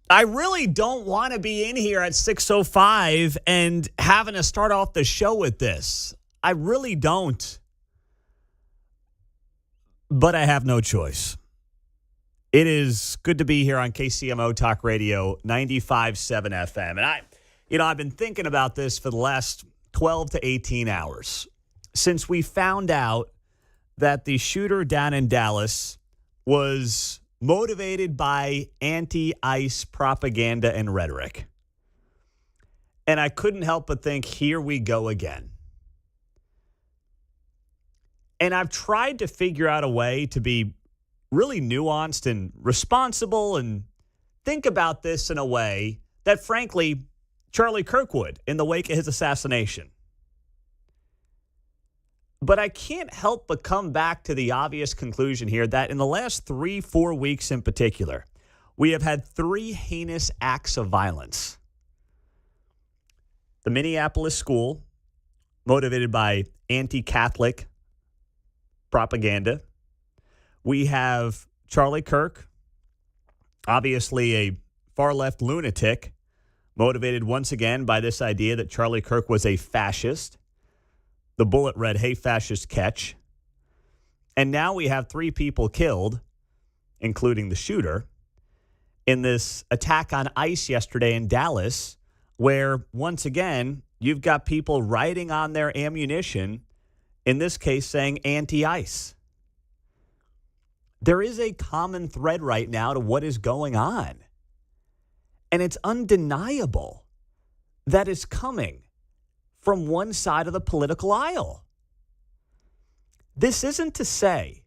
I really don't want to be in here at 6:05 and having to start off the show with this. I really don't. But I have no choice. It is good to be here on KCMO Talk Radio 95.7 FM. And I've been thinking about this for the last 12 to 18 hours since we found out that the shooter down in Dallas was motivated by anti-ICE propaganda and rhetoric. And I couldn't help but think, here we go again. And I've tried to figure out a way to be really nuanced and responsible and think about this in a way that, frankly, Charlie Kirk would in the wake of his assassination. But I can't help but come back to the obvious conclusion here that in the last 3-4 weeks in particular, we have had 3 heinous acts of violence. The Minneapolis school, motivated by anti-Catholic propaganda. We have Charlie Kirk, obviously a far-left lunatic, motivated once again by this idea that Charlie Kirk was a fascist. The bullet read, "Hey, fascist, catch." And now we have 3 people killed, including the shooter, in this attack on ICE yesterday in Dallas, where, once again, you've got people writing on their ammunition, in this case saying anti-ICE. There is a common thread right now to what is going on. And it's undeniable that it's coming from one side of the political aisle. This isn't to say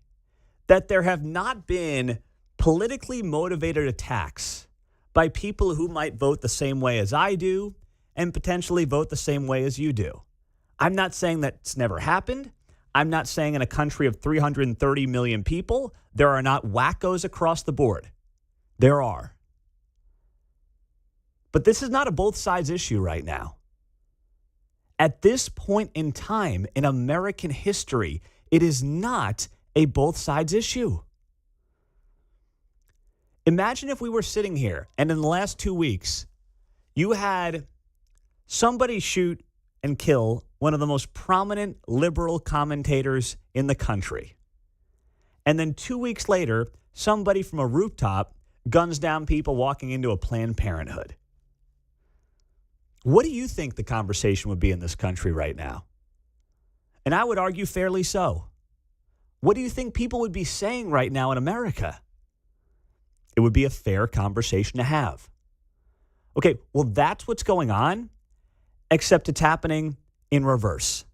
that there have not been politically motivated attacks by people who might vote the same way as I do and potentially vote the same way as you do. I'm not saying that's never happened. I'm not saying in a country of 330 million people, there are not wackos across the board. There are. But this is not a both sides issue right now. At this point in time in American history, it is not a both sides issue. Imagine if we were sitting here and in the last 2 weeks, you had somebody shoot and kill one of the most prominent liberal commentators in the country. And then 2 weeks later, somebody from a rooftop guns down people walking into a Planned Parenthood. What do you think the conversation would be in this country right now? And I would argue fairly so. What do you think people would be saying right now in America? It would be a fair conversation to have. Okay, well, that's what's going on, except it's happening in reverse.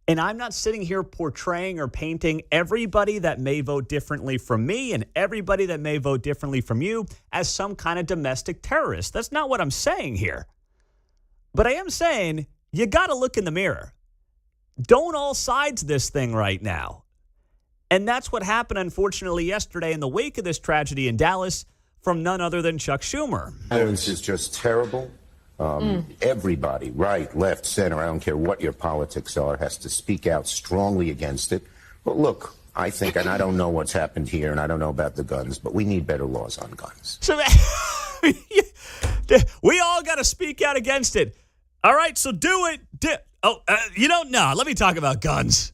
And I'm not sitting here portraying or painting everybody that may vote differently from me and everybody that may vote differently from you as some kind of domestic terrorist. That's not what I'm saying here. But I am saying you got to look in the mirror. Don't all sides this thing right now. And that's what happened, unfortunately, yesterday in the wake of this tragedy in Dallas from none other than Chuck Schumer. Violence is just terrible. Everybody, right, left, center, I don't care what your politics are, has to speak out strongly against it. But look, I think, and I don't know what's happened here, and I don't know about the guns, but we need better laws on guns. So we all got to speak out against it. All right, so do it. No, let me talk about guns.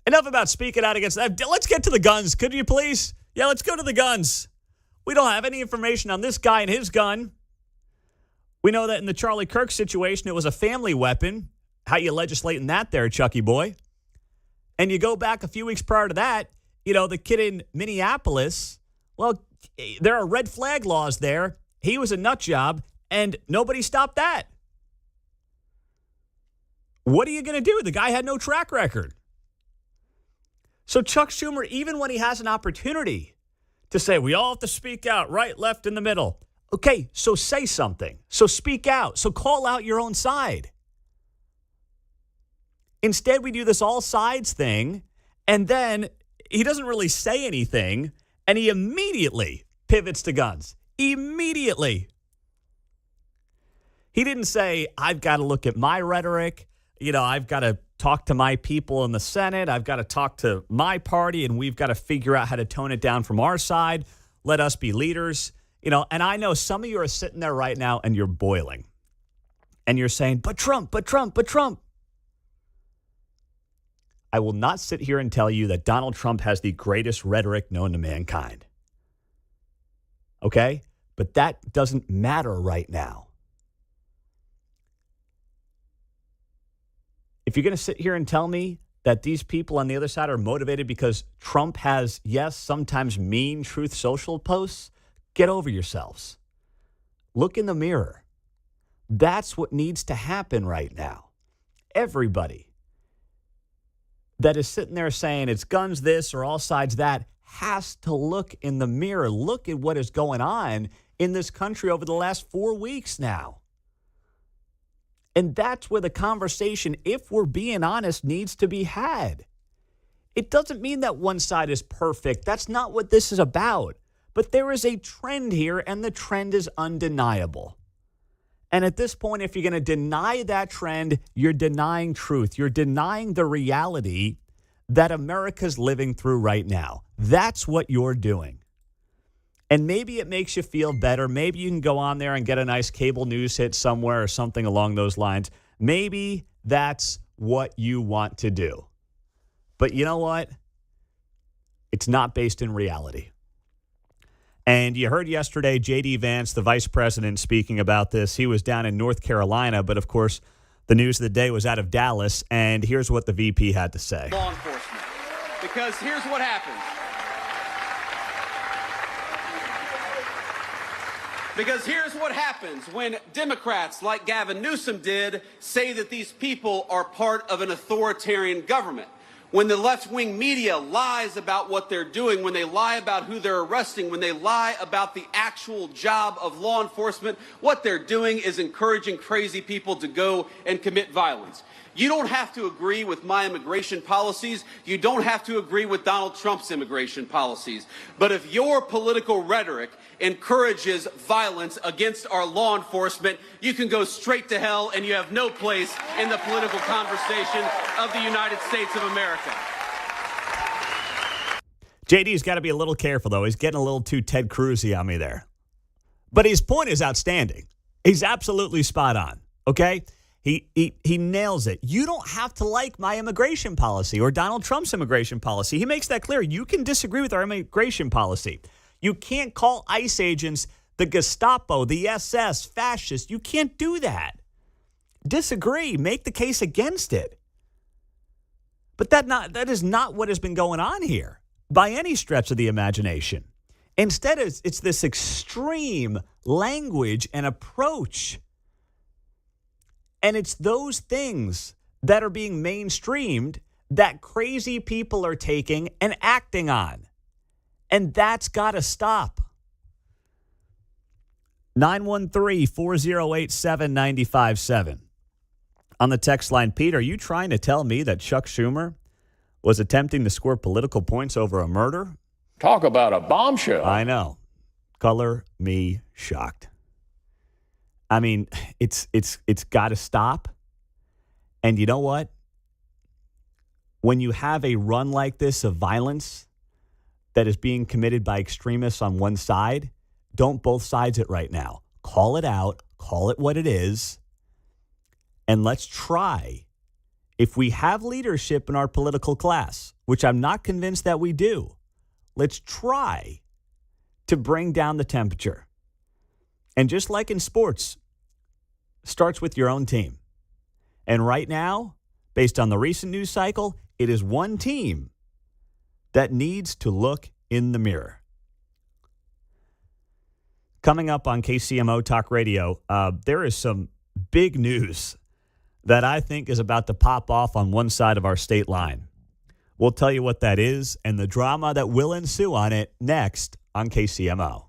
Enough about speaking out against that. Let's get to the guns, could you please? Yeah, let's go to the guns. We don't have any information on this guy and his gun. We know that in the Charlie Kirk situation, it was a family weapon. How you legislating that there, Chucky boy? And you go back a few weeks prior to that, the kid in Minneapolis, well, there are red flag laws there. He was a nut job, and nobody stopped that. What are you going to do? The guy had no track record. So Chuck Schumer, even when he has an opportunity to say, we all have to speak out, right, left, in the middle. Okay, so say something. So speak out. So call out your own side. Instead, we do this all sides thing, and then he doesn't really say anything, and he immediately pivots to guns. Immediately. He didn't say, I've got to look at my rhetoric. I've got to talk to my people in the Senate. I've got to talk to my party, and we've got to figure out how to tone it down from our side. Let us be leaders. And I know some of you are sitting there right now and you're boiling. And you're saying, but Trump, but Trump, but Trump. I will not sit here and tell you that Donald Trump has the greatest rhetoric known to mankind. Okay? But that doesn't matter right now. If you're going to sit here and tell me that these people on the other side are motivated because Trump has, yes, sometimes mean Truth Social posts, get over yourselves. Look in the mirror. That's what needs to happen right now. Everybody that is sitting there saying it's guns this or all sides that has to look in the mirror. Look at what is going on in this country over the last 4 weeks now. And that's where the conversation, if we're being honest, needs to be had. It doesn't mean that one side is perfect. That's not what this is about. But there is a trend here, and the trend is undeniable. And at this point, if you're going to deny that trend, you're denying truth. You're denying the reality that America's living through right now. That's what you're doing. And maybe it makes you feel better. Maybe you can go on there and get a nice cable news hit somewhere or something along those lines. Maybe that's what you want to do. But you know what? It's not based in reality. And you heard yesterday J.D. Vance, the vice president, speaking about this. He was down in North Carolina, but of course, the news of the day was out of Dallas. And here's what the VP had to say. Law enforcement. Because here's what happens. Because here's what happens when Democrats like Gavin Newsom did say that these people are part of an authoritarian government. When the left-wing media lies about what they're doing, when they lie about who they're arresting, when they lie about the actual job of law enforcement, what they're doing is encouraging crazy people to go and commit violence. You don't have to agree with my immigration policies. You don't have to agree with Donald Trump's immigration policies. But if your political rhetoric encourages violence against our law enforcement, you can go straight to hell, and you have no place in the political conversation of the United States of America. JD's got to be a little careful, though. He's getting a little too Ted Cruz-y on me there. But his point is outstanding. He's absolutely spot on, okay? He nails it. You don't have to like my immigration policy or Donald Trump's immigration policy. He makes that clear. You can disagree with our immigration policy. You can't call ICE agents the Gestapo, the SS, fascists. You can't do that. Disagree. Make the case against it. But that is not what has been going on here by any stretch of the imagination. Instead, it's this extreme language and approach. And it's those things that are being mainstreamed that crazy people are taking and acting on. And that's got to stop. 913-408-7957. On the text line, Pete, are you trying to tell me that Chuck Schumer was attempting to score political points over a murder? Talk about a bombshell. I know. Color me shocked. I mean, it's got to stop. And you know what? When you have a run like this of violence that is being committed by extremists on one side, don't both sides it right now. Call it out. Call it what it is. And let's try, if we have leadership in our political class, which I'm not convinced that we do, let's try to bring down the temperature. And just like in sports, starts with your own team. And right now, based on the recent news cycle, it is one team that needs to look in the mirror. Coming up on KCMO Talk Radio, there is some big news that I think is about to pop off on one side of our state line. We'll tell you what that is and the drama that will ensue on it next on KCMO.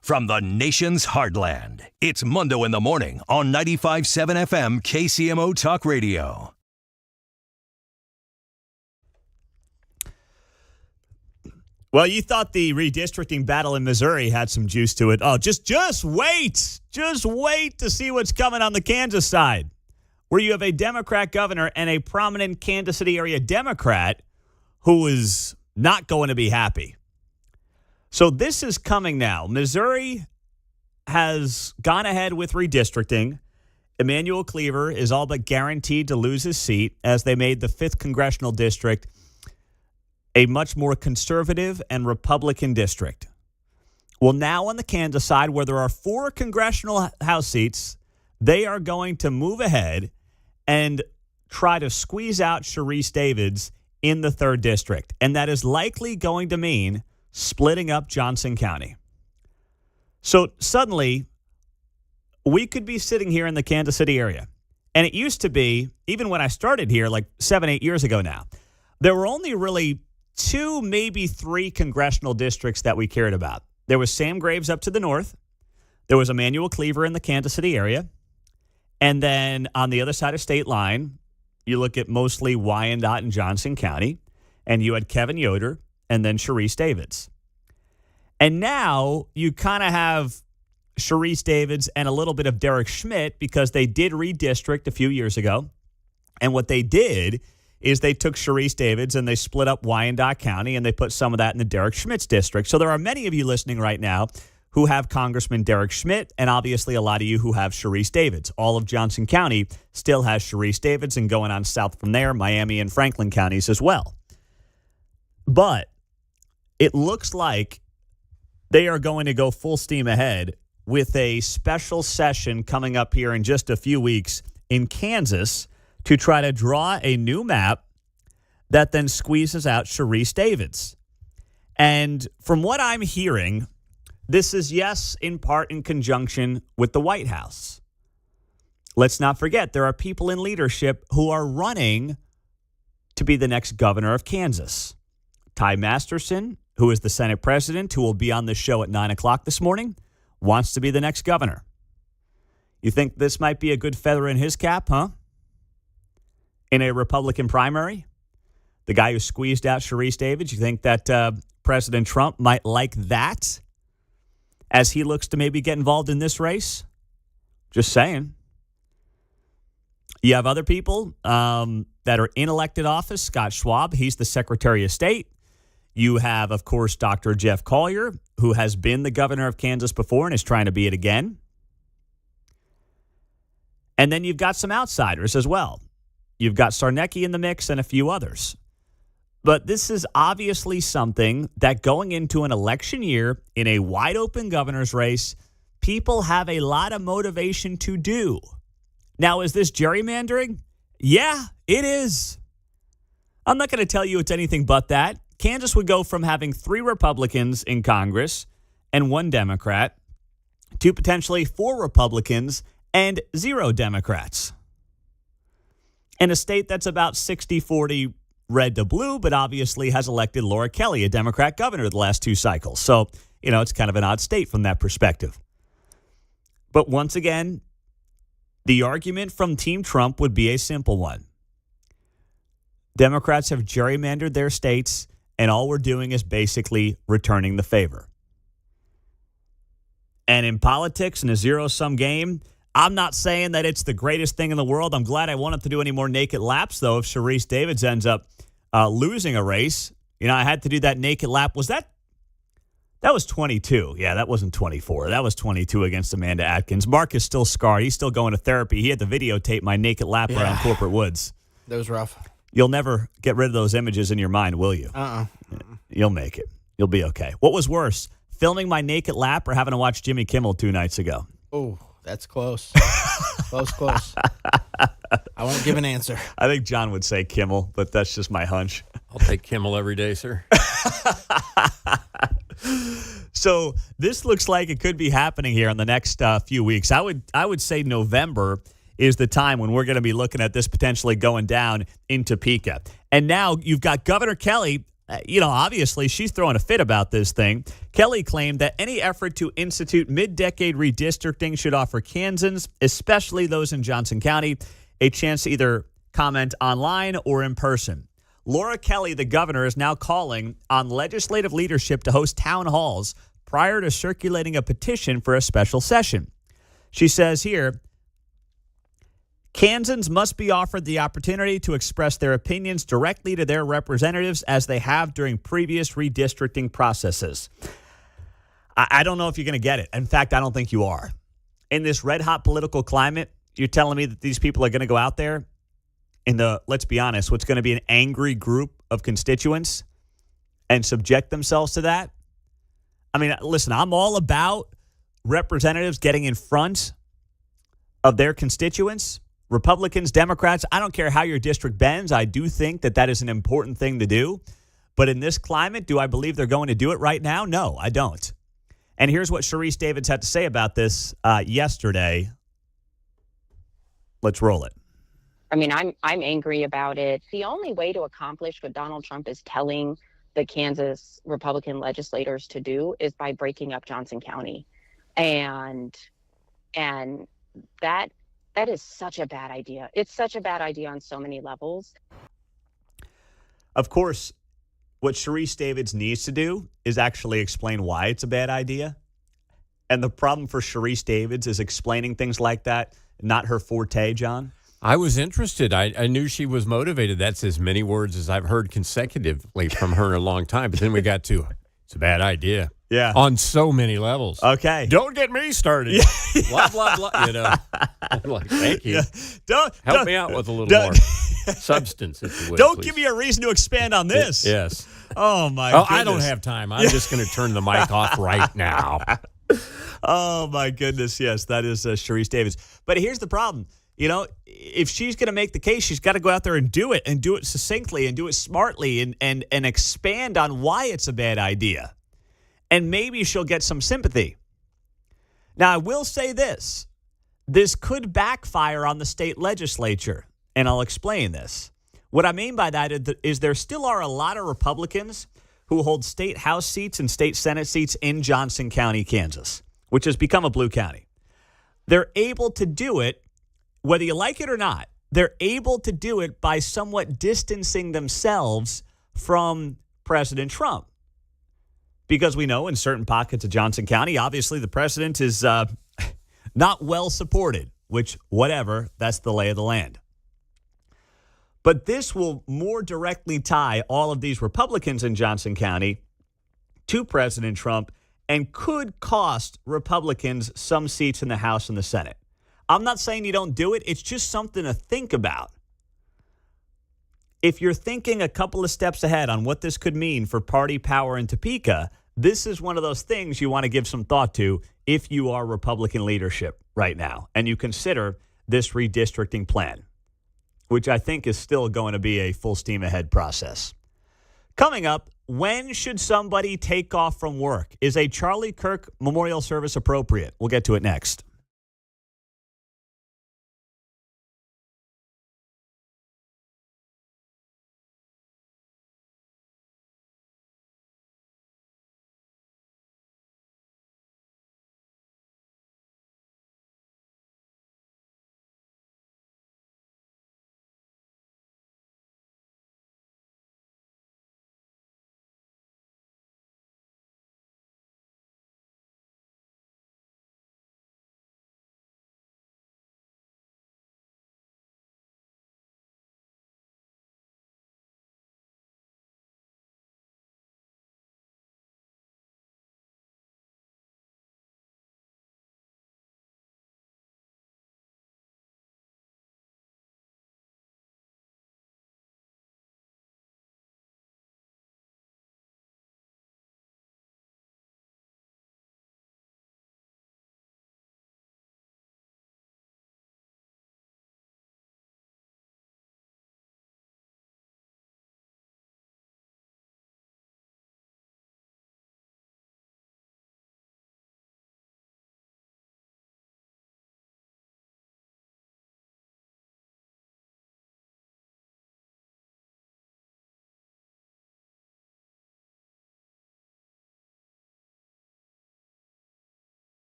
from the nation's heartland. It's Mundo in the Morning on 95.7 FM KCMO Talk Radio. Well, you thought the redistricting battle in Missouri had some juice to it. Oh, just wait. Just wait to see what's coming on the Kansas side, where you have a Democrat governor and a prominent Kansas City area Democrat who is not going to be happy. So this is coming now. Missouri has gone ahead with redistricting. Emmanuel Cleaver is all but guaranteed to lose his seat as they made the 5th congressional district a much more conservative and Republican district. Well, now on the Kansas side, where there are 4 congressional House seats, they are going to move ahead and try to squeeze out Sharice Davids in the 3rd district. And that is likely going to mean splitting up Johnson County. So suddenly, we could be sitting here in the Kansas City area. And it used to be, even when I started here like 7-8 years ago now, there were only really 2, maybe 3 congressional districts that we cared about. There was Sam Graves up to the north. There was Emmanuel Cleaver in the Kansas City area. And then on the other side of state line, you look at mostly Wyandotte and Johnson County, and you had Kevin Yoder and then Sharice Davids. And now you kind of have Sharice Davids and a little bit of Derek Schmidt because they did redistrict a few years ago. And what they did is they took Sharice Davids and they split up Wyandotte County and they put some of that in the Derek Schmidt's district. So there are many of you listening right now who have Congressman Derek Schmidt and obviously a lot of you who have Sharice Davids. All of Johnson County still has Sharice Davids and going on south from there, Miami and Franklin counties as well. But it looks like they are going to go full steam ahead with a special session coming up here in just a few weeks in Kansas to try to draw a new map that then squeezes out Sharice Davids. And from what I'm hearing, this is, yes, in part in conjunction with the White House. Let's not forget, there are people in leadership who are running to be the next governor of Kansas. Ty Masterson, who is the Senate president, who will be on the show at 9 o'clock this morning, wants to be the next governor. You think this might be a good feather in his cap, huh? In a Republican primary? The guy who squeezed out Sharice Davids, you think that President Trump might like that as he looks to maybe get involved in this race? Just saying. You have other people that are in elected office. Scott Schwab, he's the Secretary of State. You have, of course, Dr. Jeff Collier, who has been the governor of Kansas before and is trying to be it again. And then you've got some outsiders as well. You've got Sarnecki in the mix and a few others. But this is obviously something that going into an election year in a wide open governor's race, people have a lot of motivation to do. Now, is this gerrymandering? Yeah, it is. I'm not going to tell you it's anything but that. Kansas would go from having 3 Republicans in Congress and 1 Democrat to potentially 4 Republicans and 0 Democrats. In a state that's about 60-40 red to blue, but obviously has elected Laura Kelly, a Democrat governor, the last 2 cycles. So, it's kind of an odd state from that perspective. But once again, the argument from Team Trump would be a simple one. Democrats have gerrymandered their states, and all we're doing is basically returning the favor. And in politics, in a zero-sum game, I'm not saying that it's the greatest thing in the world. I'm glad I won't have to do any more naked laps, though, if Sharice Davids ends up losing a race. I had to do that naked lap. That was 22. Yeah, that wasn't 24. That was 22 against Amanda Atkins. Mark is still scarred. He's still going to therapy. He had to videotape my naked lap around Corporate Woods. That was rough. You'll never get rid of those images in your mind, will you? You'll make it. You'll be okay. What was worse, filming my naked lap or having to watch Jimmy Kimmel 2 nights ago? Oh, that's close. Close. I won't give an answer. I think John would say Kimmel, but that's just my hunch. I'll take Kimmel every day, sir. So this looks like it could be happening here in the next few weeks. I would say November is the time when we're going to be looking at this potentially going down in Topeka. And now you've got Governor Kelly. obviously she's throwing a fit about this thing. Kelly claimed that any effort to institute mid-decade redistricting should offer Kansans, especially those in Johnson County, a chance to either comment online or in person. Laura Kelly, the governor, is now calling on legislative leadership to host town halls prior to circulating a petition for a special session. She says here, Kansans must be offered the opportunity to express their opinions directly to their representatives as they have during previous redistricting processes. I don't know if you're going to get it. In fact, I don't think you are. In this red-hot political climate, you're telling me that these people are going to go out there let's be honest, what's going to be an angry group of constituents and subject themselves to that? I mean, listen, I'm all about representatives getting in front of their constituents. Republicans, Democrats, I don't care how your district bends. I do think that is an important thing to do. But in this climate, do I believe they're going to do it right now? No, I don't. And here's what Sharice Davids had to say about this yesterday. Let's roll it. I mean, I'm angry about it. The only way to accomplish what Donald Trump is telling the Kansas Republican legislators to do is by breaking up Johnson County. And that is such a bad idea. It's such a bad idea on so many levels. Of course, what Sharice Davids needs to do is actually explain why it's a bad idea. And the problem for Sharice Davids is explaining things like that, not her forte, John. I was interested. I knew she was motivated. That's as many words as I've heard consecutively from her in a long time. But then we got to, it's a bad idea. Yeah. On so many levels. Okay. Don't get me started. Yeah. Blah, blah, blah. I'm like, thank you. Yeah. Help me out with a little more substance, if you would. Don't please. give me a reason to expand on this. Yes. Oh, my goodness. I don't have time. I'm just going to turn the mic off right now. Oh, my goodness. Yes, that is Sharice Davids. But here's the problem. If she's going to make the case, she's got to go out there and do it succinctly and do it smartly and expand on why it's a bad idea. And maybe she'll get some sympathy. Now, I will say this. This could backfire on the state legislature, and I'll explain this. What I mean by that is there still are a lot of Republicans who hold state House seats and state Senate seats in Johnson County, Kansas, which has become a blue county. They're able to do it, whether you like it or not, they're able to do it by somewhat distancing themselves from President Trump. Because we know in certain pockets of Johnson County, obviously the president is not well supported, which, whatever, that's the lay of the land. But this will more directly tie all of these Republicans in Johnson County to President Trump and could cost Republicans some seats in the House and the Senate. I'm not saying you don't do it. It's just something to think about. If you're thinking a couple of steps ahead on what this could mean for party power in Topeka, this is one of those things you want to give some thought to if you are Republican leadership right now and you consider this redistricting plan, which I think is still going to be a full steam ahead process. Coming up, when should somebody take off from work? Is a Charlie Kirk memorial service appropriate? We'll get to it next.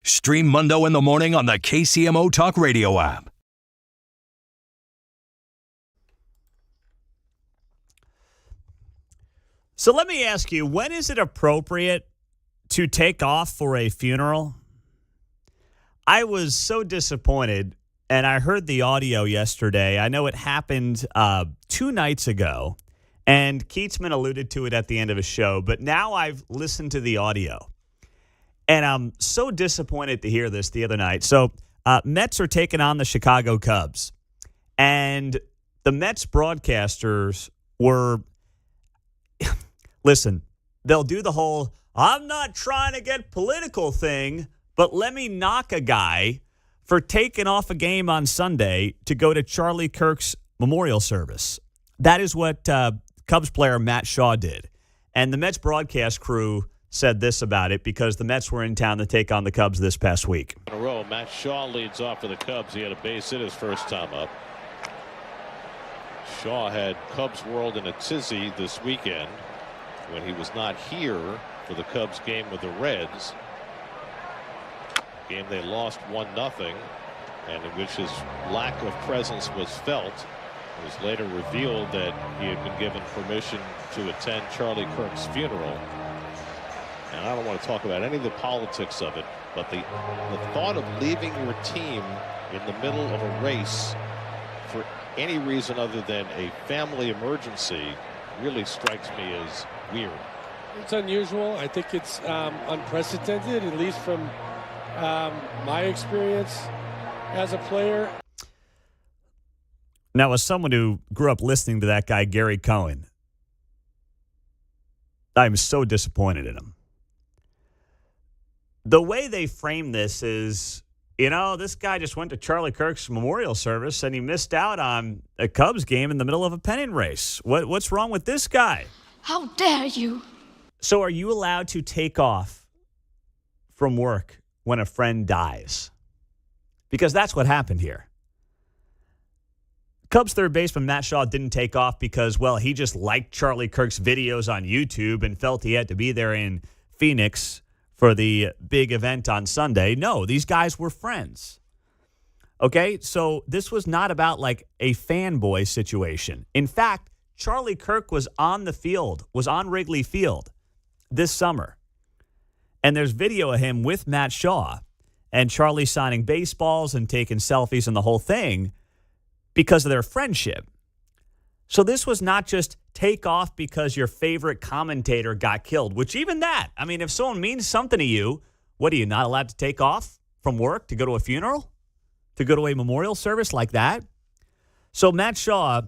Stream Mundo in the Morning on the KCMO Talk Radio app. So let me ask you, when is it appropriate to take off for a funeral? I was so disappointed, and I heard the audio yesterday. I know it happened 2 nights ago, and Kietzman alluded to it at the end of his show, but now I've listened to the audio. And I'm so disappointed to hear this the other night. So Mets are taking on the Chicago Cubs. And the Mets broadcasters were, listen, they'll do the whole, I'm not trying to get political thing, but let me knock a guy for taking off a game on Sunday to go to Charlie Kirk's memorial service. That is what Cubs player Matt Shaw did. And the Mets broadcast crew said this about it because the Mets were in town to take on the Cubs this past week. In a row, Matt Shaw leads off for the Cubs. He had a base hit his first time up. Shaw had Cubs World in a tizzy this weekend when he was not here for the Cubs game with the Reds. Game they lost 1-0, and in which his lack of presence was felt. It was later revealed that he had been given permission to attend Charlie Kirk's funeral. And I don't want to talk about any of the politics of it, but the thought of leaving your team in the middle of a race for any reason other than a family emergency really strikes me as weird. It's unusual. I think it's unprecedented, at least from my experience as a player. Now, as someone who grew up listening to that guy, Gary Cohen, I'm so disappointed in him. The way they frame this is, this guy just went to Charlie Kirk's memorial service and he missed out on a Cubs game in the middle of a pennant race. What's wrong with this guy? How dare you? So are you allowed to take off from work when a friend dies? Because that's what happened here. Cubs third baseman Matt Shaw didn't take off because, well, he just liked Charlie Kirk's videos on YouTube and felt he had to be there in Phoenix for the big event on Sunday. No, these guys were friends. Okay, so this was not about like a fanboy situation. In fact, Charlie Kirk was on the field, was on Wrigley Field this summer. And there's video of him with Matt Shaw and Charlie signing baseballs and taking selfies and the whole thing because of their friendship. So this was not just take off because your favorite commentator got killed, which even that, I mean, if someone means something to you, what are you not allowed to take off from work to go to a funeral? To go to a memorial service like that? So Matt Shaw,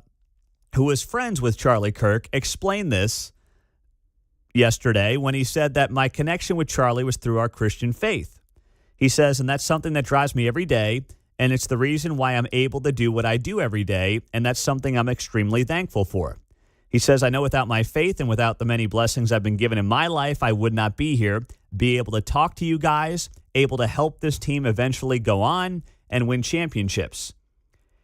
who was friends with Charlie Kirk, explained this yesterday when he said that my connection with Charlie was through our Christian faith. He says, and that's something that drives me every day, and it's the reason why I'm able to do what I do every day, and that's something I'm extremely thankful for. He says, I know without my faith and without the many blessings I've been given in my life, I would not be here, be able to talk to you guys, able to help this team eventually go on and win championships.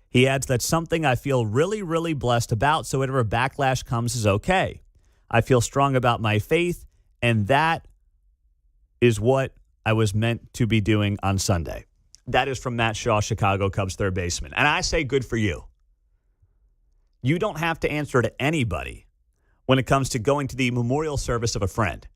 He adds, that's something I feel really, really blessed about, so whatever backlash comes is okay. I feel strong about my faith, and that is what I was meant to be doing on Sunday. That is from Matt Shaw, Chicago Cubs third baseman. And I say good for you. You don't have to answer to anybody when it comes to going to the memorial service of a friend.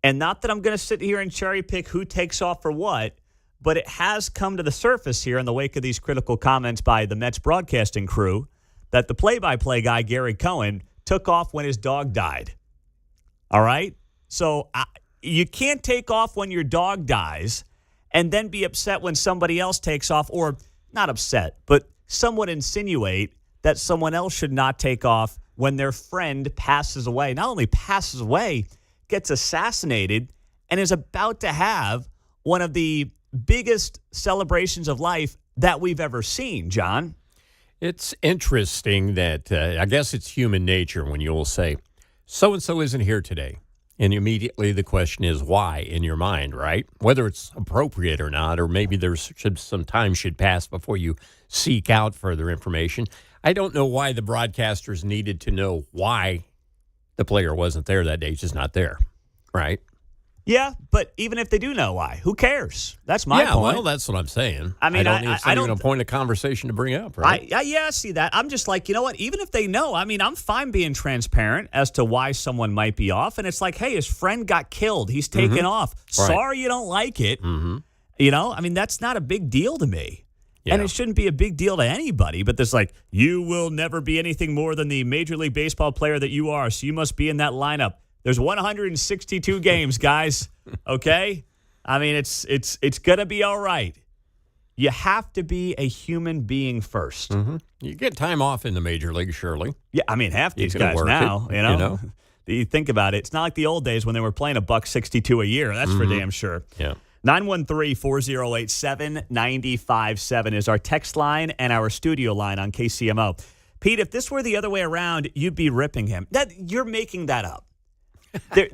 And not that I'm going to sit here and cherry pick who takes off for what, but it has come to the surface here in the wake of these critical comments by the Mets broadcasting crew that the play-by-play guy, Gary Cohen, took off when his dog died. All right? So you can't take off when your dog dies and then be upset when somebody else takes off, or not upset, but somewhat insinuate that someone else should not take off when their friend passes away. Not only passes away, gets assassinated, and is about to have one of the biggest celebrations of life that we've ever seen, John. It's interesting that I guess it's human nature when you'll say, so-and-so isn't here today. And immediately the question is why in your mind, right? Whether it's appropriate or not, or maybe there's some time should pass before you seek out further information. I don't know why the broadcasters needed to know why the player wasn't there that day. He's just not there, right? Yeah, but even if they do know why, who cares? That's my point. Well, that's what I'm saying. I mean, it's not even a point of conversation to bring up, right? I see that. I'm just like, you know what? Even if they know, I mean, I'm fine being transparent as to why someone might be off. And it's like, hey, his friend got killed. He's taken off. Right. Sorry you don't like it. You know, I mean, that's not a big deal to me. Yeah. And it shouldn't be a big deal to anybody. But there's like, you will never be anything more than the Major League Baseball player that you are. So you must be in that lineup. There's 162 games, guys. Okay? I mean, it's going to be all right. You have to be a human being first. You get time off in the major league, surely. Yeah, I mean, half these You can guys work now, it, you know? You think about it. It's not like the old days when they were playing $1.62 a year. That's for damn sure. Yeah. 913-408-7957 is our text line and our studio line on KCMO. Pete, if this were the other way around, you'd be ripping him. You're making that up.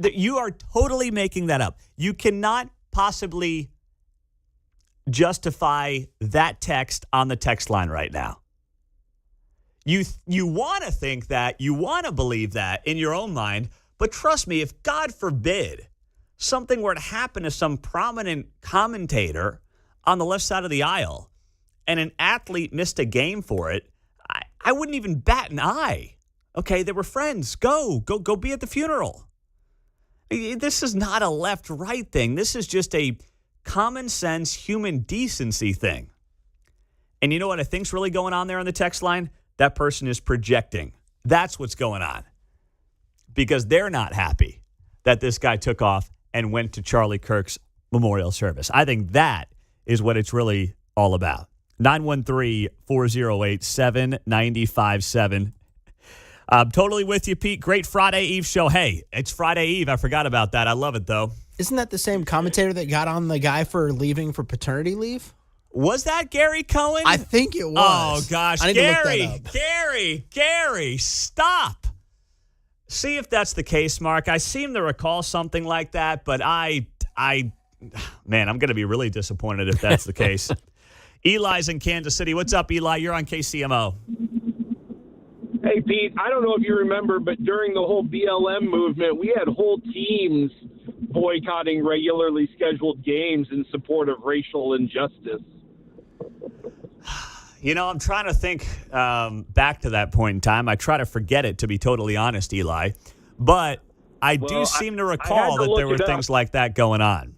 You are totally making that up. You cannot possibly justify that text on the text line right now. You want to think that, you want to believe that in your own mind, but trust me, if God forbid something were to happen to some prominent commentator on the left side of the aisle and an athlete missed a game for it, I wouldn't even bat an eye. Okay, they were friends. Go be at the funeral. This is not a left-right thing. This is just a common sense human decency thing. And you know what I think's really going on there on the text line? That person is projecting. That's what's going on. Because they're not happy that this guy took off and went to Charlie Kirk's memorial service. I think that is what it's really all about. 913-408-7957. I'm totally with you, Pete. Great Friday Eve show. Hey, it's Friday Eve. I forgot about that. I love it, though. Isn't that the same commentator that got on the guy for leaving for paternity leave? Was that Gary Cohen? I think it was. Oh, gosh. I need to look that up. Gary, stop. See if that's the case, Mark. I seem to recall something like that, but man, I'm going to be really disappointed if that's the case. Eli's in Kansas City. What's up, Eli? You're on KCMO. Hey, Pete, I don't know if you remember, but during the whole BLM movement, we had whole teams boycotting regularly scheduled games in support of racial injustice. You know, I'm trying to think back to that point in time. I try to forget it, to be totally honest, Eli. But I do seem to recall that there were things like that going on.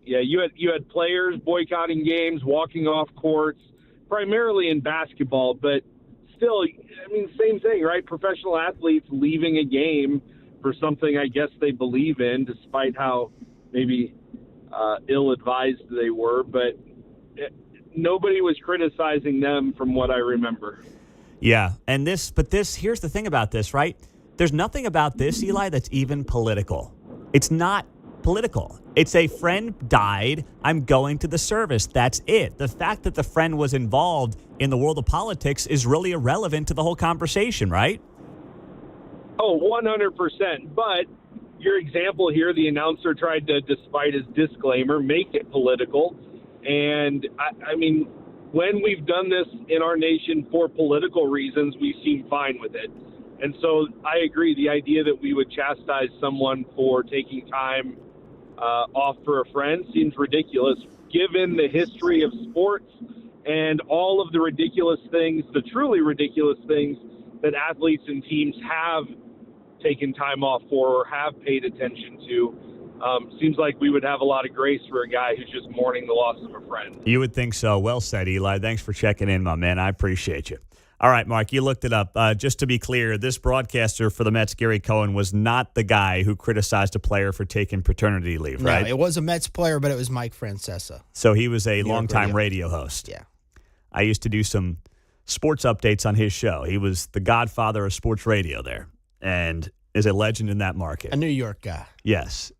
Yeah, you had players boycotting games, walking off courts, primarily in basketball, but still, I mean, same thing, right? Professional athletes leaving a game for something I guess they believe in, despite how maybe ill-advised they were. But nobody was criticizing them from what I remember. Yeah, and here's the thing about this, right? There's nothing about this, Eli, that's even political. It's not political. It's a friend died, I'm going to the service. That's it. The fact that the friend was involved in the world of politics is really irrelevant to the whole conversation, right? Oh, 100%. But your example here, the announcer tried to, despite his disclaimer, make it political. And, I mean, when we've done this in our nation for political reasons, we seem fine with it. And so I agree. The idea that we would chastise someone for taking time off for a friend seems ridiculous, given the history of sports and all of the ridiculous things, the truly ridiculous things that athletes and teams have taken time off for or have paid attention to. Seems like we would have a lot of grace for a guy who's just mourning the loss of a friend. You would think so. Well said, Eli. Thanks for checking in, my man. I appreciate you. All right, Mark, you looked it up. Just to be clear, this broadcaster for the Mets, Gary Cohen, was not the guy who criticized a player for taking paternity leave, right? No, it was a Mets player, but it was Mike Francesa. So he was a longtime radio host. Yeah. I used to do some sports updates on his show. He was the godfather of sports radio there and is a legend in that market. A New York guy. Yes.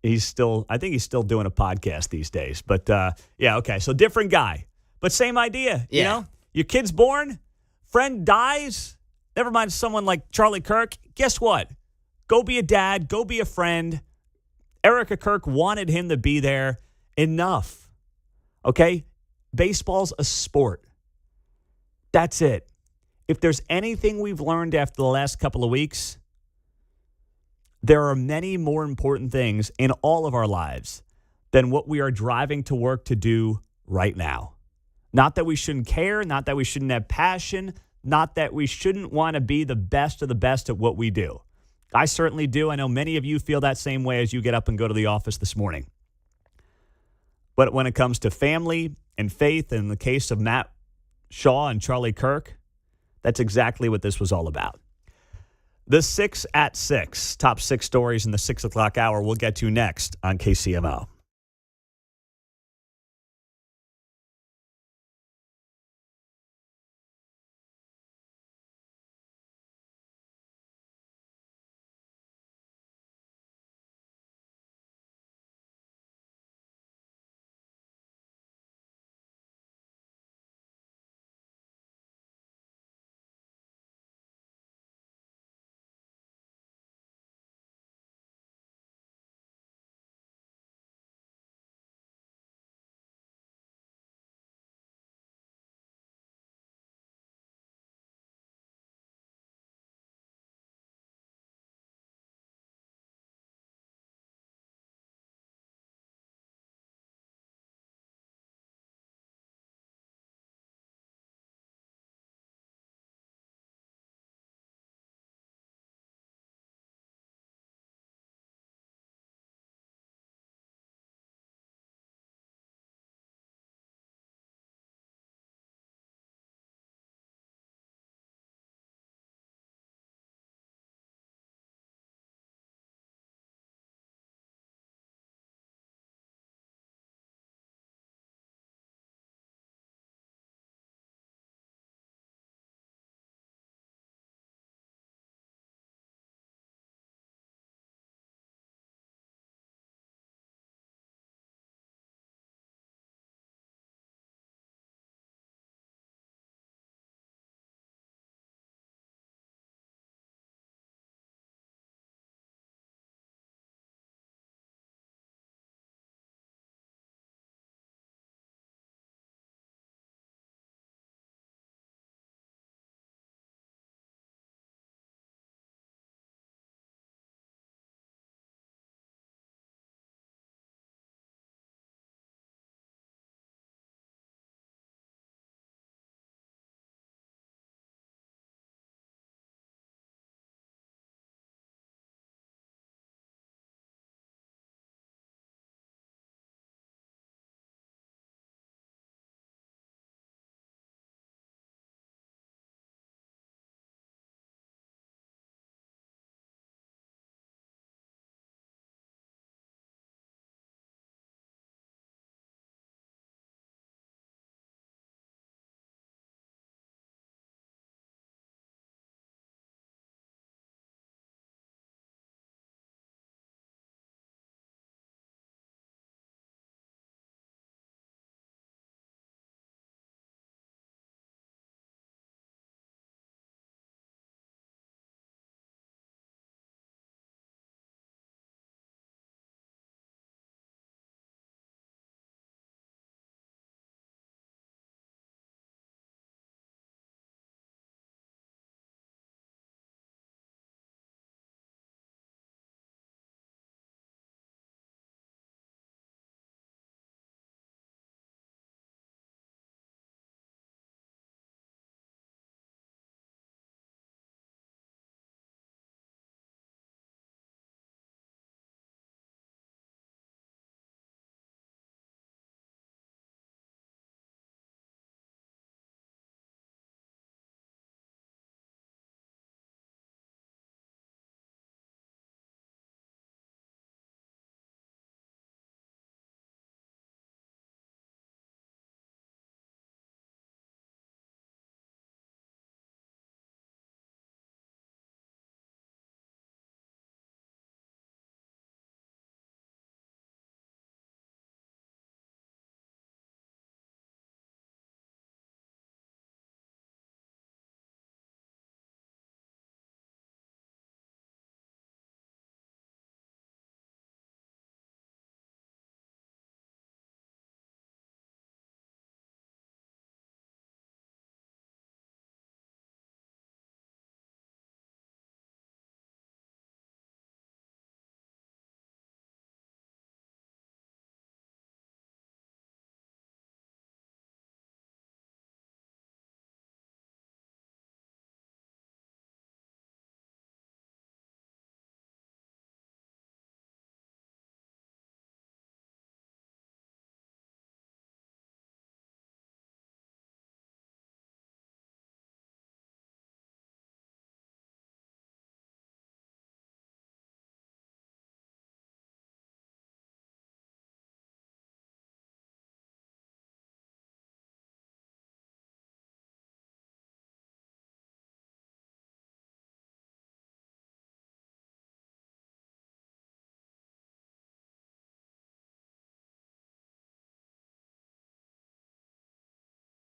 I think he's still doing a podcast these days. But, yeah, okay. So different guy, but same idea. Yeah. You know, your kid's born, friend dies, never mind someone like Charlie Kirk. Guess what? Go be a dad. Go be a friend. Erica Kirk wanted him to be there. Enough. Okay? Baseball's a sport. That's it. If there's anything we've learned after the last couple of weeks, There are many more important things in all of our lives than what we are driving to work to do right now. Not that we shouldn't care, not that we shouldn't have passion, not that we shouldn't want to be the best of the best at what we do. I certainly do. I know many of you feel that same way as you get up and go to the office this morning. But when it comes to family and faith, in the case of Matt Shaw and Charlie Kirk, that's exactly what this was all about. The 6 at 6, top 6 stories in the 6 o'clock hour, we'll get to next on KCMO.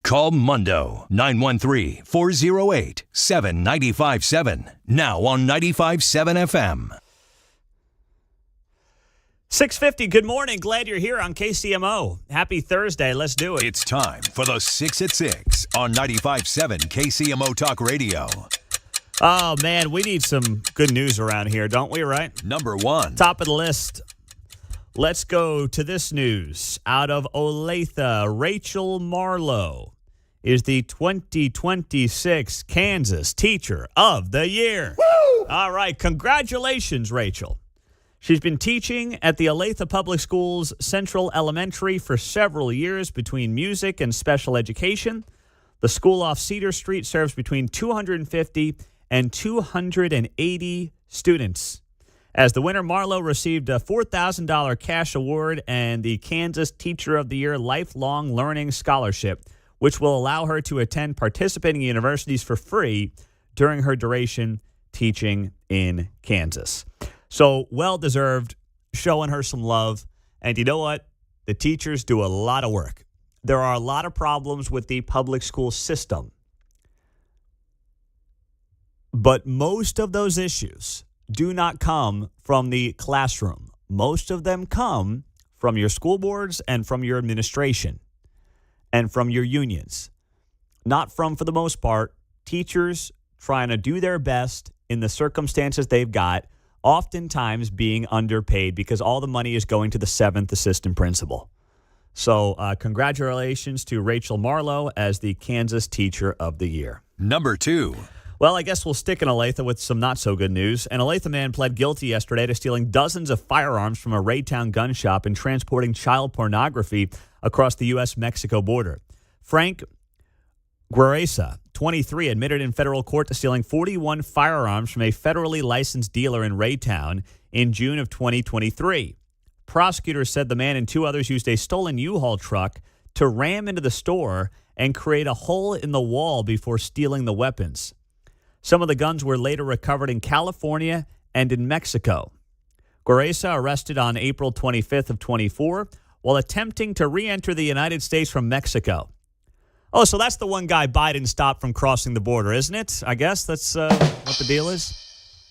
Call Mundo 913-408-7957. Now on 95.7 FM. 6:50, good morning. Glad you're here on KCMO. Happy Thursday. Let's do it. It's time for the 6 at 6 on 95.7 KCMO Talk Radio. Oh, man, we need some good news around here, don't we, right? Number 1. Top of the list. Let's go to this news. Out of Olathe, Rachel Marlowe is the 2026 Kansas Teacher of the Year. Woo! All right, congratulations, Rachel. She's been teaching at the Olathe Public Schools Central Elementary for several years between music and special education. The school off Cedar Street serves between 250 and 280 students. As the winner, Marlowe received a $4,000 cash award and the Kansas Teacher of the Year Lifelong Learning Scholarship, which will allow her to attend participating universities for free during her duration teaching in Kansas. So well-deserved, showing her some love. And you know what? The teachers do a lot of work. There are a lot of problems with the public school system. But most of those issues do not come from the classroom. Most of them come from your school boards and from your administration and from your unions. Not from, for the most part, teachers trying to do their best in the circumstances they've got, oftentimes being underpaid because all the money is going to the 7th assistant principal. So congratulations to Rachel Marlowe as the Kansas Teacher of the Year. Number 2. Well, I guess we'll stick in Olathe with some not-so-good news. An Olathe man pled guilty yesterday to stealing dozens of firearms from a Raytown gun shop and transporting child pornography across the U.S.-Mexico border. Frank Guerresa, 23, admitted in federal court to stealing 41 firearms from a federally licensed dealer in Raytown in June of 2023. Prosecutors said the man and 2 others used a stolen U-Haul truck to ram into the store and create a hole in the wall before stealing the weapons. Some of the guns were later recovered in California and in Mexico. Guerresa arrested on April 25th of 24 while attempting to re-enter the United States from Mexico. Oh, so that's the one guy Biden stopped from crossing the border, isn't it? I guess that's what the deal is.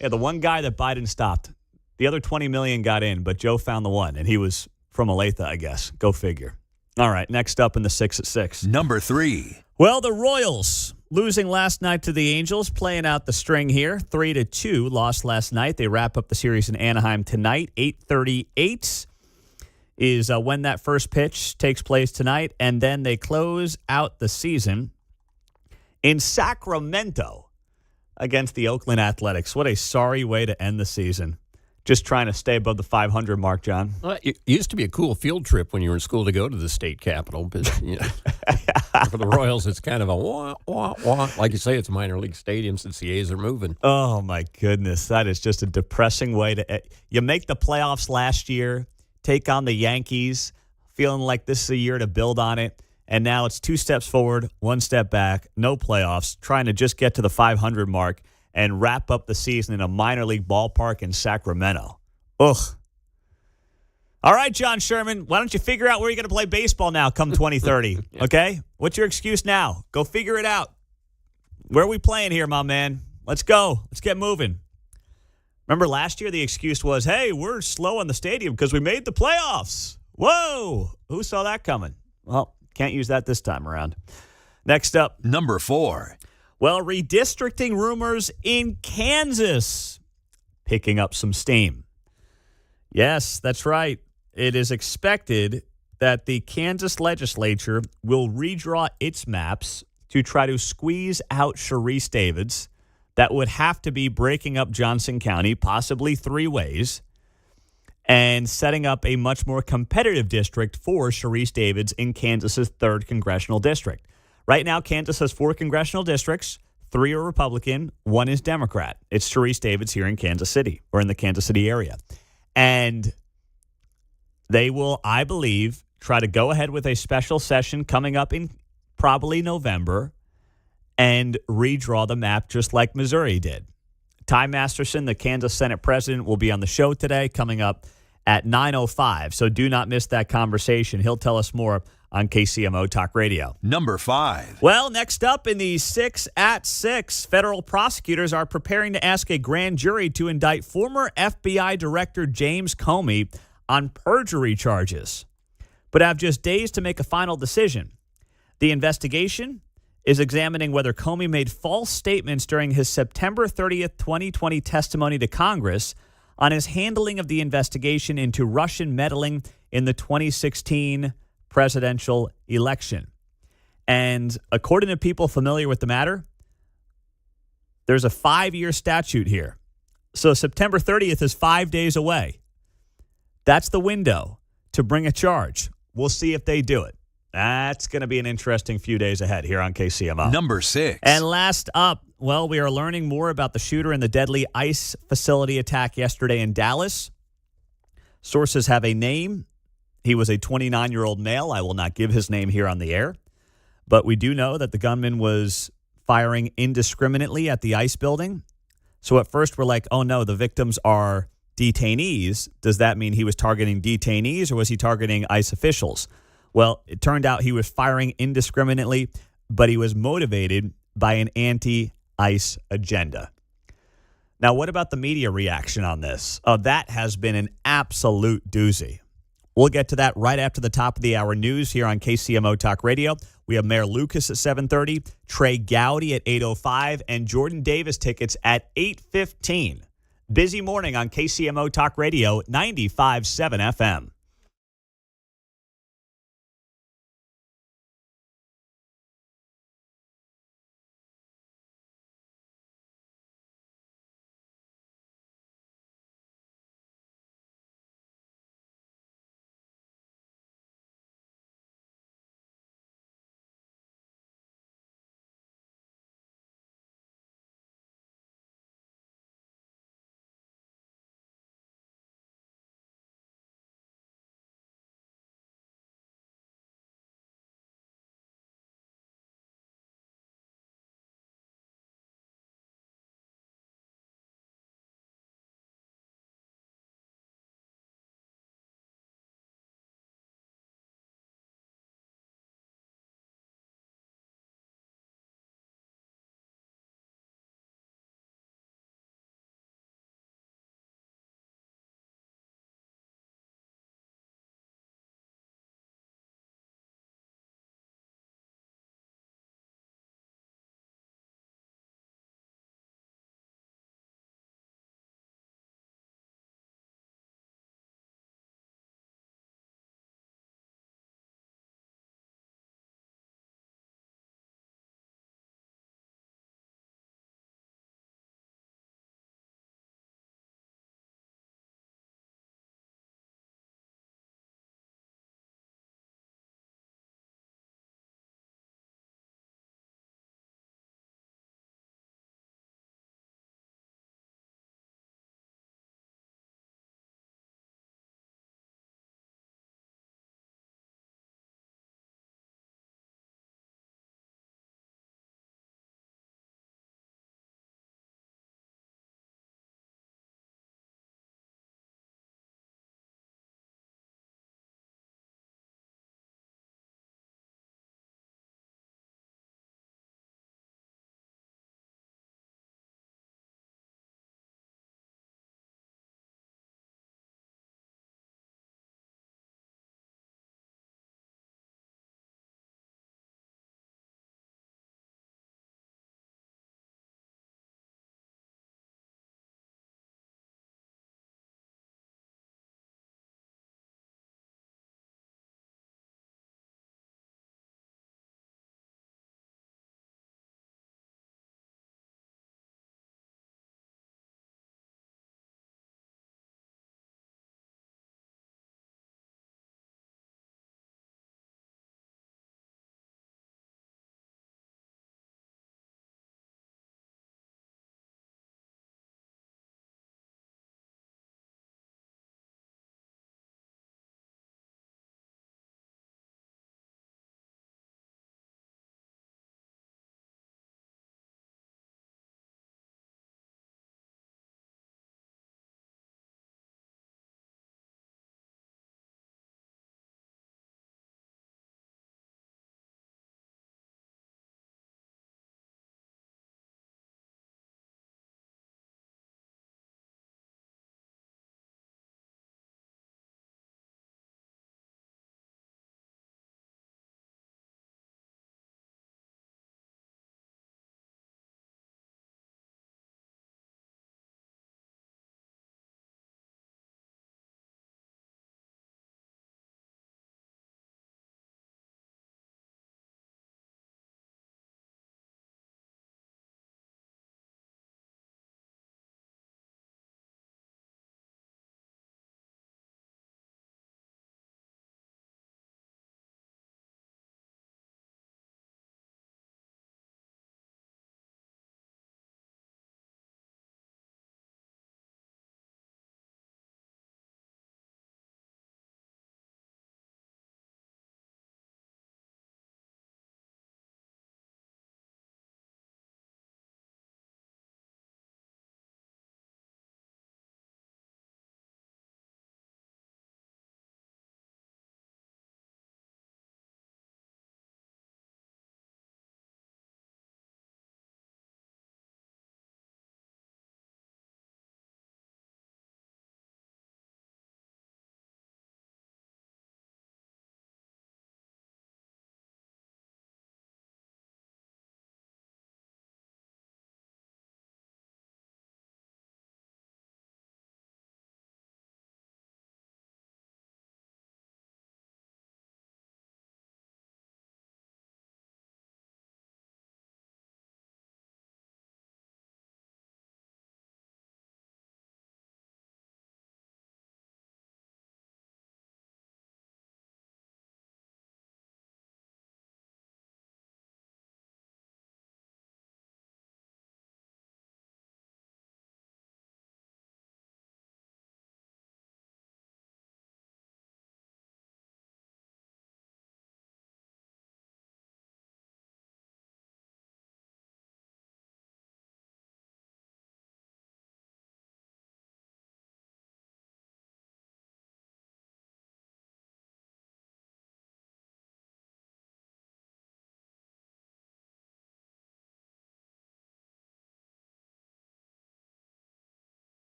Yeah, the one guy that Biden stopped. The other 20 million got in, but Joe found the one, and he was from Olathe, I guess. Go figure. All right, next up in the 6 at 6. Number 3. Well, the Royals losing last night to the Angels, playing out the string here. 3-2, lost last night. They wrap up the series in Anaheim tonight. 8:38 is when that first pitch takes place tonight, and then they close out the season in Sacramento against the Oakland Athletics. What a sorry way to end the season. Just trying to stay above the 500 mark, John. Well, it used to be a cool field trip when you were in school to go to the state capitol, but for the Royals, it's kind of a wah, wah, wah. Like you say, it's a minor league stadium since the A's are moving. Oh, my goodness. That is just a depressing way to you make the playoffs last year, take on the Yankees, feeling like this is a year to build on it, and now it's 2 steps forward, 1 step back, no playoffs, trying to just get to the 500 mark and wrap up the season in a minor league ballpark in Sacramento. Ugh. All right, John Sherman, why don't you figure out where you're going to play baseball now come 2030, okay? What's your excuse now? Go figure it out. Where are we playing here, my man? Let's go. Let's get moving. Remember last year the excuse was, hey, we're slow on the stadium because we made the playoffs. Whoa. Who saw that coming? Well, can't use that this time around. Next up. Number 4. Well, redistricting rumors in Kansas picking up some steam. Yes, that's right. It is expected that the Kansas legislature will redraw its maps to try to squeeze out Sharice Davids. That would have to be breaking up Johnson County, possibly 3 ways, and setting up a much more competitive district for Sharice Davids in Kansas's 3rd congressional district. Right now, Kansas has 4 congressional districts. 3 are Republican, 1 is Democrat. It's Sharice Davids here in Kansas City, or in the Kansas City area. And they will, I believe, try to go ahead with a special session coming up in probably November and redraw the map just like Missouri did. Ty Masterson, the Kansas Senate president, will be on the show today coming up at 9:05. So do not miss that conversation. He'll tell us more on KCMO Talk Radio. Number 5. Well, next up in the 6 at 6, federal prosecutors are preparing to ask a grand jury to indict former FBI Director James Comey on perjury charges, but have just days to make a final decision. The investigation is examining whether Comey made false statements during his September 30th, 2020 testimony to Congress on his handling of the investigation into Russian meddling in the 2016 presidential election. And according to people familiar with the matter, there's a 5-year statute here. So September 30th is 5 days away. That's the window to bring a charge. We'll see if they do it. That's going to be an interesting few days ahead here on KCMO. Number 6. And last up, well, we are learning more about the shooter in the deadly ICE facility attack yesterday in Dallas. Sources have a name. He was a 29-year-old male. I will not give his name here on the air. But we do know that the gunman was firing indiscriminately at the ICE building. So at first we're like, oh no, the victims are detainees. Does that mean he was targeting detainees or was he targeting ICE officials? Well, it turned out he was firing indiscriminately, but he was motivated by an anti-ICE agenda. Now, what about the media reaction on this? That has been an absolute doozy. We'll get to that right after the top of the hour news here on KCMO Talk Radio. We have Mayor Lucas at 7:30, Trey Gowdy at 8:05, and Jordan Davis tickets at 8:15. Busy morning on KCMO Talk Radio, 95.7 FM.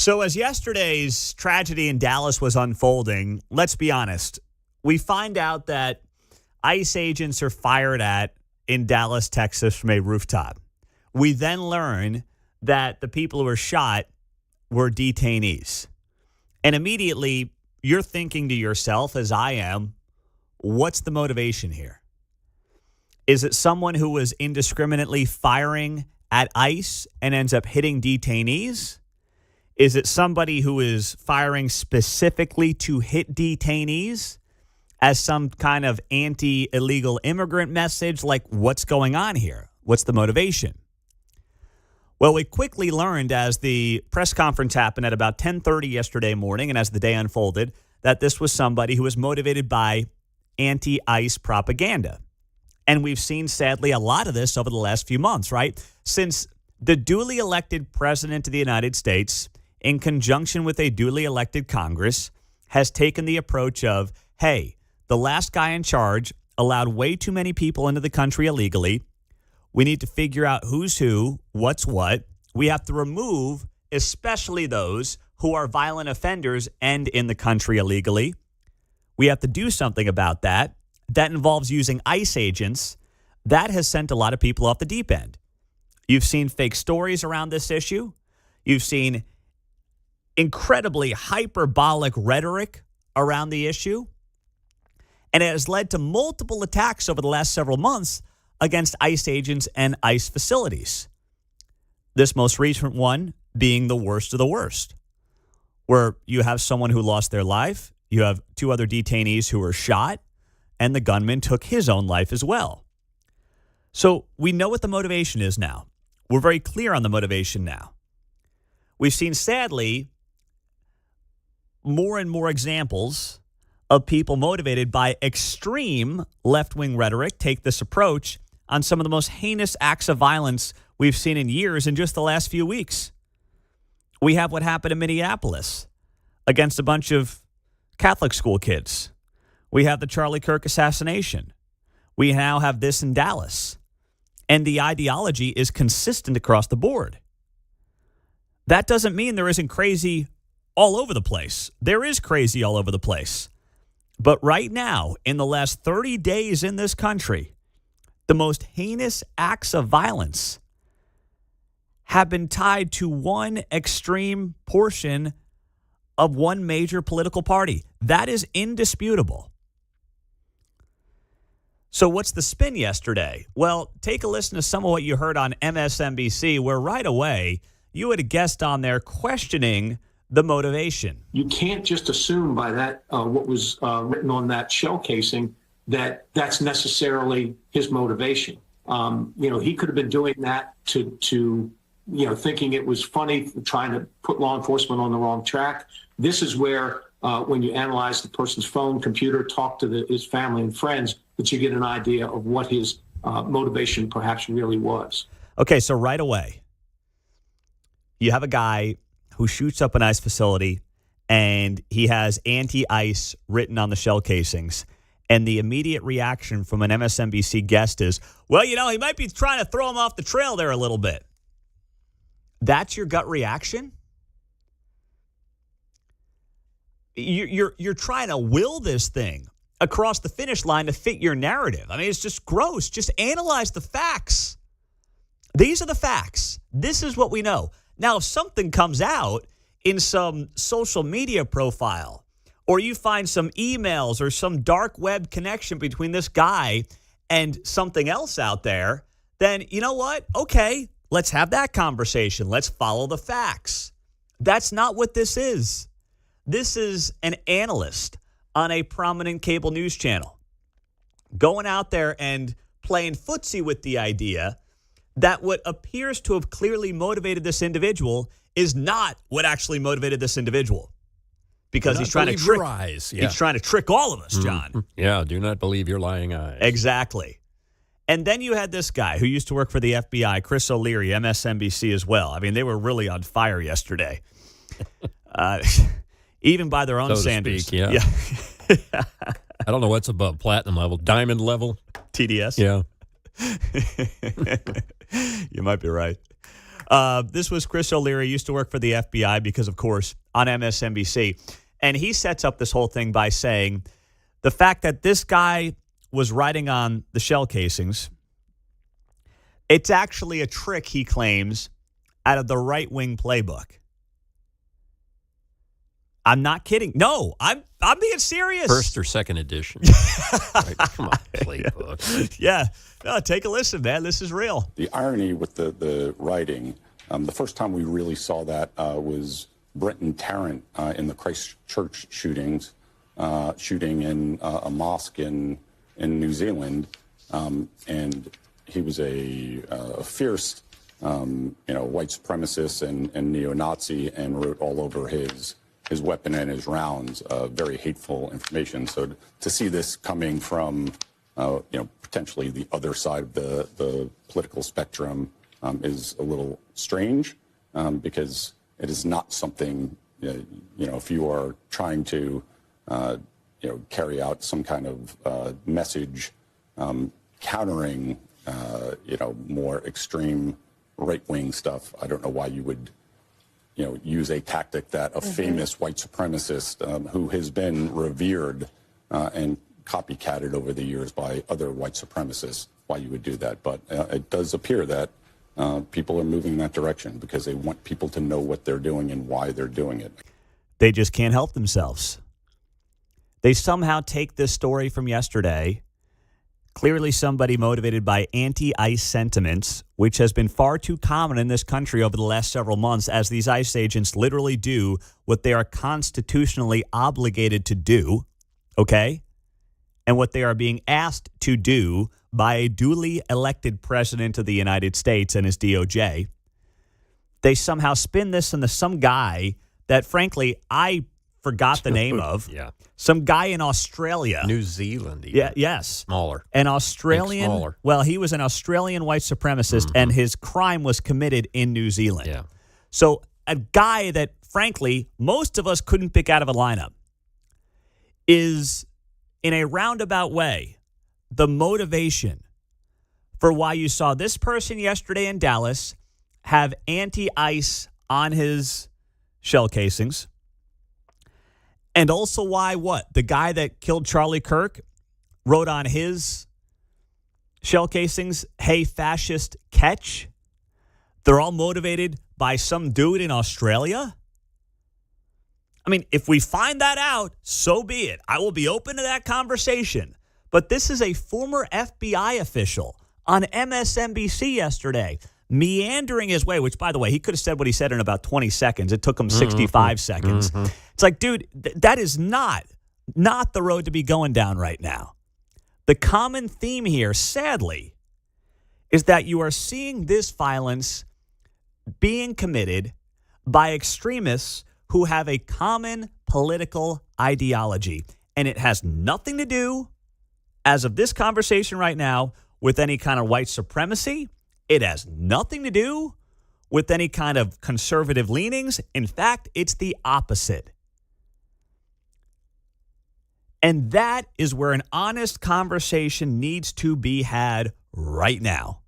So as yesterday's tragedy in Dallas was unfolding, let's be honest, we find out that ICE agents are fired at in Dallas, Texas from a rooftop. We then learn that the people who were shot were detainees. And immediately you're thinking to yourself, as I am, what's the motivation here? Is it someone who was indiscriminately firing at ICE and ends up hitting detainees? Is it somebody who is firing specifically to hit detainees as some kind of anti-illegal immigrant message? Like, what's going on here? What's the motivation? Well, we quickly learned as the press conference happened at about 10:30 yesterday morning and as the day unfolded that this was somebody who was motivated by anti-ICE propaganda. And we've seen, sadly, a lot of this over the last few months, right? Since the duly elected president of the United States, in conjunction with a duly elected Congress, has taken the approach of, hey, the last guy in charge allowed way too many people into the country illegally. We need to figure out who's who, what's what. We have to remove especially those who are violent offenders and in the country illegally. We have to do something about that. That involves using ICE agents. That has sent a lot of people off the deep end. You've seen fake stories around this issue. You've seen incredibly hyperbolic rhetoric around the issue. And it has led to multiple attacks over the last several months against ICE agents and ICE facilities. This most recent one being the worst of the worst, where you have someone who lost their life, you have two other detainees who were shot, and the gunman took his own life as well. So we know what the motivation is now. We're very clear on the motivation now. We've seen, sadly, more and more examples of people motivated by extreme left-wing rhetoric take this approach on some of the most heinous acts of violence we've seen in years in just the last few weeks. We have what happened in Minneapolis against a bunch of Catholic school kids. We have the Charlie Kirk assassination. We now have this in Dallas. And the ideology is consistent across the board. That doesn't mean there isn't crazy all over the place. There is crazy all over the place. But right now, in the last 30 days in this country, the most heinous acts of violence have been tied to one extreme portion of one major political party. That is indisputable. So what's the spin yesterday? Well, take a listen to some of what you heard on MSNBC, where right away you had a guest on there questioning the motivation. You can't just assume by that what was written on that shell casing that that's necessarily his motivation. He could have been doing that to thinking it was funny, trying to put law enforcement on the wrong track. This is where when you analyze the person's phone, computer, talk to his family and friends, that you get an idea of what his motivation perhaps really was. Okay, so right away, you have a guy who shoots up an ICE facility and he has anti-ICE written on the shell casings. And the immediate reaction from an MSNBC guest is, well, he might be trying to throw him off the trail there a little bit. That's your gut reaction? You're trying to will this thing across the finish line to fit your narrative. I mean, it's just gross. Just analyze the facts. These are the facts. This is what we know. Now, if something comes out in some social media profile, or you find some emails or some dark web connection between this guy and something else out there, then you know what? Okay, let's have that conversation. Let's follow the facts. That's not what this is. This is an analyst on a prominent cable news channel going out there and playing footsie with the idea that what appears to have clearly motivated this individual is not what actually motivated this individual. Because he's trying to trick your eyes. Yeah. He's trying to trick all of us, John. Yeah, do not believe your lying eyes. Exactly. And then you had this guy who used to work for the FBI, Chris O'Leary, MSNBC as well. I mean, they were really on fire yesterday. Even by their own so standards. Speak, yeah. I don't know what's above platinum level, diamond level. TDS? Yeah. You might be right. This was Chris O'Leary, used to work for the FBI because, of course, on MSNBC. And he sets up this whole thing by saying the fact that this guy was writing on the shell casings, it's actually a trick, he claims, out of the right-wing playbook. I'm not kidding. No, I'm being serious. First or second edition. Right, come on, playbook. Yeah. No, take a listen, man. This is real. The irony with the writing, the first time we really saw that was Brenton Tarrant in the Christchurch shooting in a mosque in New Zealand, and he was a fierce, white supremacist and neo-Nazi, and wrote all over his weapon and his rounds very hateful information. So to see this coming from, potentially the other side of the political spectrum is a little strange because it is not something, if you are trying to, carry out some kind of message countering, more extreme right-wing stuff. I don't know why you would, use a tactic that a famous white supremacist who has been revered and copycatted over the years by other white supremacists, why you would do that. But it does appear that people are moving in that direction because they want people to know what they're doing and why they're doing it. They just can't help themselves. They somehow take this story from yesterday, clearly somebody motivated by anti-ICE sentiments, which has been far too common in this country over the last several months, as these ICE agents literally do what they are constitutionally obligated to do, okay? And what they are being asked to do by a duly elected president of the United States and his DOJ. They somehow spin this into some guy that, frankly, I forgot the name of. Yeah. Some guy in Australia. New Zealand. Even. Yeah, yes. Smaller. An Australian. Smaller. Well, he was an Australian white supremacist, and his crime was committed in New Zealand. Yeah. So a guy that, frankly, most of us couldn't pick out of a lineup is, in a roundabout way, the motivation for why you saw this person yesterday in Dallas have anti-ICE on his shell casings. And also why what? The guy that killed Charlie Kirk wrote on his shell casings, "Hey, fascist, catch." They're all motivated by some dude in Australia. I mean, if we find that out, so be it. I will be open to that conversation. But this is a former FBI official on MSNBC yesterday, meandering his way, which, by the way, he could have said what he said in about 20 seconds. It took him 65 seconds. It's like, dude, that is not the road to be going down right now. The common theme here, sadly, is that you are seeing this violence being committed by extremists who have a common political ideology. And it has nothing to do, as of this conversation right now, with any kind of white supremacy. It has nothing to do with any kind of conservative leanings. In fact, it's the opposite. And that is where an honest conversation needs to be had right now.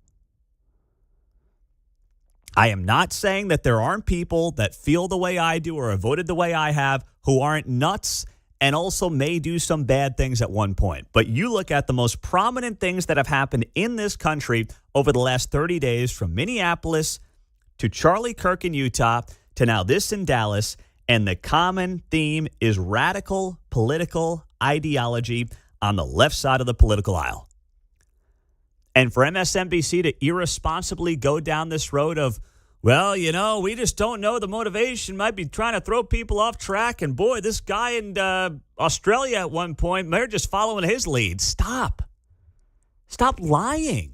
I am not saying that there aren't people that feel the way I do or have voted the way I have who aren't nuts and also may do some bad things at one point. But you look at the most prominent things that have happened in this country over the last 30 days, from Minneapolis to Charlie Kirk in Utah to now this in Dallas, and the common theme is radical political ideology on the left side of the political aisle. And for MSNBC to irresponsibly go down this road of, well, we just don't know the motivation, might be trying to throw people off track. And boy, this guy in Australia at one point, they're just following his lead. Stop lying.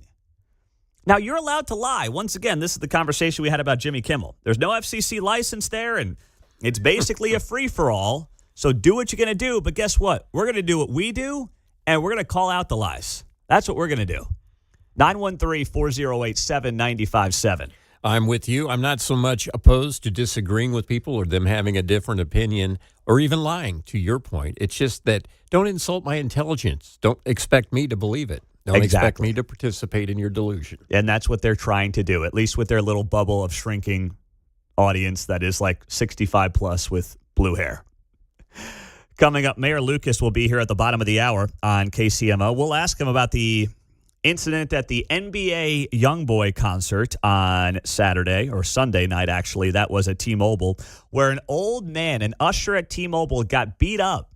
Now, you're allowed to lie. Once again, this is the conversation we had about Jimmy Kimmel. There's no FCC license there, and it's basically a free-for-all. So do what you're going to do. But guess what? We're going to do what we do, and we're going to call out the lies. That's what we're going to do. 913-408-7957. I'm with you. I'm not so much opposed to disagreeing with people or them having a different opinion or even lying, to your point. It's just that don't insult my intelligence. Don't expect me to believe it. Don't expect me to participate in your delusion. And that's what they're trying to do, at least with their little bubble of shrinking audience that is like 65 plus with blue hair. Coming up, Mayor Lucas will be here at the bottom of the hour on KCMO. We'll ask him about the incident at the NBA Youngboy concert on Saturday or Sunday night, actually. That was at T-Mobile, where an old man, an usher at T-Mobile, got beat up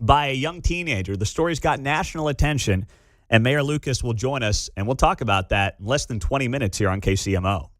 by a young teenager. The story's got national attention, and Mayor Lucas will join us, and we'll talk about that in less than 20 minutes here on KCMO.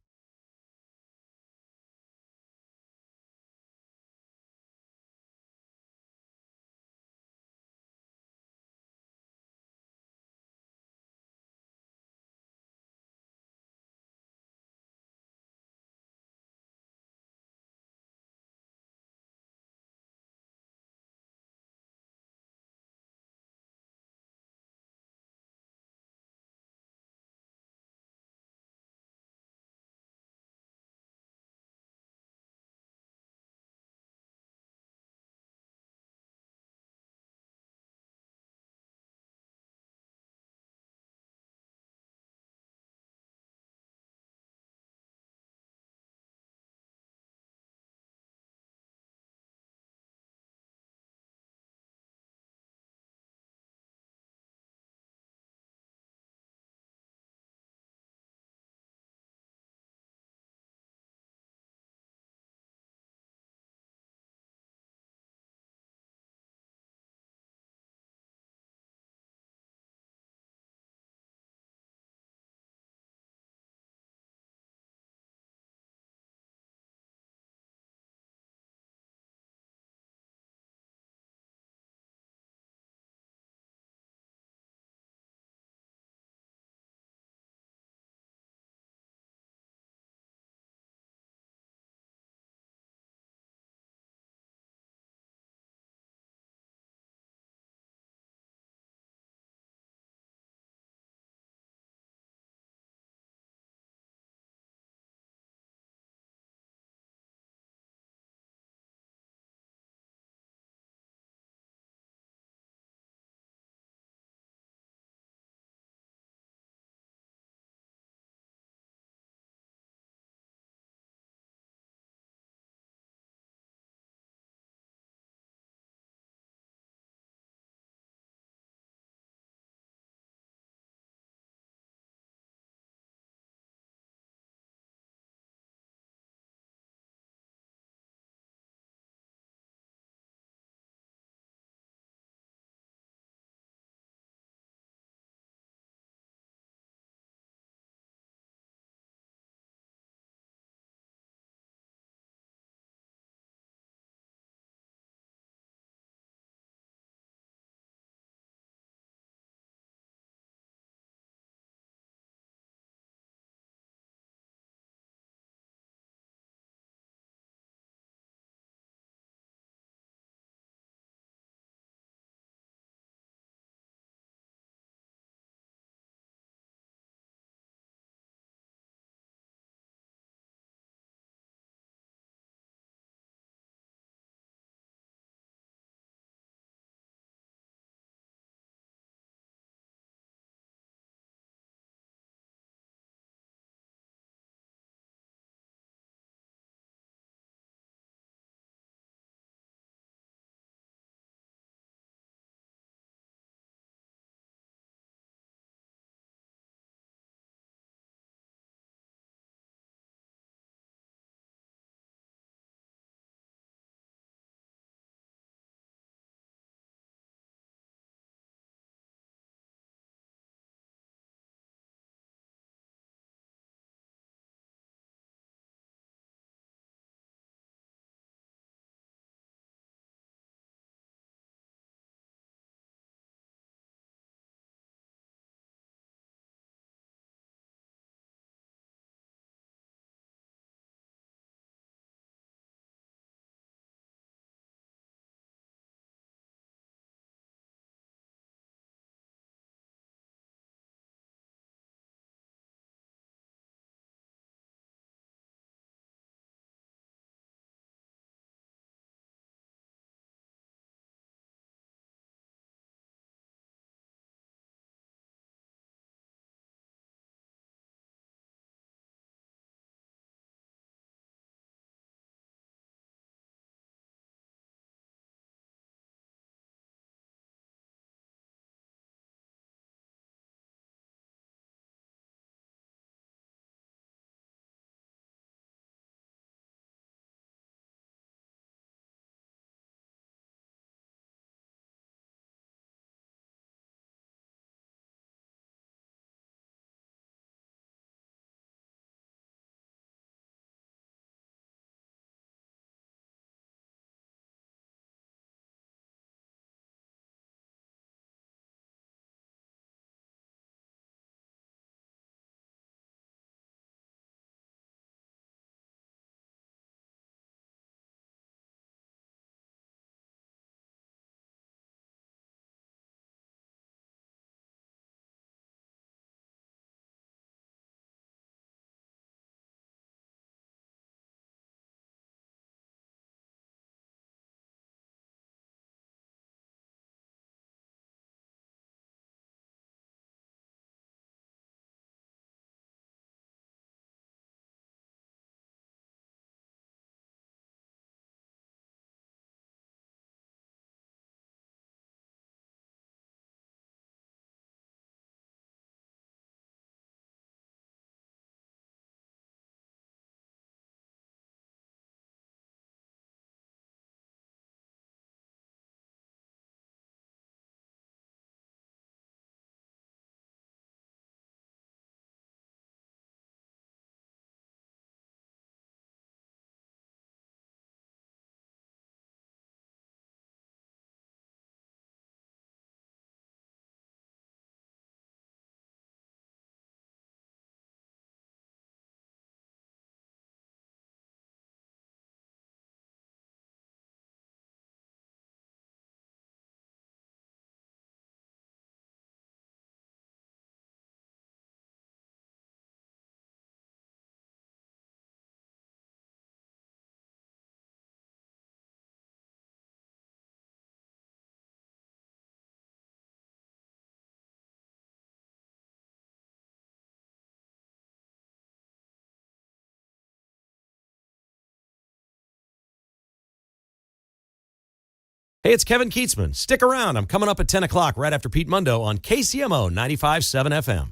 Hey, it's Kevin Kietzman. Stick around. I'm coming up at 10 o'clock right after Pete Mundo on KCMO 95.7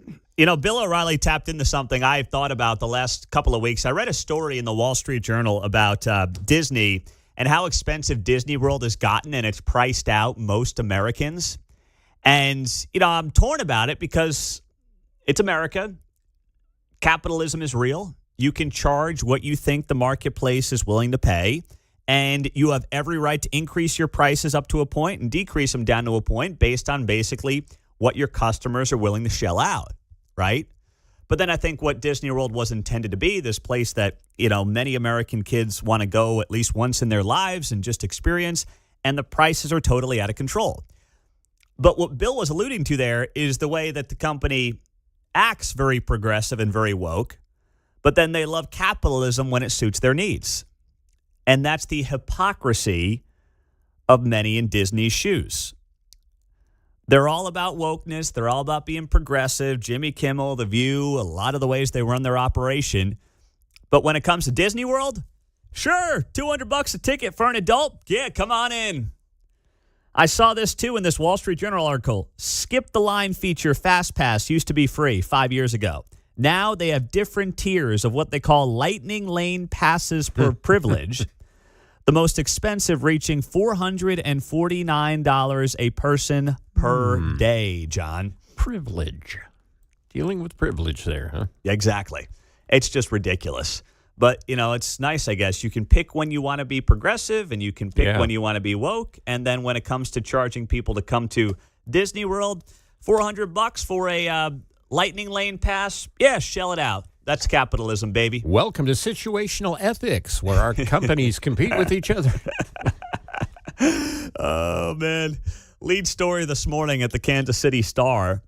FM. You know, Bill O'Reilly tapped into something I've thought about the last couple of weeks. I read a story in the Wall Street Journal about Disney and how expensive Disney World has gotten, and it's priced out most Americans. And, you know, I'm torn about it because it's America. Capitalism is real. You can charge what you think the marketplace is willing to pay, and you have every right to increase your prices up to a point and decrease them down to a point based on basically what your customers are willing to shell out, right? But then I think what Disney World was intended to be, this place that, you know, many American kids want to go at least once in their lives and just experience, and the prices are totally out of control. But what Bill was alluding to there is the way that the company acts very progressive and very woke, but then they love capitalism when it suits their needs. And that's the hypocrisy of many in Disney's shoes. They're all about wokeness. They're all about being progressive. Jimmy Kimmel, The View, a lot of the ways they run their operation. But when it comes to Disney World, sure, $200 a ticket for an adult. Yeah, come on in. I saw this too in this Wall Street Journal article. Skip the line feature Fast Pass used to be free 5 years ago. Now they have different tiers of what they call lightning lane passes per privilege. The most expensive reaching $449 a person per day, John. Privilege. Dealing with privilege there, huh? Exactly. It's just ridiculous. But, you know, it's nice, I guess. You can pick when you want to be progressive and you can pick when you want to be woke. And then when it comes to charging people to come to Disney World, $400 for a lightning lane pass, yeah, shell it out. That's capitalism, baby. Welcome to situational ethics, where our companies compete with each other. Oh, man. Lead story this morning at the Kansas City Star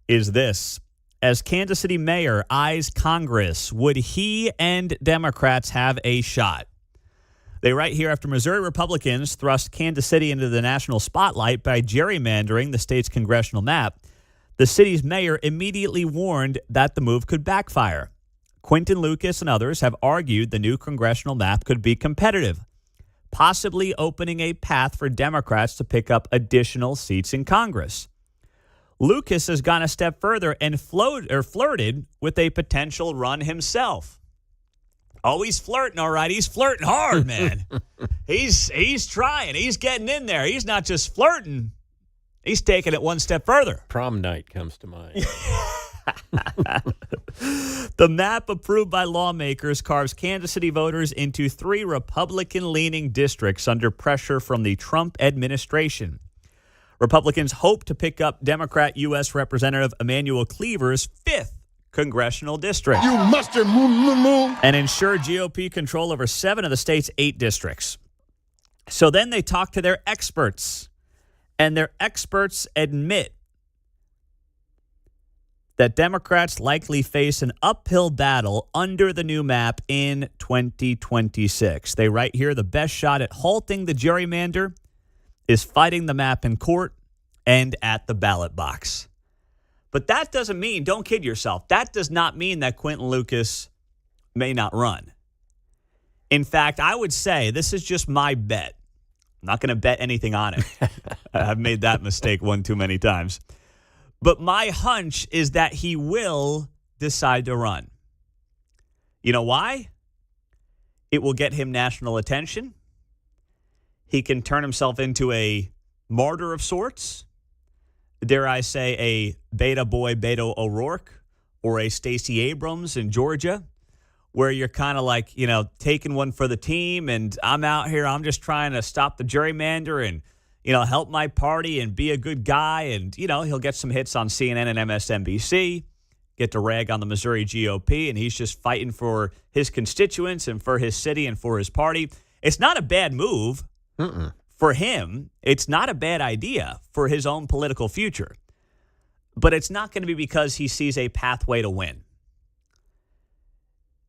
is this. As Kansas City mayor eyes Congress, would he and Democrats have a shot? They write here, after Missouri Republicans thrust Kansas City into the national spotlight by gerrymandering the state's congressional map, the city's mayor immediately warned that the move could backfire. Quentin Lucas and others have argued the new congressional map could be competitive, possibly opening a path for Democrats to pick up additional seats in Congress. Lucas has gone a step further and flirted with a potential run himself. Oh, he's flirting, all right. He's flirting hard, man. He's trying. He's getting in there. He's not just flirting. He's taking it one step further. Prom night comes to mind. The map approved by lawmakers carves Kansas City voters into 3 Republican-leaning districts under pressure from the Trump administration. Republicans hope to pick up Democrat U.S. Representative Emmanuel Cleaver's 5th congressional district. You mustard moo. And ensure GOP control over 7 of the state's 8 districts. So then they talk to their experts, and their experts admit that Democrats likely face an uphill battle under the new map in 2026. They write here, the best shot at halting the gerrymander is fighting the map in court and at the ballot box. But that doesn't mean, don't kid yourself, that does not mean that Quentin Lucas may not run. In fact, I would say, this is just my bet. I'm not going to bet anything on it. I've made that mistake one too many times. But my hunch is that he will decide to run. You know why? It will get him national attention. He can turn himself into a martyr of sorts. Dare I say a beta boy, Beto O'Rourke, or a Stacey Abrams in Georgia, where you're kind of like, you know, taking one for the team, and I'm out here, I'm just trying to stop the gerrymander and, you know, help my party and be a good guy. And, you know, he'll get some hits on CNN and MSNBC, get to rag on the Missouri GOP, and he's just fighting for his constituents and for his city and for his party. It's not a bad move for him. It's not a bad idea for his own political future. But it's not going to be because he sees a pathway to win.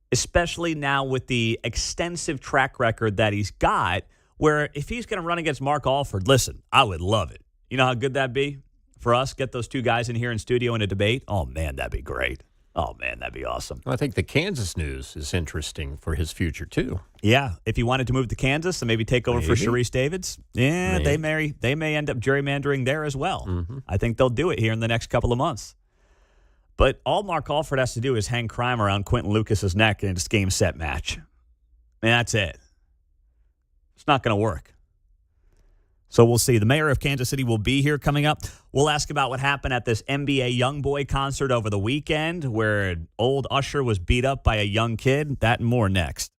Especially now with the extensive track record that he's got, where if he's going to run against Mark Alford, listen, I would love it. You know how good that'd be for us? Get those two guys in here in studio in a debate? Oh, man, that'd be great. Oh, man, that'd be awesome. I think the Kansas news is interesting for his future, too. Yeah, if he wanted to move to Kansas and maybe take over for Maybe. Sharice Davids, they may end up gerrymandering there as well. Mm-hmm. I think they'll do it here in the next couple of months. But all Mark Alford has to do is hang crime around Quentin Lucas's neck in this game set match. And that's it. It's not going to work. So we'll see. The mayor of Kansas City will be here coming up. We'll ask about what happened at this NBA Youngboy concert over the weekend where an old usher was beat up by a young kid. That and more next.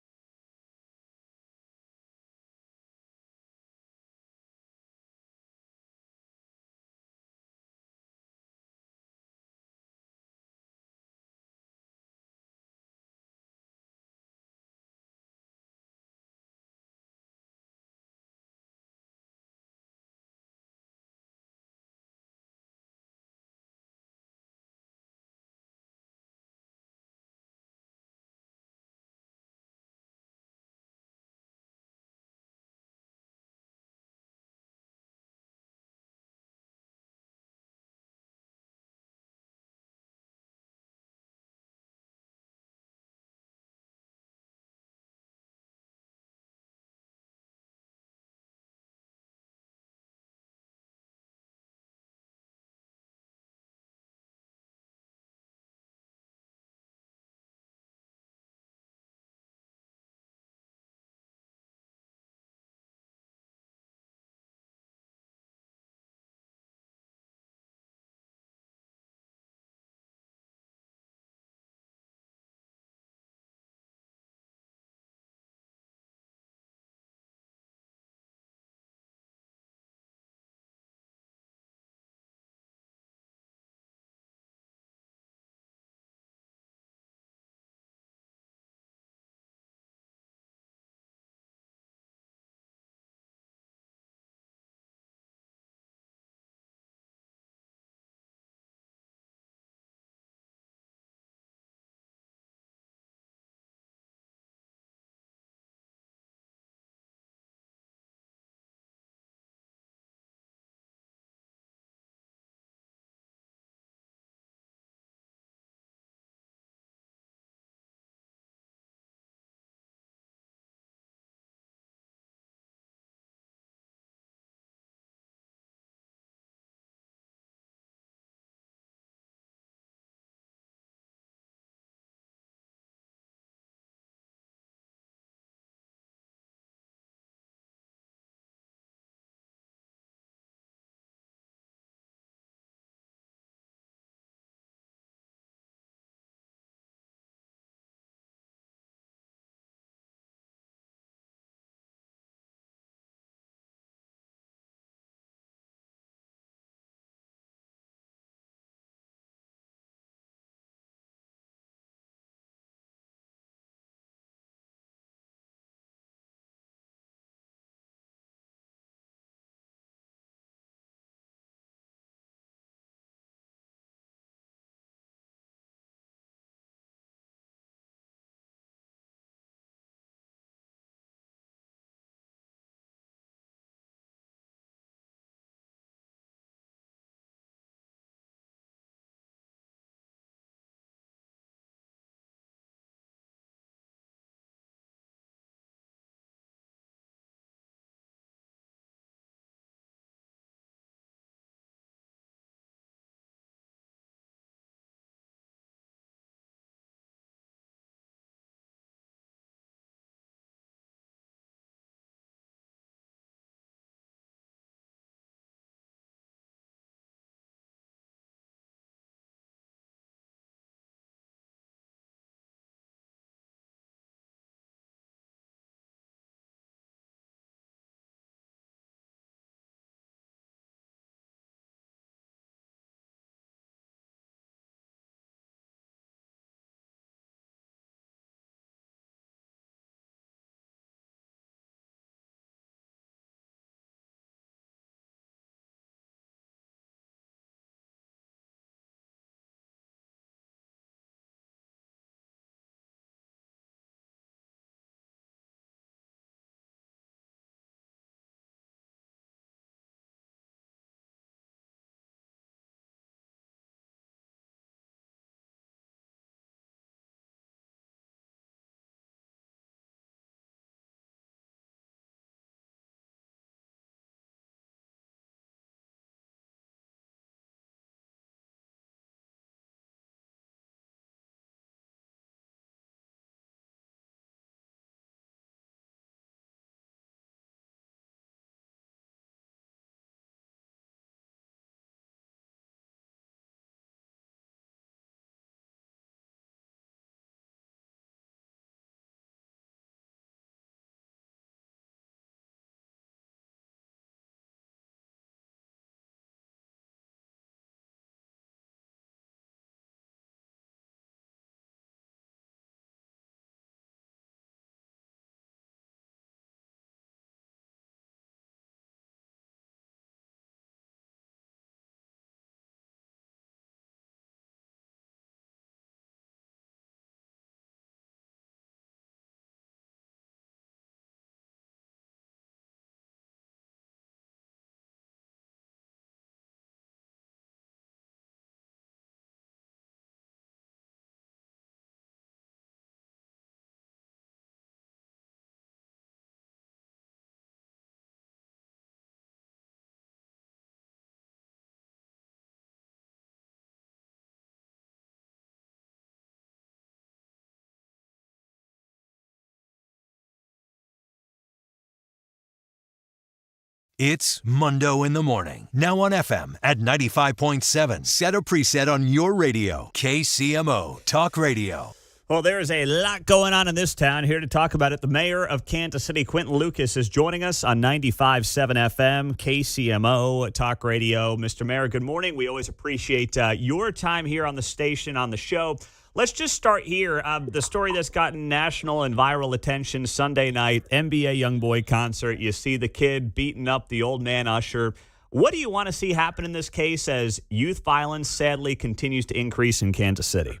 It's Mundo in the Morning. Now on FM at 95.7. Set a preset on your radio. KCMO Talk Radio. Well, there is a lot going on in this town. Here to talk about it, the mayor of Kansas City, Quentin Lucas, is joining us on 95.7 FM, KCMO Talk Radio. Mr. Mayor, good morning. We always appreciate your time here on the station, on the show. Let's just start here. The story that's gotten national and viral attention Sunday night, NBA Youngboy concert. You see the kid beating up the old man Usher. What do you want to see happen in this case as youth violence sadly continues to increase in Kansas City?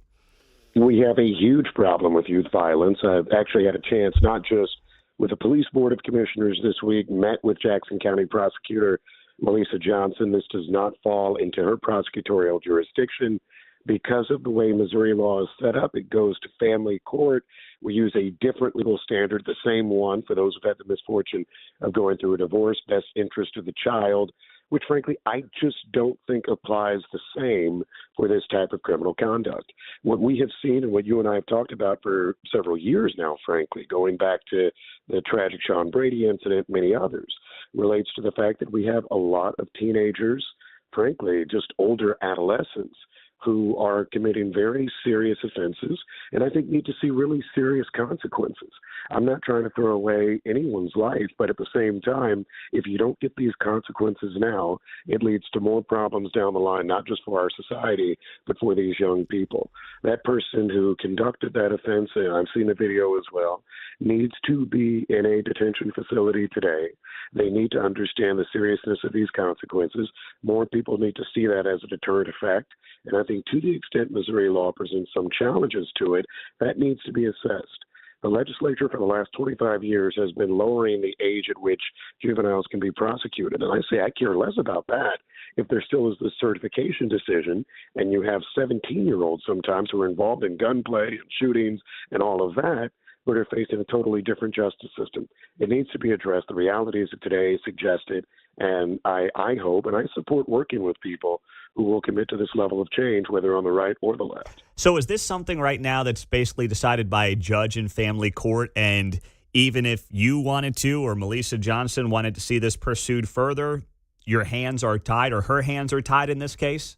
We have a huge problem with youth violence. I've actually had a chance, not just with the Police Board of Commissioners this week, met with Jackson County Prosecutor Melissa Johnson. This does not fall into her prosecutorial jurisdiction. Because of the way Missouri law is set up, it goes to family court. We use a different legal standard, the same one for those who've had the misfortune of going through a divorce, best interest of the child, which frankly I just don't think applies the same for this type of criminal conduct. What we have seen and what you and I have talked about for several years now, frankly, going back to the tragic Sean Brady incident, many others, relates to the fact that we have a lot of teenagers, frankly, just older adolescents, who are committing very serious offenses and I think need to see really serious consequences. I'm not trying to throw away anyone's life, but at the same time, if you don't get these consequences now, it leads to more problems down the line, not just for our society, but for these young people. That person who conducted that offense, and I've seen the video as well, needs to be in a detention facility today. They need to understand the seriousness of these consequences. More people need to see that as a deterrent effect. And I think to the extent Missouri law presents some challenges to it, that needs to be assessed. The legislature for the last 25 years has been lowering the age at which juveniles can be prosecuted. And I say I care less about that if there still is this certification decision and you have 17-year-olds sometimes who are involved in gunplay and shootings and all of that, but are facing a totally different justice system. It needs to be addressed. The realities of today suggest it. And I hope and I support working with people who will commit to this level of change, whether on the right or the left. So is this something right now that's basically decided by a judge in family court? And even if you wanted to or Melissa Johnson wanted to see this pursued further, your hands are tied or her hands are tied in this case?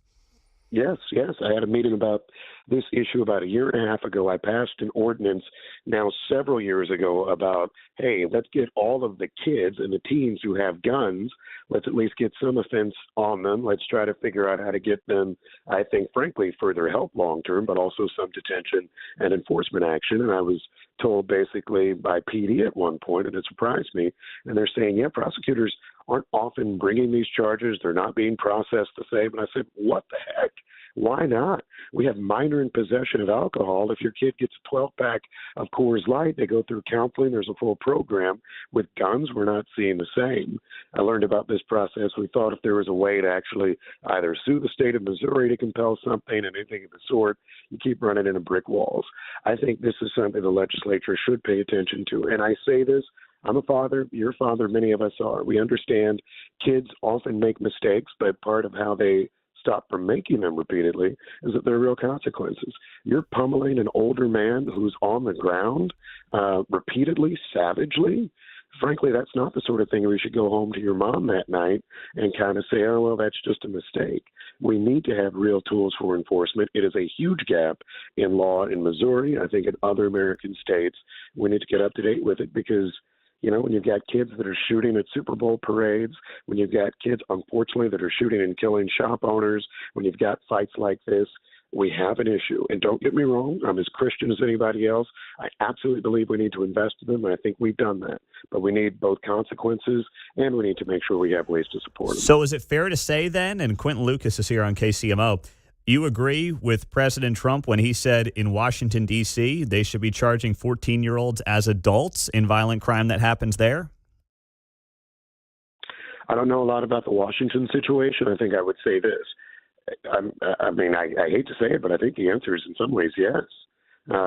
Yes. I had a meeting about this issue about a year and a half ago. I passed an ordinance now several years ago about, hey, let's get all of the kids and the teens who have guns, let's at least get some offense on them. Let's try to figure out how to get them, I think, frankly, further help long term, but also some detention and enforcement action. And I was told basically by PD at one point, and it surprised me, and they're saying, yeah, prosecutors aren't often bringing these charges. They're not being processed the same. And I said, what the heck? Why not? We have minor in possession of alcohol. If your kid gets a 12-pack of Coors Light, they go through counseling. There's a full program. With guns, we're not seeing the same. I learned about this process. We thought if there was a way to actually either sue the state of Missouri to compel something and anything of the sort, you keep running into brick walls. I think this is something the legislature should pay attention to. And I say this, I'm a father, you're a father, many of us are. We understand kids often make mistakes, but part of how they stop from making them repeatedly is that there are real consequences. You're pummeling an older man who's on the ground repeatedly, savagely. Frankly, that's not the sort of thing where you should go home to your mom that night and kind of say, oh, well, that's just a mistake. We need to have real tools for enforcement. It is a huge gap in law in Missouri. I think in other American states, we need to get up to date with it because when you've got kids that are shooting at Super Bowl parades, when you've got kids, unfortunately, that are shooting and killing shop owners, when you've got fights like this, we have an issue. And don't get me wrong, I'm as Christian as anybody else. I absolutely believe we need to invest in them, and I think we've done that. But we need both consequences, and we need to make sure we have ways to support them. So is it fair to say then, and Quentin Lucas is here on KCMO, you agree with President Trump when he said in Washington, D.C., they should be charging 14-year-olds as adults in violent crime that happens there? I don't know a lot about the Washington situation. I think I would say this. I hate to say it, but I think the answer is in some ways yes.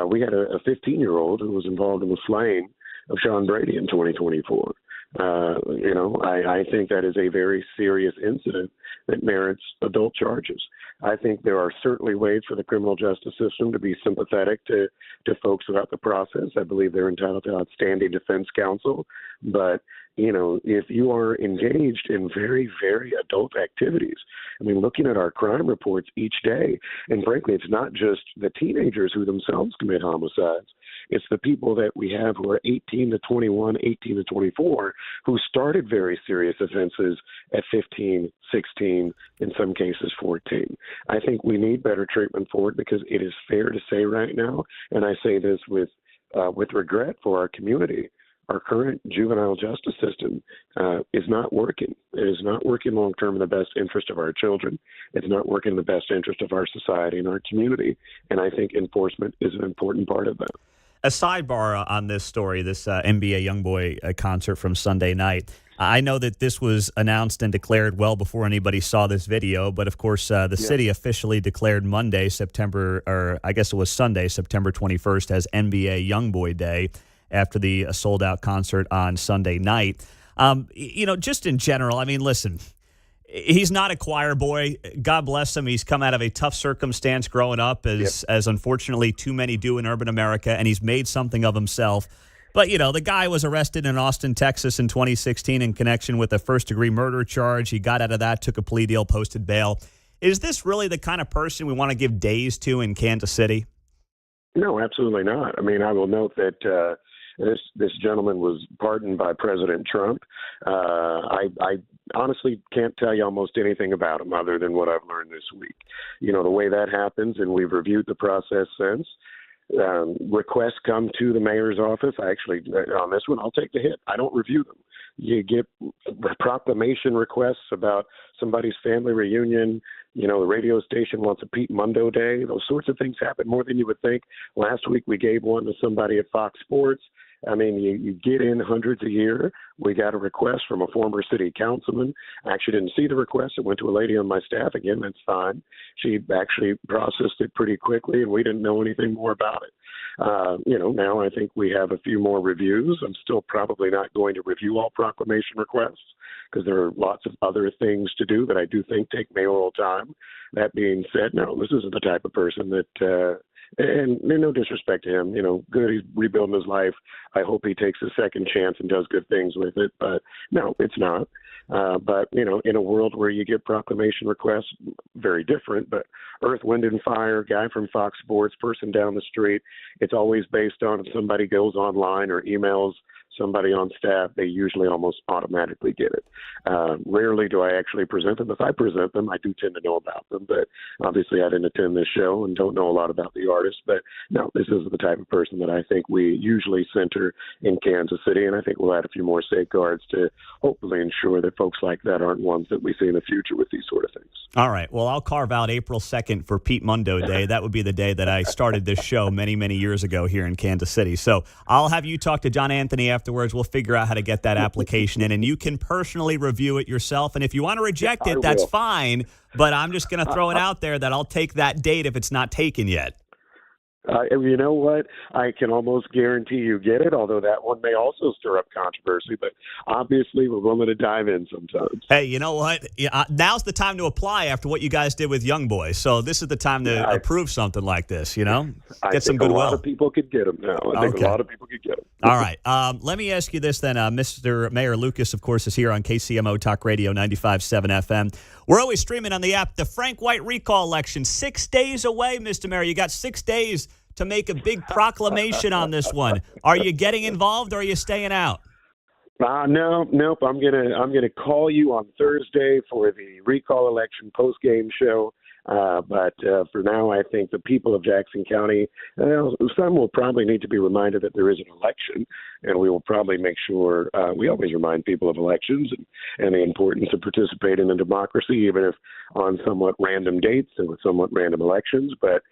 We had a 15-year-old who was involved in the slaying of Sean Brady in 2024. I think that is a very serious incident that merits adult charges. I think there are certainly ways for the criminal justice system to be sympathetic to folks throughout the process. I believe they're entitled to outstanding defense counsel. But if you are engaged in very, very adult activities, I mean, looking at our crime reports each day, and frankly, it's not just the teenagers who themselves commit homicides. It's the people that we have who are 18 to 21, 18 to 24, who started very serious offenses at 15, 16, in some cases 14. I think we need better treatment for it because it is fair to say right now, and I say this with regret for our community, our current juvenile justice system is not working. It is not working long-term in the best interest of our children. It's not working in the best interest of our society and our community. And I think enforcement is an important part of that. A sidebar on this story, this NBA YoungBoy concert from Sunday night. I know that this was announced and declared well before anybody saw this video, but of course the city officially declared Sunday, September 21st as NBA YoungBoy Day after the sold-out concert on Sunday night. Just in general, I mean, listen, he's not a choir boy. God bless him. He's come out of a tough circumstance growing up, as unfortunately too many do in urban America, and he's made something of himself. But, the guy was arrested in Austin, Texas in 2016 in connection with a first-degree murder charge. He got out of that, took a plea deal, posted bail. Is this really the kind of person we want to give days to in Kansas City? No, absolutely not. I mean, I will note that this gentleman was pardoned by President Trump. I honestly can't tell you almost anything about him other than what I've learned this week. The way that happens, and we've reviewed the process since, requests come to the mayor's office. On this one, I'll take the hit. I don't review them. You get proclamation requests about somebody's family reunion. The radio station wants a Pete Mundo Day. Those sorts of things happen more than you would think. Last week, we gave one to somebody at Fox Sports. I mean, you get in hundreds a year. We got a request from a former city councilman. I actually didn't see the request. It went to a lady on my staff. Again, that's fine. She actually processed it pretty quickly, and we didn't know anything more about it. Now I think we have a few more reviews. I'm still probably not going to review all proclamation requests because there are lots of other things to do that I do think take mayoral time. That being said, no, this isn't the type of person that and no disrespect to him, good, he's rebuilding his life. I hope he takes a second chance and does good things with it. But no, it's not. But, in a world where you get proclamation requests, very different, but Earth, Wind, and Fire, guy from Fox Sports, person down the street, it's always based on if somebody goes online or emails somebody on staff, they usually almost automatically get it. Rarely do I actually present them. If I present them, I do tend to know about them, but obviously I didn't attend this show and don't know a lot about the artist. But no, this is the type of person that I think we usually center in Kansas City, and I think we'll add a few more safeguards to hopefully ensure that folks like that aren't ones that we see in the future with these sort of things. All right. Well, I'll carve out April 2nd for Pete Mundo Day. That would be the day that I started this show many, many years ago here in Kansas City. So I'll have you talk to John Anthony afterwards. We'll figure out how to get that application in, and you can personally review it yourself. And if you want to reject it, that's fine. But I'm just going to throw it out there that I'll take that date if it's not taken yet. You know what? I can almost guarantee you get it, although that one may also stir up controversy. But obviously, we're willing to dive in sometimes. Hey, you know what? Now's the time to apply after what you guys did with Young Boys. So this is the time to approve something like this, Get some goodwill. A lot of people could get them now. I think a lot of people could get them. All right. Let me ask you this then. Mr. Mayor Lucas, of course, is here on KCMO Talk Radio 95.7 FM. We're always streaming on the app. The Frank White recall election, 6 days away, Mr. Mayor. You got 6 days to make a big proclamation on this one. Are you getting involved or are you staying out? Nope. I'm gonna call you on Thursday for the recall election post-game show. But for now, I think the people of Jackson County, some will probably need to be reminded that there is an election, and we will probably make sure we always remind people of elections and the importance of participating in democracy, even if on somewhat random dates and with somewhat random elections. But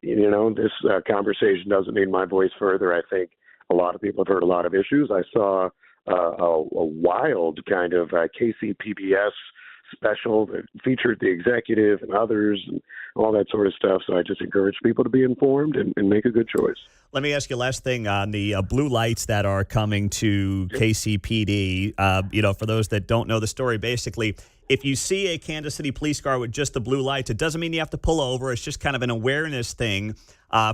this conversation doesn't need my voice further. I think a lot of people have heard a lot of issues. I saw a wild kind of KCPBS special that featured the executive and others and all that sort of stuff. So I just encourage people to be informed and make a good choice. Let me ask you last thing on the blue lights that are coming to KCPD. For those that don't know the story, basically, if you see a Kansas City police car with just the blue lights, it doesn't mean you have to pull over. It's just kind of an awareness thing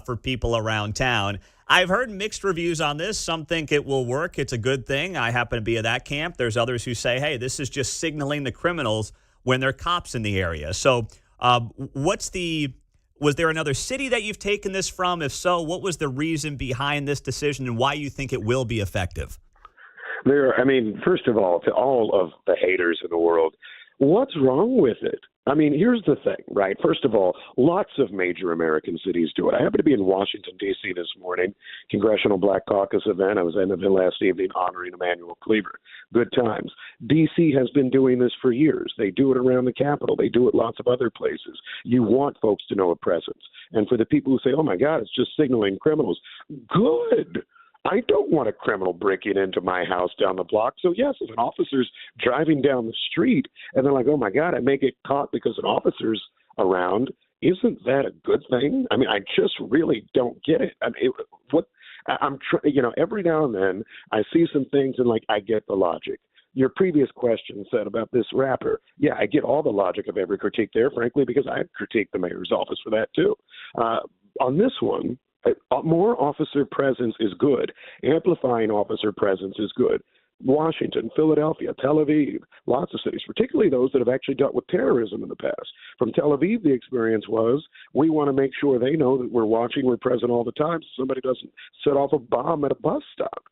for people around town. I've heard mixed reviews on this. Some think it will work. It's a good thing. I happen to be of that camp. There's others who say, hey, this is just signaling the criminals when there are cops in the area. So was there another city that you've taken this from? If so, what was the reason behind this decision and why you think it will be effective? First of all, to all of the haters in the world, what's wrong with it? Here's the thing, right? First of all, lots of major American cities do it. I happen to be in Washington, D.C. this morning, Congressional Black Caucus event. I was at an event last evening honoring Emanuel Cleaver. Good times. D.C. has been doing this for years. They do it around the Capitol. They do it lots of other places. You want folks to know a presence. And for the people who say, oh, my God, it's just signaling criminals, good. I don't want a criminal breaking into my house down the block. So, yes, if an officer's driving down the street and they're like, oh, my God, I may get caught because an officer's around, isn't that a good thing? I just really don't get it. Every now and then I see some things and, I get the logic. Your previous question said about this rapper. Yeah, I get all the logic of every critique there, frankly, because I critiqued the mayor's office for that, too. On this one, more officer presence is good. Amplifying officer presence is good. Washington, Philadelphia, Tel Aviv, lots of cities, particularly those that have actually dealt with terrorism in the past. From Tel Aviv, the experience was we want to make sure they know that we're watching, we're present all the time so somebody doesn't set off a bomb at a bus stop.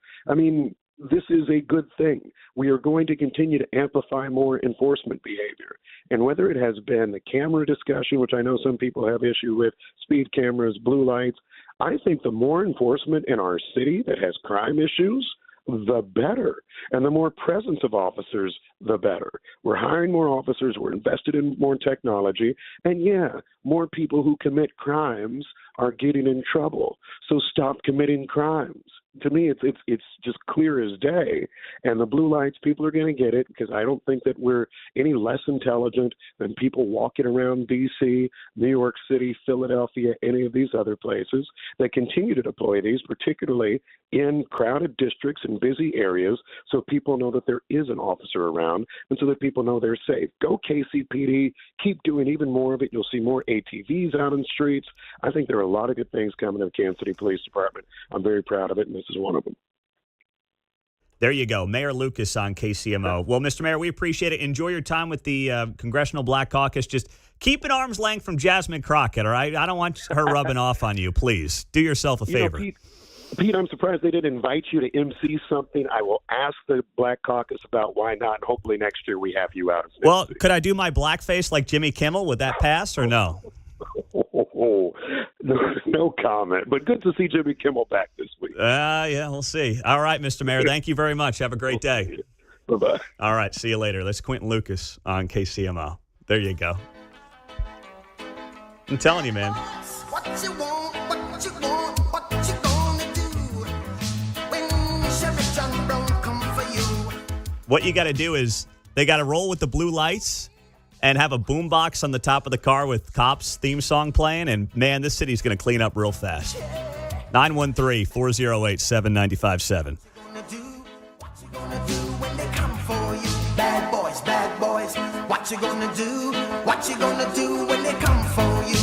This is a good thing. We are going to continue to amplify more enforcement behavior. And whether it has been the camera discussion, which I know some people have issue with, speed cameras, blue lights, I think the more enforcement in our city that has crime issues, the better. And the more presence of officers, the better. We're hiring more officers. We're invested in more technology. And, yeah, more people who commit crimes are getting in trouble. So stop committing crimes. To me, it's just clear as day. And the blue lights, people are going to get it because I don't think that we're any less intelligent than people walking around D.C., New York City, Philadelphia, any of these other places that continue to deploy these, particularly in crowded districts and busy areas, so people know that there is an officer around and so that people know they're safe. Go KCPD. Keep doing even more of it. You'll see more ATVs out on the streets. I think there are a lot of good things coming to the Kansas City Police Department. I'm very proud of it, and this is one of them. There you go. Mayor Lucas on KCMO. Well, Mr. Mayor, we appreciate it. Enjoy your time with the Congressional Black Caucus. Just keep an arm's length from Jasmine Crockett, all right? I don't want her rubbing off on you. Please do yourself a favor. Pete, I'm surprised they didn't invite you to MC something. I will ask the Black Caucus about why not, and hopefully next year we have you out. Well, could I do my blackface like Jimmy Kimmel? Would that pass or no? No comment, but good to see Jimmy Kimmel back this week. Yeah, we'll see. All right, Mr. Mayor, thank you very much. Have a great day. Bye-bye. All right, see you later. That's Quentin Lucas on KCMO. There you go. I'm telling you, man. What you want, what you want, what you gonna do when Sheriff John Brown come for you? What you got to do is they got to roll with the blue lights and have a boombox on the top of the car with Cops theme song playing. And, man, this city's going to clean up real fast. 913-408-7957. What you gonna do when they come for you? Bad boys, what you gonna do? What you gonna do when they come for you?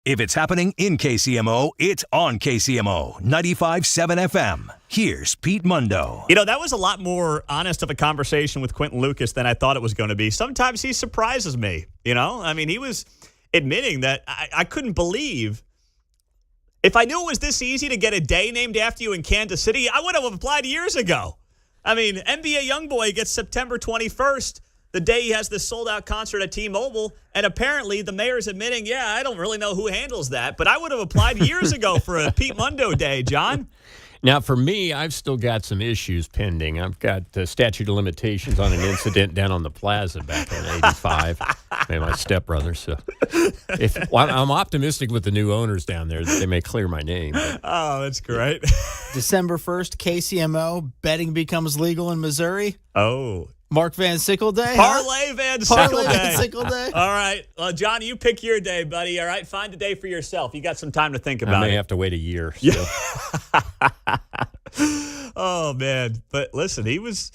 If it's happening in KCMO, it's on KCMO 95.7 FM. Here's Pete Mundo. You know, that was a lot more honest of a conversation with Quentin Lucas than I thought it was going to be. Sometimes he surprises me, you know? I mean, he was admitting that I couldn't believe. If I knew it was this easy to get a day named after you in Kansas City, I would have applied years ago. I mean, NBA YoungBoy gets September 21st, the day he has this sold-out concert at T-Mobile, and apparently the mayor's admitting, yeah, I don't really know who handles that, but I would have applied years ago for a Pete Mundo day, John. Now, for me, I've still got some issues pending. I've got statute of limitations on an incident down on the plaza back in '85. My stepbrother. So, I'm optimistic with the new owners down there that they may clear my name. But. Oh, that's great. December 1st, KCMO, betting becomes legal in Missouri. Oh. Mark Van Sickle Day? Parlay Van Sickle Day. Van Sickle Day. All right. Well, John, you pick your day, buddy. All right. Find a day for yourself. You got some time to think about it. I may have to wait a year. So. Oh, man. But listen, he was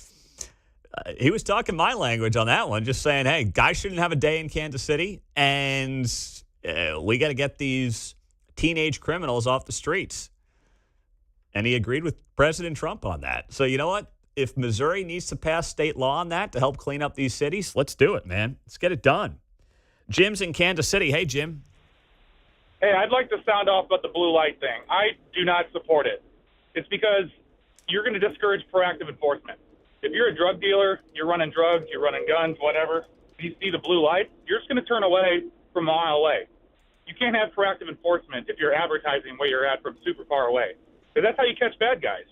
talking my language on that one, just saying, hey, guys shouldn't have a day in Kansas City, and we got to get these teenage criminals off the streets. And he agreed with President Trump on that. So you know what? If Missouri needs to pass state law on that to help clean up these cities, let's do it, man. Let's get it done. Jim's in Kansas City. Hey, Jim. Hey, I'd like to sound off about the blue light thing. I do not support it. It's because you're going to discourage proactive enforcement. If you're a drug dealer, you're running drugs, you're running guns, whatever, you see the blue light, you're just going to turn away from a mile away. You can't have proactive enforcement if you're advertising where you're at from super far away. Because that's how you catch bad guys.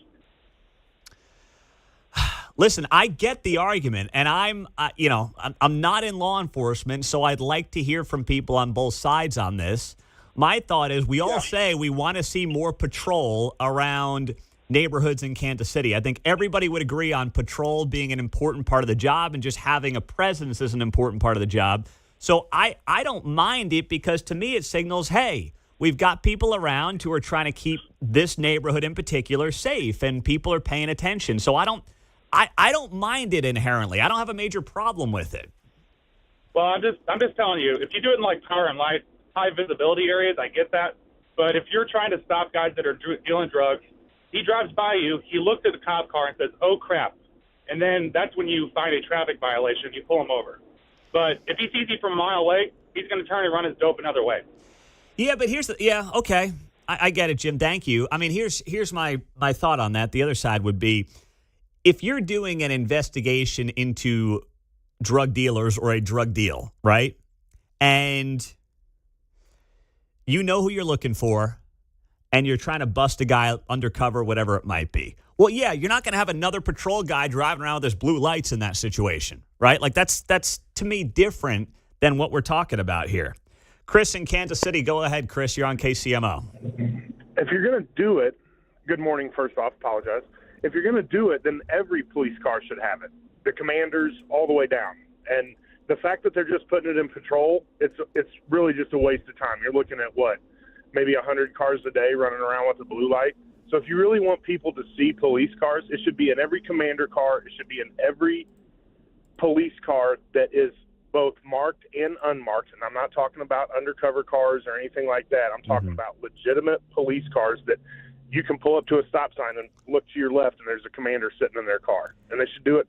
Listen, I get the argument, and I'm not in law enforcement, so I'd like to hear from people on both sides on this. My thought is we all say we want to see more patrol around neighborhoods in Kansas City. I think everybody would agree on patrol being an important part of the job, and just having a presence is an important part of the job. So I don't mind it, because to me it signals, hey, we've got people around who are trying to keep this neighborhood in particular safe, and people are paying attention. So I don't mind it inherently. I don't have a major problem with it. Well, I'm just telling you, if you do it in like power and light, high visibility areas, I get that. But if you're trying to stop guys that are dealing drugs, he drives by you, he looks at the cop car and says, "Oh crap," and then that's when you find a traffic violation. You pull him over. But if he sees you from a mile away, he's going to turn and run his dope another way. Yeah, but okay. I get it, Jim. Thank you. I mean, here's my thought on that. The other side would be, if you're doing an investigation into drug dealers or a drug deal, right, and you know who you're looking for, and you're trying to bust a guy undercover, whatever it might be, well, yeah, you're not going to have another patrol guy driving around with his blue lights in that situation, right? Like, that's to me different than what we're talking about here. Chris in Kansas City, go ahead, Chris. You're on KCMO. If you're going to do it, good morning, first off, apologize. If you're going to do it, then every police car should have it. The commanders all the way down. And the fact that they're just putting it in patrol, it's really just a waste of time. You're looking at maybe 100 cars a day running around with a blue light. So if you really want people to see police cars, it should be in every commander car. It should be in every police car that is both marked and unmarked. And I'm not talking about undercover cars or anything like that. I'm talking about legitimate police cars that you can pull up to a stop sign and look to your left, and there's a commander sitting in their car. And they should do it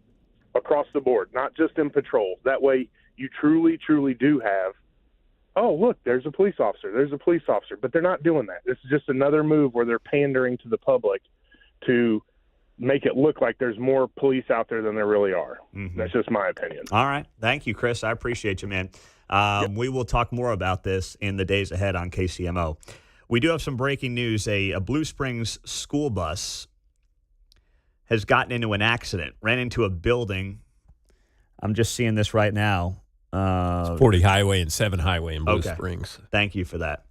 across the board, not just in patrol. That way you truly, truly do have, oh, look, there's a police officer. There's a police officer. But they're not doing that. This is just another move where they're pandering to the public to make it look like there's more police out there than there really are. Mm-hmm. That's just my opinion. All right. Thank you, Chris. I appreciate you, man. We will talk more about this in the days ahead on KCMO. We do have some breaking news. A Blue Springs school bus has gotten into an accident, ran into a building. I'm just seeing this right now. It's 40 Highway and 7 Highway in Blue Springs. Thank you for that.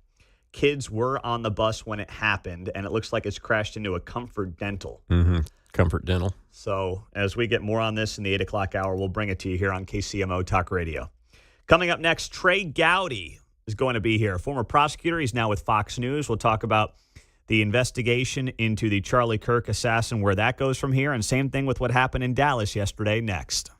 Kids were on the bus when it happened, and it looks like it's crashed into a Comfort Dental. Mm-hmm. Comfort Dental. So as we get more on this in the 8 o'clock hour, we'll bring it to you here on KCMO Talk Radio. Coming up next, Trey Gowdy is going to be here. Former prosecutor. He's now with Fox News. We'll talk about the investigation into the Charlie Kirk assassin, where that goes from here, and same thing with what happened in Dallas yesterday next.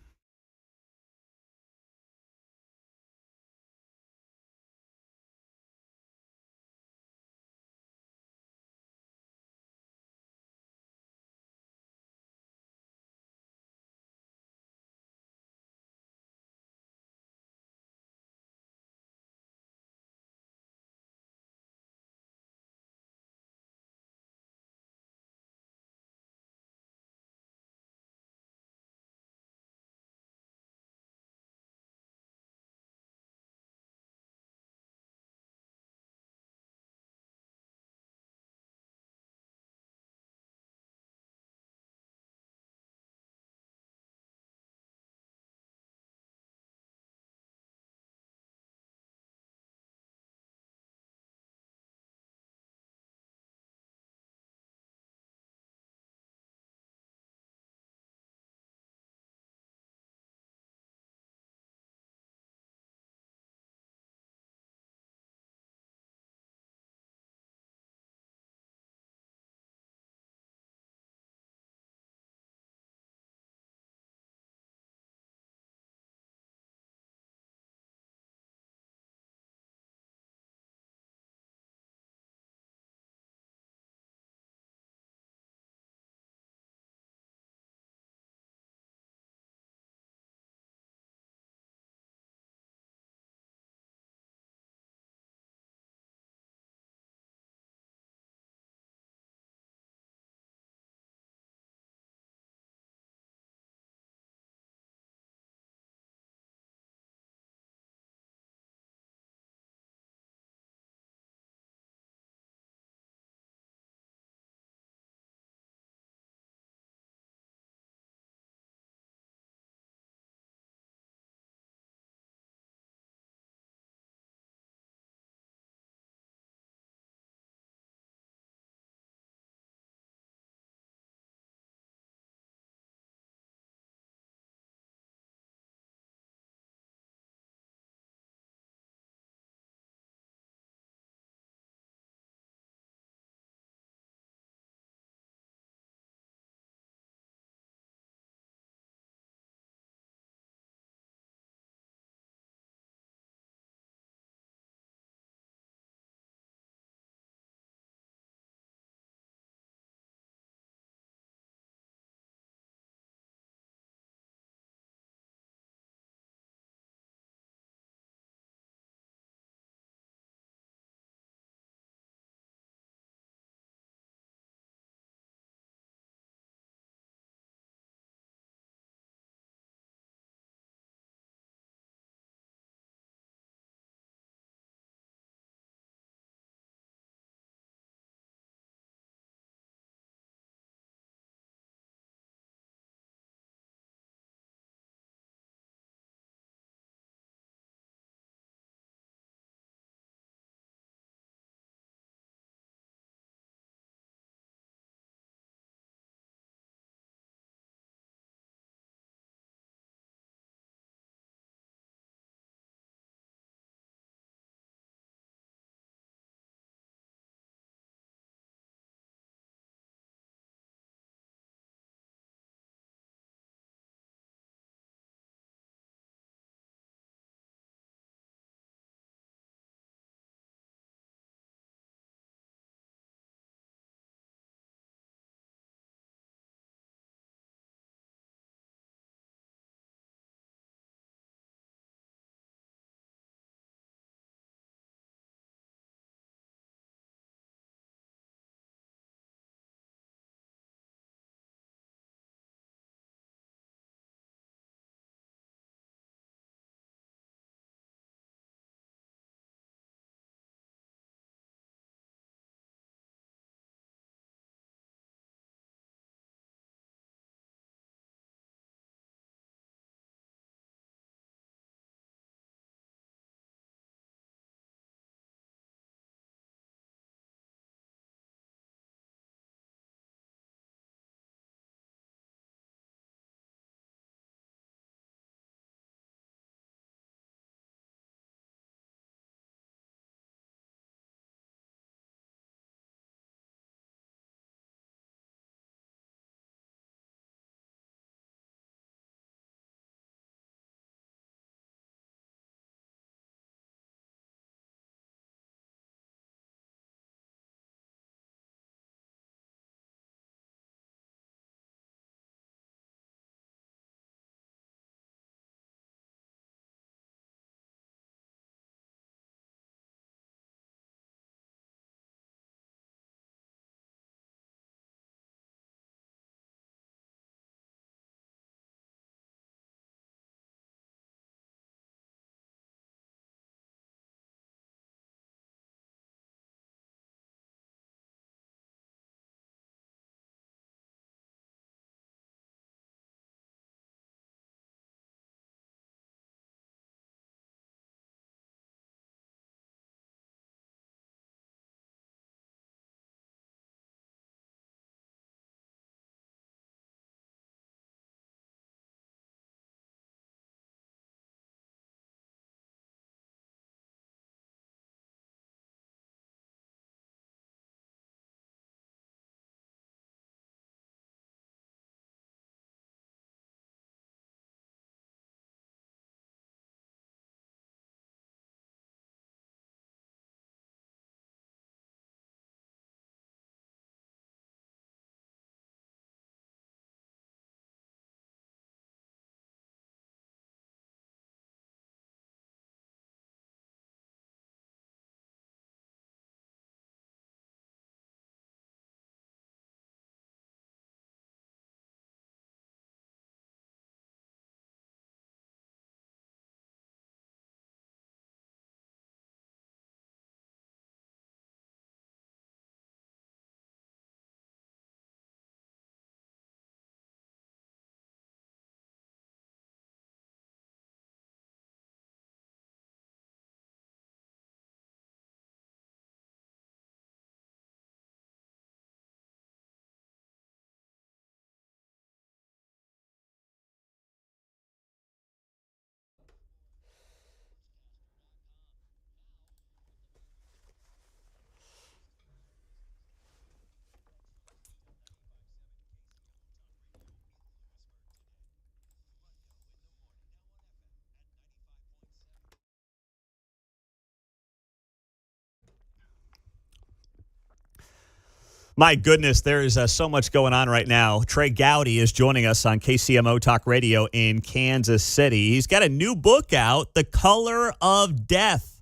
My goodness, there is so much going on right now. Trey Gowdy is joining us on KCMO Talk Radio in Kansas City. He's got a new book out, The Color of Death.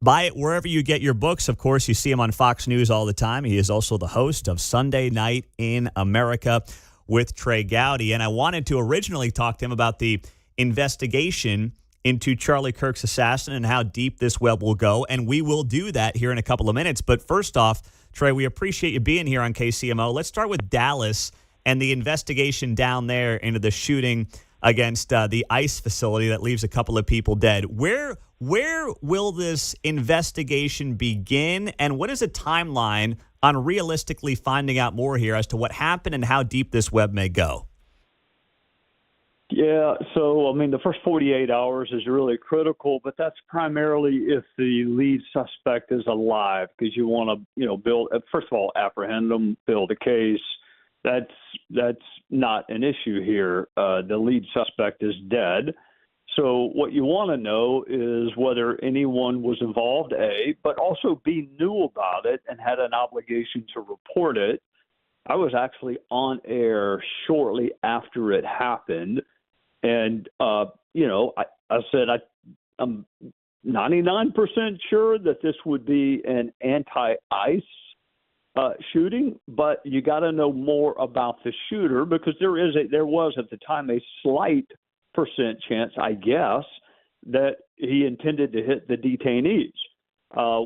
Buy it wherever you get your books. Of course, you see him on Fox News all the time. He is also the host of Sunday Night in America with Trey Gowdy. And I wanted to originally talk to him about the investigation into Charlie Kirk's assassin and how deep this web will go. And we will do that here in a couple of minutes. But first off, Trey, we appreciate you being here on KCMO. Let's start with Dallas and the investigation down there into the shooting against the ICE facility that leaves a couple of people dead. Where will this investigation begin, and what is a timeline on realistically finding out more here as to what happened and how deep this web may go? Yeah, so, I mean, the first 48 hours is really critical, but that's primarily if the lead suspect is alive, because you want to, build, first of all, apprehend them, build a case. That's not an issue here. The lead suspect is dead. So what you want to know is whether anyone was involved, A, but also B, knew about it and had an obligation to report it. I was actually on air shortly after it happened. And, I said I'm 99% sure that this would be an anti-ICE shooting, but you got to know more about the shooter because there was at the time a slight percent chance, I guess, that he intended to hit the detainees.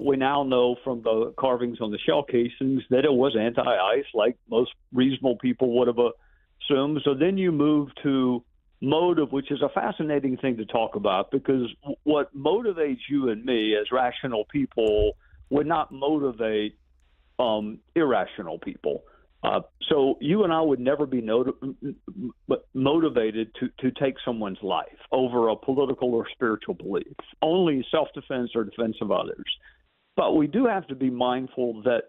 We now know from the carvings on the shell casings that it was anti-ICE, like most reasonable people would have assumed. So then you move to motive, which is a fascinating thing to talk about because what motivates you and me as rational people would not motivate irrational people. So you and I would never be motivated to take someone's life over a political or spiritual belief, only self-defense or defense of others. But we do have to be mindful that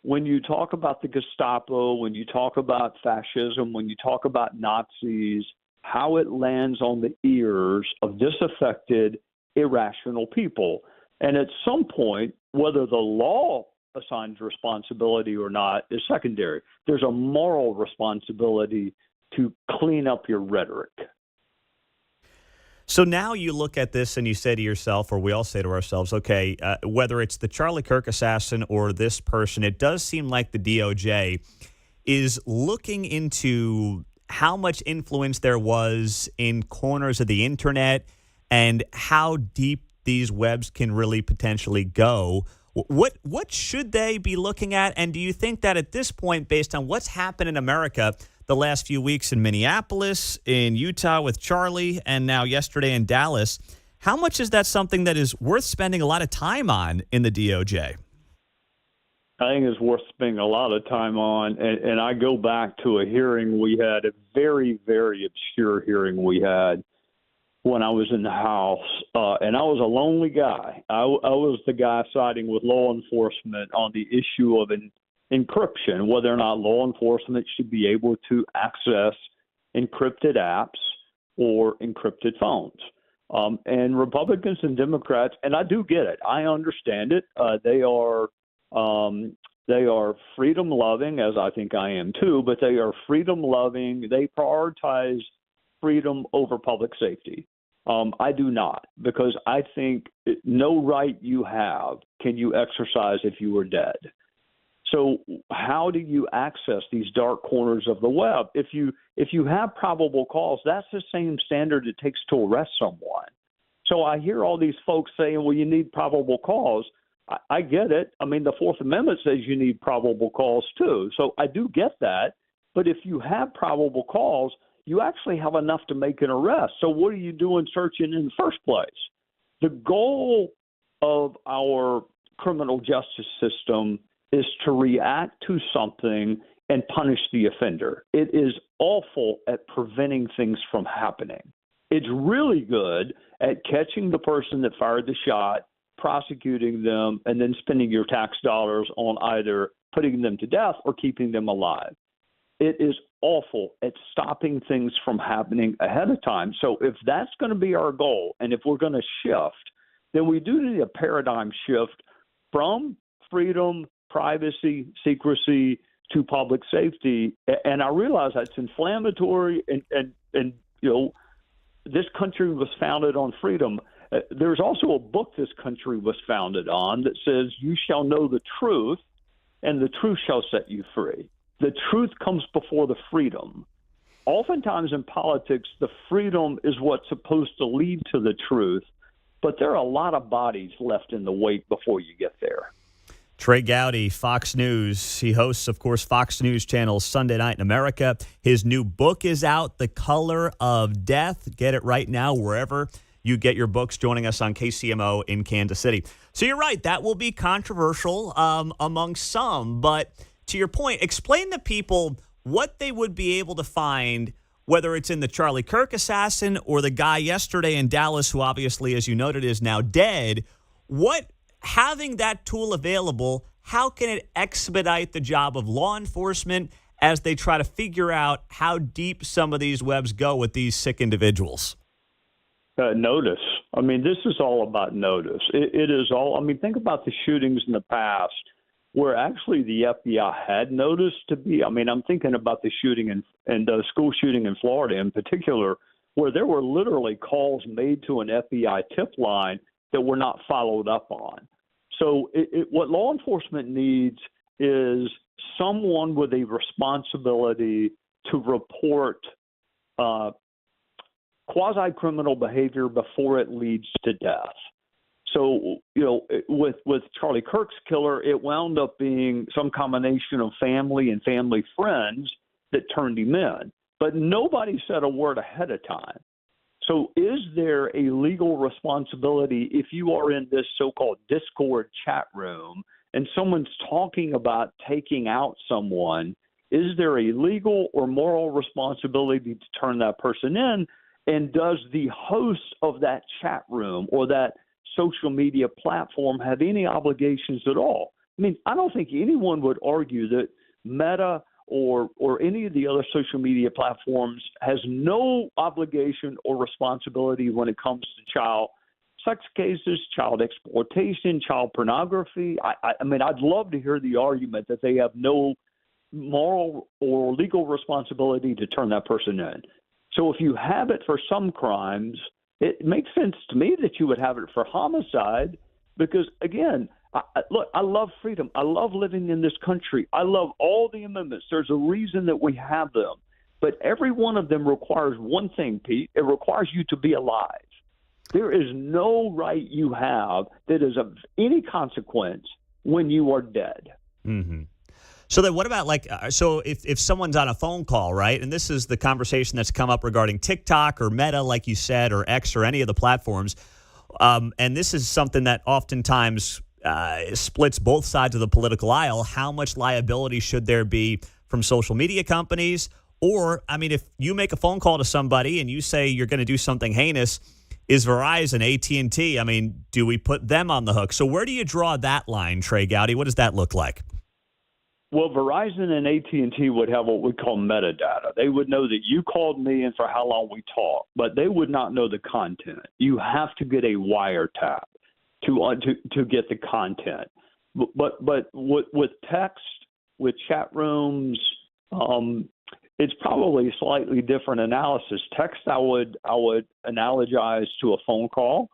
when you talk about the Gestapo, when you talk about fascism, when you talk about Nazis, how it lands on the ears of disaffected, irrational people. And at some point, whether the law assigns responsibility or not is secondary. There's a moral responsibility to clean up your rhetoric. So now you look at this and you say to yourself, or we all say to ourselves, okay, whether it's the Charlie Kirk assassin or this person, it does seem like the DOJ is looking into how much influence there was in corners of the internet and how deep these webs can really potentially go. What should they be looking at? And do you think that at this point, based on what's happened in America the last few weeks in Minneapolis, in Utah with Charlie, and now yesterday in Dallas, how much is that something that is worth spending a lot of time on in the DOJ? I think it's worth spending a lot of time on. And I go back to a hearing we had, a very, very obscure hearing we had when I was in the House. And I was a lonely guy. I was the guy siding with law enforcement on the issue of encryption, whether or not law enforcement should be able to access encrypted apps or encrypted phones. And Republicans and Democrats, and I do get it. I understand it. They are freedom loving, as I think I am too, but they are freedom loving. They prioritize freedom over public safety. I do not, because I think no right you have can you exercise if you are dead. So how do you access these dark corners of the web? If you have probable cause, that's the same standard it takes to arrest someone. So I hear all these folks saying, well, you need probable cause. I get it. I mean, the Fourth Amendment says you need probable cause too. So I do get that. But if you have probable cause, you actually have enough to make an arrest. So what are you doing searching in the first place? The goal of our criminal justice system is to react to something and punish the offender. It is awful at preventing things from happening. It's really good at catching the person that fired the shot, prosecuting them, and then spending your tax dollars on either putting them to death or keeping them alive. It is awful at stopping things from happening ahead of time. So if that's going to be our goal, and if we're going to shift, then we do need a paradigm shift from freedom, privacy, secrecy, to public safety. And I realize that's inflammatory, and this country was founded on freedom. There's also a book this country was founded on that says, "You shall know the truth, and the truth shall set you free." The truth comes before the freedom. Oftentimes in politics, the freedom is what's supposed to lead to the truth, but there are a lot of bodies left in the wake before you get there. Trey Gowdy, Fox News. He hosts, of course, Fox News Channel's Sunday Night in America. His new book is out, The Color of Death. Get it right now wherever you get your books, joining us on KCMO in Kansas City. So you're right, that will be controversial among some. But to your point, explain to people what they would be able to find, whether it's in the Charlie Kirk assassin or the guy yesterday in Dallas who obviously, as you noted, is now dead. What, having that tool available, how can it expedite the job of law enforcement as they try to figure out how deep some of these webs go with these sick individuals? Notice. I mean, this is all about notice. It is all, I mean, think about the shootings in the past where actually the FBI had notice to be. I mean, I'm thinking about the shooting and the school shooting in Florida in particular, where there were literally calls made to an FBI tip line that were not followed up on. So what law enforcement needs is someone with a responsibility to report quasi-criminal behavior before it leads to death. So, with Charlie Kirk's killer, it wound up being some combination of family and family friends that turned him in. But nobody said a word ahead of time. So is there a legal responsibility if you are in this so-called Discord chat room and someone's talking about taking out someone, is there a legal or moral responsibility to turn that person in? And does the host of that chat room or that social media platform have any obligations at all? I mean, I don't think anyone would argue that Meta or any of the other social media platforms has no obligation or responsibility when it comes to child sex cases, child exploitation, child pornography. I mean, I'd love to hear the argument that they have no moral or legal responsibility to turn that person in. So if you have it for some crimes, it makes sense to me that you would have it for homicide because, again, look, I love freedom. I love living in this country. I love all the amendments. There's a reason that we have them. But every one of them requires one thing, Pete. It requires you to be alive. There is no right you have that is of any consequence when you are dead. Mm-hmm. So then what about so if someone's on a phone call, right, and this is the conversation that's come up regarding TikTok or Meta, like you said, or X or any of the platforms, and this is something that oftentimes splits both sides of the political aisle. How much liability should there be from social media companies? Or, I mean, if you make a phone call to somebody and you say you're going to do something heinous, is Verizon, AT&T, I mean, do we put them on the hook? So where do you draw that line, Trey Gowdy? What does that look like? Well, Verizon and AT&T would have what we call metadata. They would know that you called me and for how long we talked, but they would not know the content. You have to get a wiretap to get the content. But with text, with chat rooms, it's probably a slightly different analysis. Text, I would analogize to a phone call.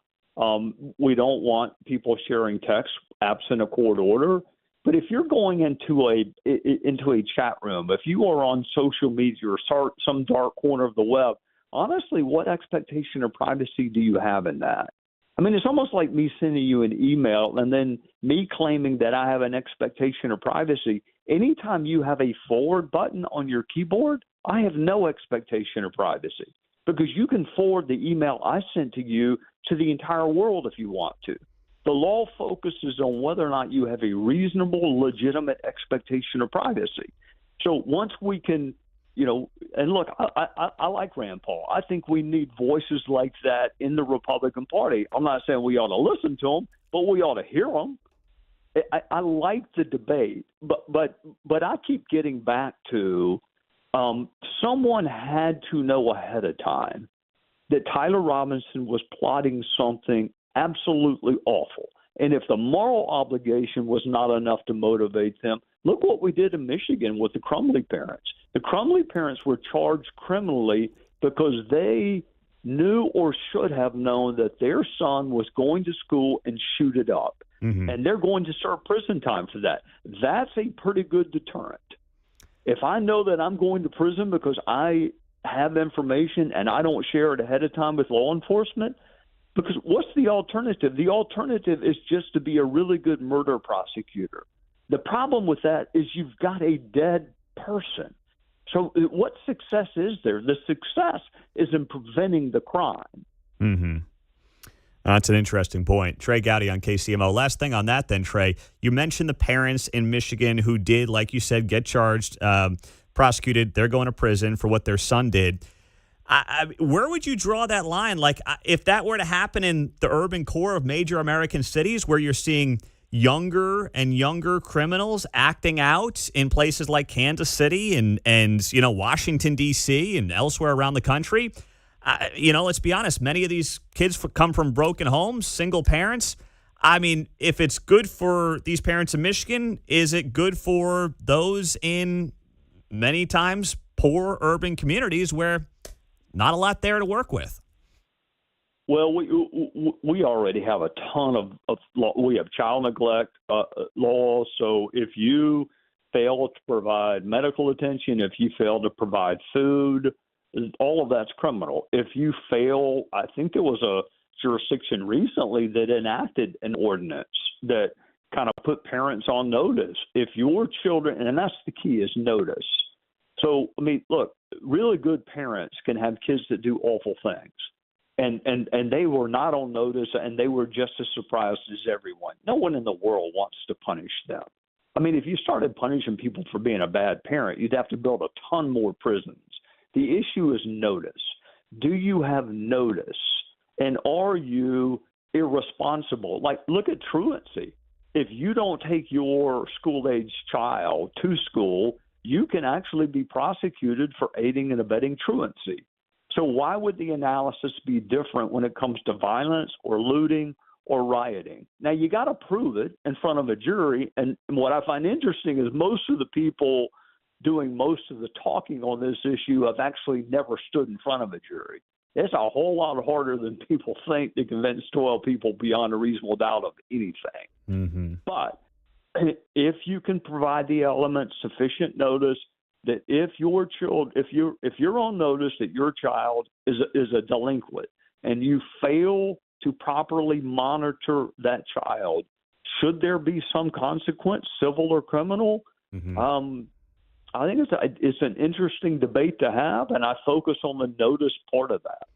We don't want people sharing text absent a court order. But if you're going into a chat room, if you are on social media or some dark corner of the web, honestly, what expectation of privacy do you have in that? I mean, it's almost like me sending you an email and then me claiming that I have an expectation of privacy. Anytime you have a forward button on your keyboard, I have no expectation of privacy because you can forward the email I sent to you to the entire world if you want to. The law focuses on whether or not you have a reasonable, legitimate expectation of privacy. So once we can, and look, I like Rand Paul. I think we need voices like that in the Republican Party. I'm not saying we ought to listen to them, but we ought to hear them. I like the debate, but I keep getting back to someone had to know ahead of time that Tyler Robinson was plotting something absolutely awful. And if the moral obligation was not enough to motivate them, Look what we did in Michigan with the Crumley parents. The Crumley parents were charged criminally because they knew or should have known that their son was going to school and shoot it up. And they're going to serve prison time for that. That's a pretty good deterrent. If I know that I'm going to prison because I have information and I don't share it ahead of time with law enforcement, because what's the alternative? The alternative is just to be a really good murder prosecutor. The problem with that is you've got a dead person. So what success is there? The success is in preventing the crime. That's an interesting point. Trey Gowdy on KCMO. Last thing on that then, Trey. You mentioned the parents in Michigan who did, like you said, get charged, prosecuted. They're going to prison for what their son did. Where would you draw that line? Like, if that were to happen in the urban core of major American cities where you're seeing younger and younger criminals acting out in places like Kansas City and Washington, D.C. and elsewhere around the country, let's be honest, many of these kids come from broken homes, single parents. I mean, if it's good for these parents in Michigan, is it good for those in many times poor urban communities where not a lot there to work with? Well, we already have a ton of law. We have child neglect laws. So if you fail to provide medical attention, if you fail to provide food, all of that's criminal. If you fail, I think there was a jurisdiction recently that enacted an ordinance that kind of put parents on notice. If your children, and that's the key, is notice. So, I mean, look, really good parents can have kids that do awful things. And they were not on notice, and they were just as surprised as everyone. No one in the world wants to punish them. I mean, if you started punishing people for being a bad parent, you'd have to build a ton more prisons. The issue is notice. Do you have notice? And are you irresponsible? Like, look at truancy. If you don't take your school-age child to school, you can actually be prosecuted for aiding and abetting truancy. So why would the analysis be different when it comes to violence or looting or rioting? Now, you got to prove it in front of a jury. And what I find interesting is most of the people doing most of the talking on this issue have actually never stood in front of a jury. It's a whole lot harder than people think to convince 12 people beyond a reasonable doubt of anything. But if you can provide the elements, sufficient notice, that if you're on notice that your child is a delinquent and you fail to properly monitor that child, should there be some consequence, civil or criminal? I think it's an interesting debate to have, and I focus on the notice part of that.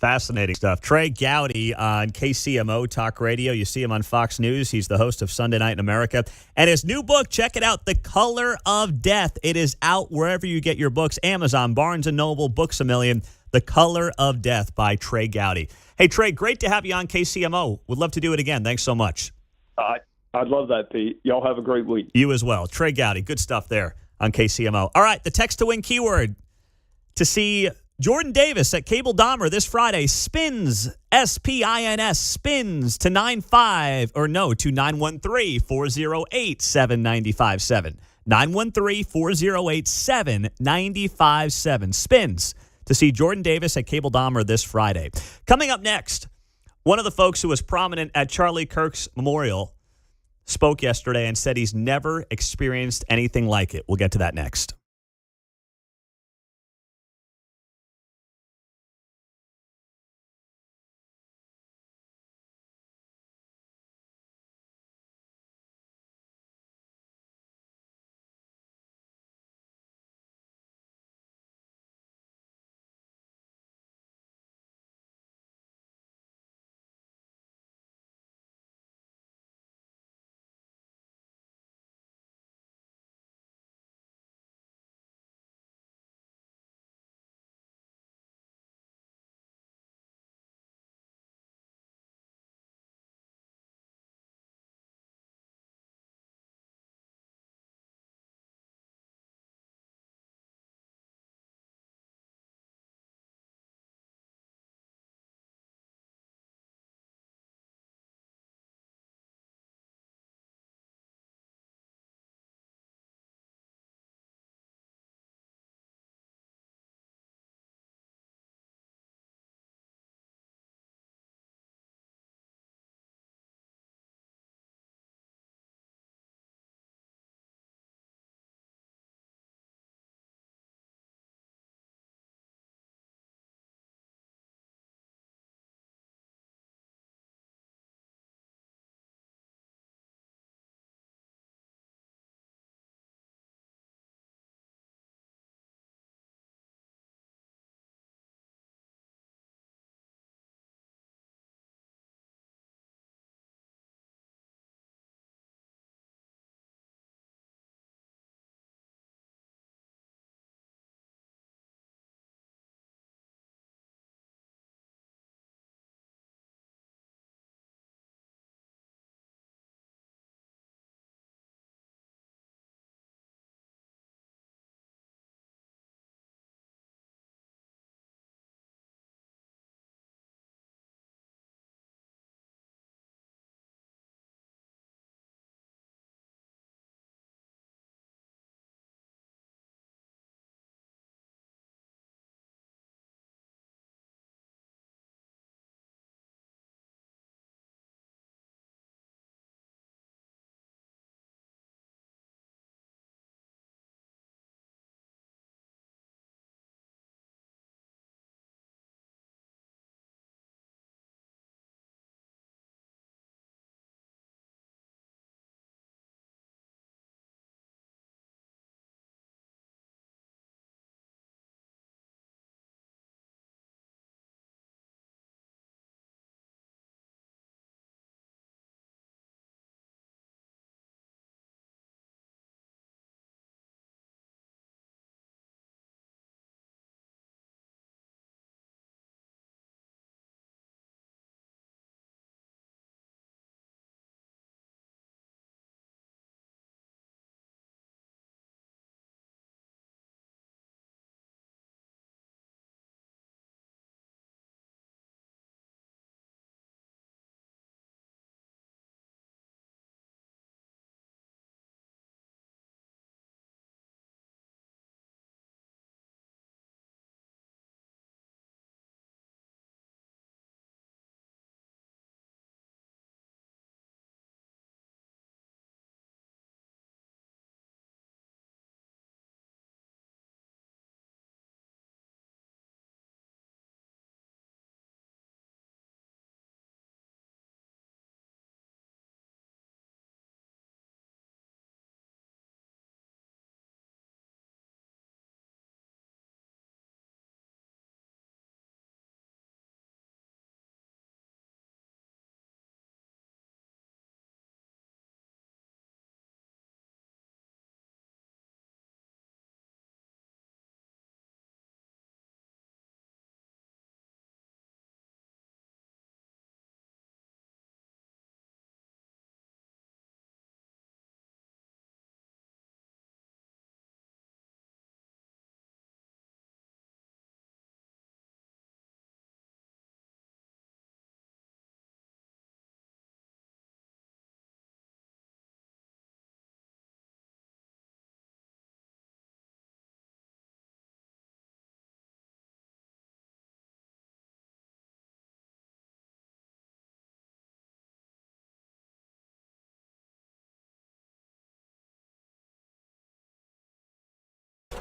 Fascinating stuff. Trey Gowdy on KCMO Talk Radio. You see him on Fox News. He's the host of Sunday Night in America. And his new book, check it out, The Color of Death. It is out wherever you get your books, Amazon, Barnes & Noble, Books A Million. The Color of Death by Trey Gowdy. Hey, Trey, great to have you on KCMO. Would love to do it again. Thanks so much. I'd love that, Pete. Y'all have a great week. You as well. Trey Gowdy, good stuff there on KCMO. All right, the text to win keyword to see Jordan Davis at Cable Dahmer this Friday. Spins, S-P-I-N-S, spins to 913-408-7957. 913-408-7957. Spins to see Jordan Davis at Cable Dahmer this Friday. Coming up next, one of the folks who was prominent at Charlie Kirk's memorial spoke yesterday and said he's never experienced anything like it. We'll get to that next.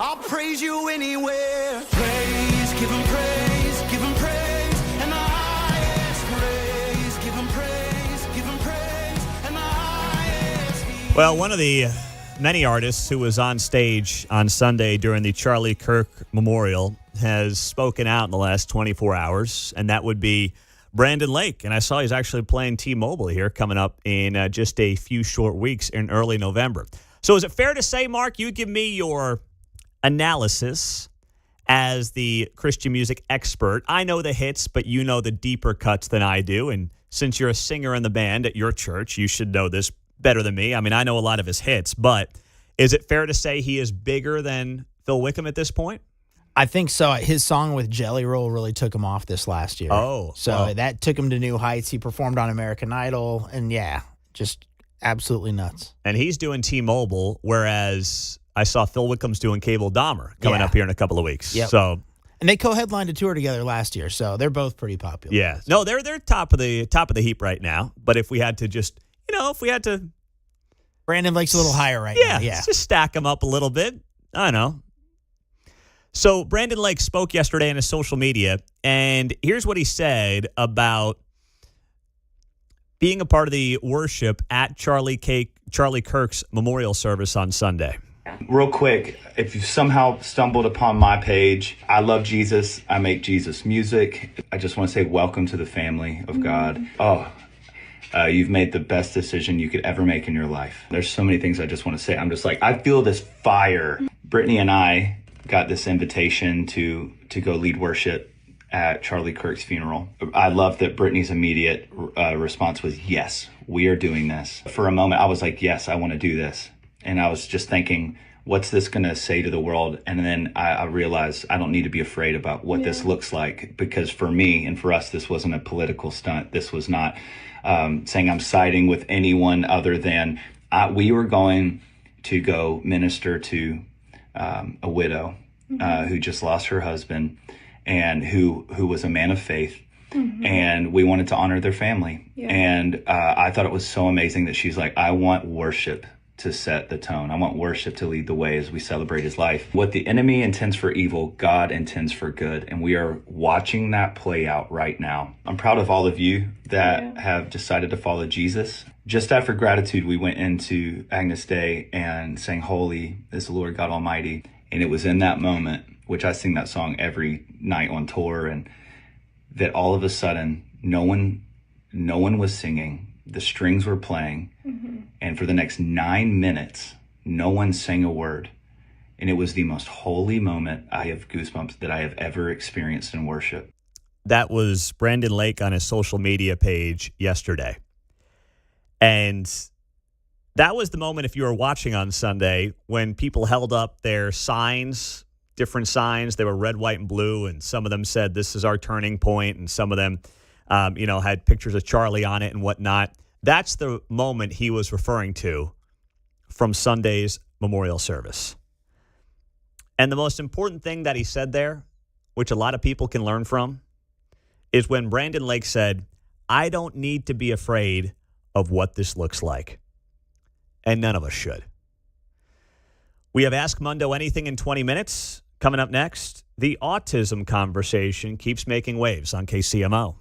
I'll praise you anywhere. Praise, give him praise, give him praise, and the highest praise. Give him praise, give him praise, and the highest. Well, one of the many artists who was on stage on Sunday during the Charlie Kirk Memorial has spoken out in the last 24 hours, and that would be Brandon Lake. And I saw he's actually playing T-Mobile here coming up in just a few short weeks in early November. So is it fair to say, Mark, you give me your analysis as the Christian music expert? I know the hits, but you know the deeper cuts than I do. And since you're a singer in the band at your church, you should know this better than me. I mean, I know a lot of his hits, but is it fair to say he is bigger than Phil Wickham at this point? I think so. His song with Jelly Roll really took him off this last year. So that took him to new heights. He performed on American Idol, and just absolutely nuts. And he's doing T-Mobile, whereas I saw Phil Wickham's doing Cable Dahmer coming up here in a couple of weeks. Yep. So, and they co-headlined a tour together last year, so they're both pretty popular. yeah, no, they're top of the heap right now. But if we had to just, Brandon Lake's a little higher right now. Yeah, just stack them up a little bit. I don't know. So Brandon Lake spoke yesterday on his social media, and here's what he said about being a part of the worship at Charlie Kirk's memorial service on Sunday. Real quick, if you've somehow stumbled upon my page, I love Jesus. I make Jesus music. I just want to say welcome to the family of God. You've made the best decision you could ever make in your life. There's so many things I just want to say. I'm just like, I feel this fire. Brittany and I got this invitation to go lead worship at Charlie Kirk's funeral. I love that Brittany's immediate response was, yes, we are doing this. For a moment, I was like, yes, I want to do this. And I was just thinking, what's this going to say to the world? And then I realized I don't need to be afraid about what this looks like, because for me and for us, this wasn't a political stunt. This was not saying I'm siding with anyone other than we were going to go minister to a widow who just lost her husband and who was a man of faith. And we wanted to honor their family. And I thought it was so amazing that she's like, I want worship to set the tone. I want worship to lead the way as we celebrate his life. What the enemy intends for evil, God intends for good. And we are watching that play out right now. I'm proud of all of you that have decided to follow Jesus. Just after gratitude, we went into Agnus Dei and sang, Holy is the Lord God Almighty. And it was in that moment, which I sing that song every night on tour, and that all of a sudden, no one was singing. The strings were playing. And for the next 9 minutes, no one sang a word. And it was the most holy moment, I have goosebumps, that I have ever experienced in worship. That was Brandon Lake on his social media page yesterday. And that was the moment, if you were watching on Sunday, when people held up their signs, different signs. They were red, white, and blue. And some of them said, this is our turning point. And some of them, had pictures of Charlie on it and whatnot. That's the moment he was referring to from Sunday's memorial service. And the most important thing that he said there, which a lot of people can learn from, is when Brandon Lake said, I don't need to be afraid of what this looks like. And none of us should. We have Ask Mundo Anything in 20 minutes. Coming up next, the autism conversation keeps making waves on KCMO.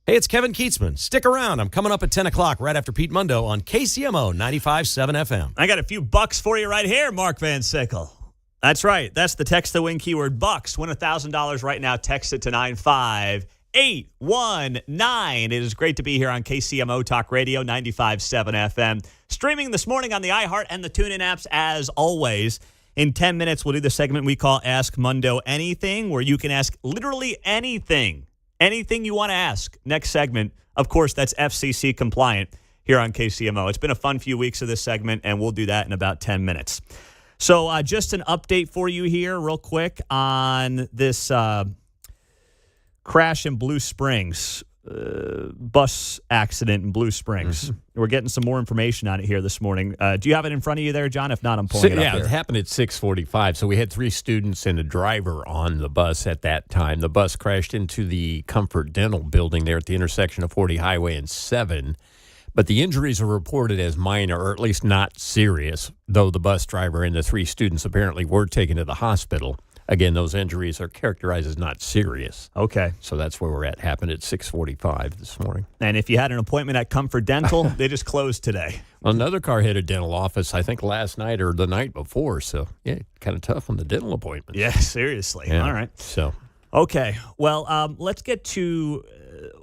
Hey, it's Kevin Kietzman. Stick around. I'm coming up at 10 o'clock right after Pete Mundo on KCMO 95.7 FM. I got a few bucks for you right here, Mark Van Sickle. That's right. That's the text the win keyword bucks. Win $1,000 right now. Text it to 95819. It is great to be here on KCMO Talk Radio 95.7 FM. Streaming this morning on the iHeart and the TuneIn apps as always. In 10 minutes, we'll do the segment we call Ask Mundo Anything, where you can ask literally anything. Anything you want to ask. Next segment, of course, that's FCC compliant here on KCMO. It's been a fun few weeks of this segment, and we'll do that in about 10 minutes. So just an update for you here real quick on this crash in Blue Springs, bus accident in Blue Springs. Mm-hmm. We're getting some more information on it here this morning. Do you have it in front of you there, John? If not, I'm pulling it up here. It happened at 6:45. So we had 3 students and a driver on the bus at that time. The bus crashed into the Comfort Dental building there at the intersection of 40 Highway and 7. But the injuries are reported as minor, or at least not serious, though the bus driver and the 3 students apparently were taken to the hospital. Again, those injuries are characterized as not serious. Okay. So that's where we're at. Happened at 6:45 this morning. And if you had an appointment at Comfort Dental, they just closed today. Well, another car hit a dental office, I think, last night or the night before. So, yeah, kind of tough on the dental appointments. Yeah, seriously. Yeah. All right. So, okay. Well, let's get to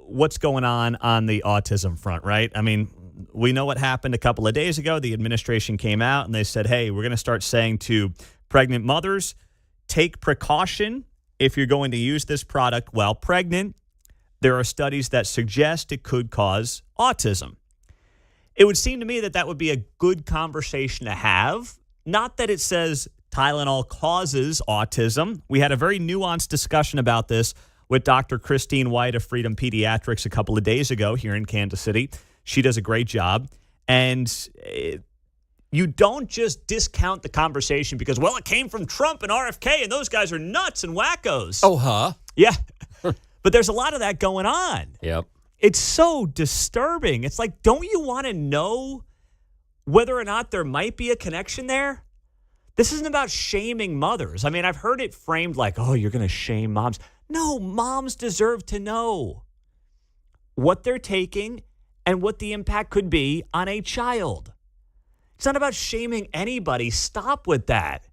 what's going on the autism front, right? I mean, we know what happened a couple of days ago. The administration came out and they said, hey, we're going to start saying to pregnant mothers, take precaution if you're going to use this product while pregnant. There are studies that suggest it could cause autism. It would seem to me that that would be a good conversation to have. Not that it says Tylenol causes autism. We had a very nuanced discussion about this with Dr. Christine White of Freedom Pediatrics a couple of days ago here in Kansas City. She does a great job. And you don't just discount the conversation because, well, it came from Trump and RFK, and those guys are nuts and wackos. Oh, huh? Yeah. But there's a lot of that going on. Yep. It's so disturbing. It's like, don't you want to know whether or not there might be a connection there? This isn't about shaming mothers. I mean, I've heard it framed like, oh, you're going to shame moms. No, moms deserve to know what they're taking and what the impact could be on a child. It's not about shaming anybody. Stop with that.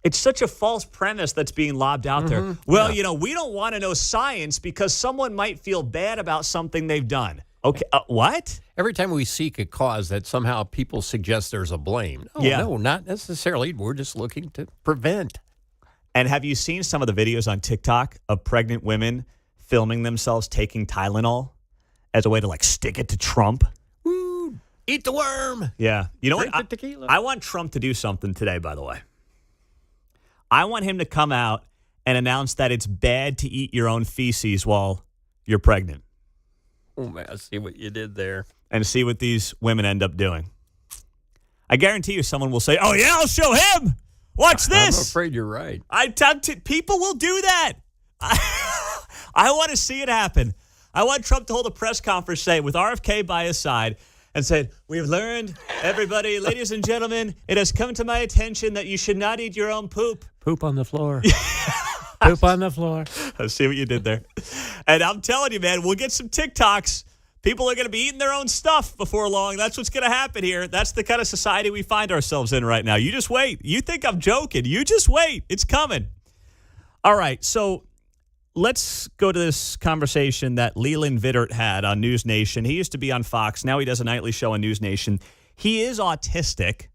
It's such a false premise that's being lobbed out there. Well, you know, we don't want to know science because someone might feel bad about something they've done. Okay, what? Every time we seek a cause that somehow people suggest there's a blame. No, not necessarily. We're just looking to prevent. And have you seen some of the videos on TikTok of pregnant women filming themselves taking Tylenol as a way to, like, stick it to Trump? Woo, eat the worm. Yeah. You know Drink what? the tequila. I want Trump to do something today, by the way. I want him to come out and announce that it's bad to eat your own feces while you're pregnant. Oh, man, I see what you did there. And see what these women end up doing. I guarantee you someone will say, oh, yeah, I'll show him. Watch this. I'm afraid you're right. People will do that. I want to see it happen. I want Trump to hold a press conference, say, with RFK by his side, and said, we've learned, everybody, ladies and gentlemen, it has come to my attention that you should not eat your own poop. Poop on the floor. Poop on the floor. I see what you did there. And I'm telling you, man, we'll get some TikToks. People are going to be eating their own stuff before long. That's what's going to happen here. That's the kind of society we find ourselves in right now. You just wait. You think I'm joking. You just wait. It's coming. All right, so let's go to this conversation that Leland Vittert had on News Nation. He used to be on Fox. Now he does a nightly show on News Nation. He is autistic,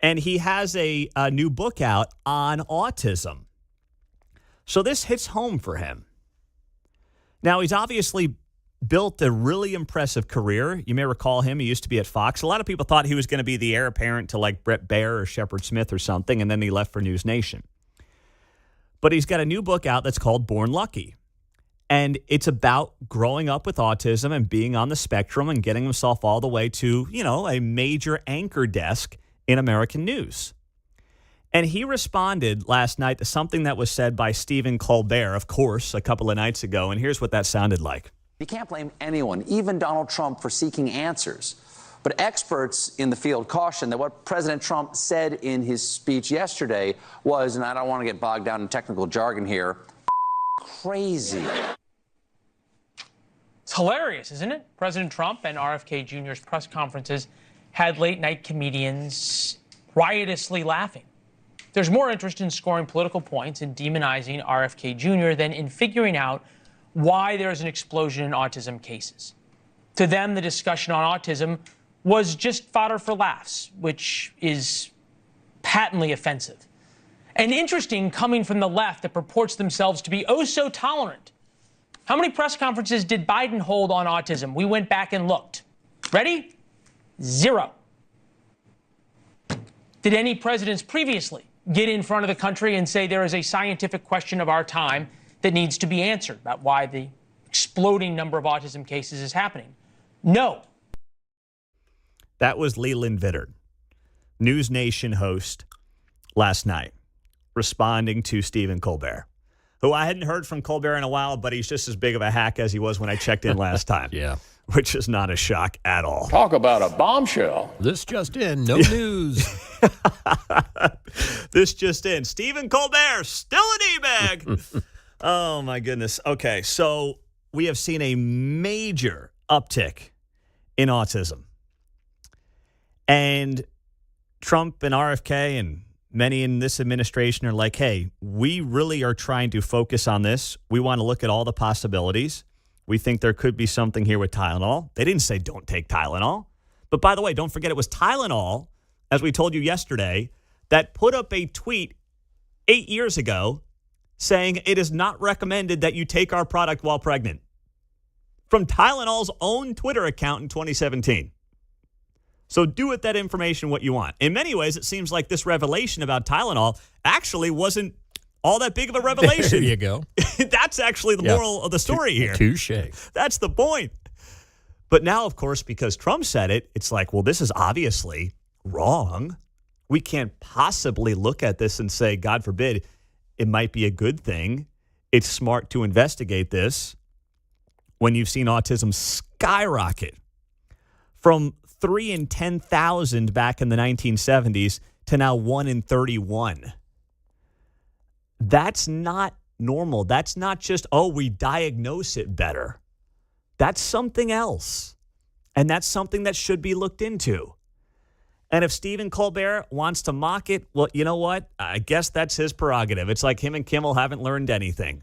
and he has a new book out on autism. So this hits home for him. Now, he's obviously built a really impressive career. You may recall him. He used to be at Fox. A lot of people thought he was going to be the heir apparent to like Brett Baer or Shepard Smith or something, and then he left for News Nation. But he's got a new book out that's called Born Lucky. And it's about growing up with autism and being on the spectrum and getting himself all the way to, you know, a major anchor desk in American news. And he responded last night to something that was said by Stephen Colbert, of course, a couple of nights ago. And here's what that sounded like. You can't blame anyone, even Donald Trump, for seeking answers. But experts in the field caution that what President Trump said in his speech yesterday was, and I don't want to get bogged down in technical jargon here, crazy. It's hilarious, isn't it? President Trump and RFK Jr.'s press conferences had late-night comedians riotously laughing. There's more interest in scoring political points and demonizing RFK Jr. than in figuring out why there's an explosion in autism cases. To them, the discussion on autism was just fodder for laughs, which is patently offensive. And interesting coming from the left that purports themselves to be oh so tolerant. How many press conferences did Biden hold on autism? We went back and looked. Ready? 0. Did any presidents previously get in front of the country and say there is a scientific question of our time that needs to be answered about why the exploding number of autism cases is happening? No. That was Leland Vittert, News Nation host, last night, responding to Stephen Colbert, who I hadn't heard from Colbert in a while, but he's just as big of a hack as he was when I checked in last time. Yeah. Which is not a shock at all. Talk about a bombshell. This just in, no news. This just in. Stephen Colbert, still an E-bag. Oh, my goodness. Okay, so we have seen a major uptick in autism. And Trump and RFK and many in this administration are like, hey, we really are trying to focus on this. We want to look at all the possibilities. We think there could be something here with Tylenol. They didn't say don't take Tylenol. But by the way, don't forget it was Tylenol, as we told you yesterday, that put up a tweet 8 years ago saying it is not recommended that you take our product while pregnant. From Tylenol's own Twitter account in 2017. So do with that information what you want. In many ways, it seems like this revelation about Tylenol actually wasn't all that big of a revelation. There you go. That's actually the moral of the story here. Touche. That's the point. But now, of course, because Trump said it, it's like, well, this is obviously wrong. We can't possibly look at this and say, God forbid, it might be a good thing. It's smart to investigate this when you've seen autism skyrocket from 3 in 10,000 back in the 1970s to now 1 in 31. That's not normal. That's not just, oh, we diagnose it better. That's something else. And that's something that should be looked into. And if Stephen Colbert wants to mock it, well, you know what? I guess that's his prerogative. It's like him and Kimmel haven't learned anything.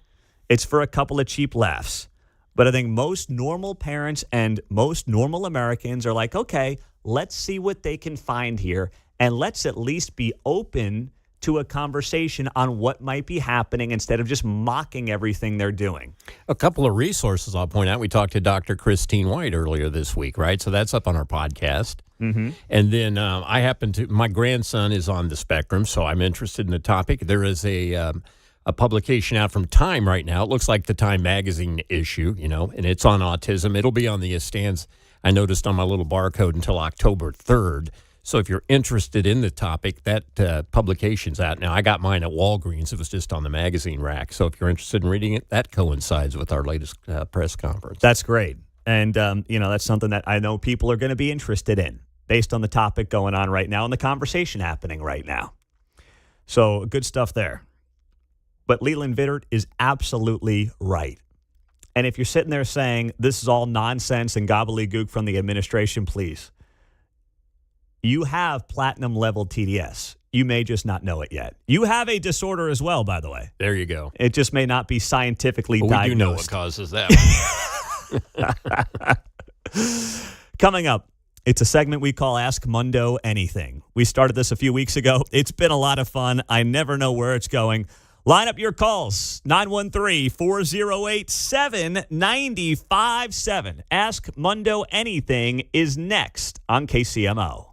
It's for a couple of cheap laughs. But I think most normal parents and most normal Americans are like, okay, let's see what they can find here. And let's at least be open to a conversation on what might be happening instead of just mocking everything they're doing. A couple of resources I'll point out. We talked to Dr. Christine White earlier this week, right? So that's up on our podcast. Mm-hmm. And then my grandson is on the spectrum, so I'm interested in the topic. There is a publication out from Time right now. It looks like the Time magazine issue, and it's on autism. It'll be on the stands, I noticed on my little barcode, until October 3rd. So if you're interested in the topic, that publication's out now. I got mine at Walgreens. It was just on the magazine rack. So if you're interested in reading it, that coincides with our latest press conference. That's great. And, that's something that I know people are going to be interested in based on the topic going on right now and the conversation happening right now. So good stuff there. But Leland Vittert is absolutely right. And if you're sitting there saying this is all nonsense and gobbledygook from the administration, please. You have platinum level TDS. You may just not know it yet. You have a disorder as well, by the way. There you go. It just may not be scientifically We diagnosed. do know what causes that. Coming up, it's a segment we call Ask Mundo Anything. We started this a few weeks ago. It's been a lot of fun. I never know where it's going. Line up your calls, 913-408-7957. Ask Mundo Anything is next on KCMO.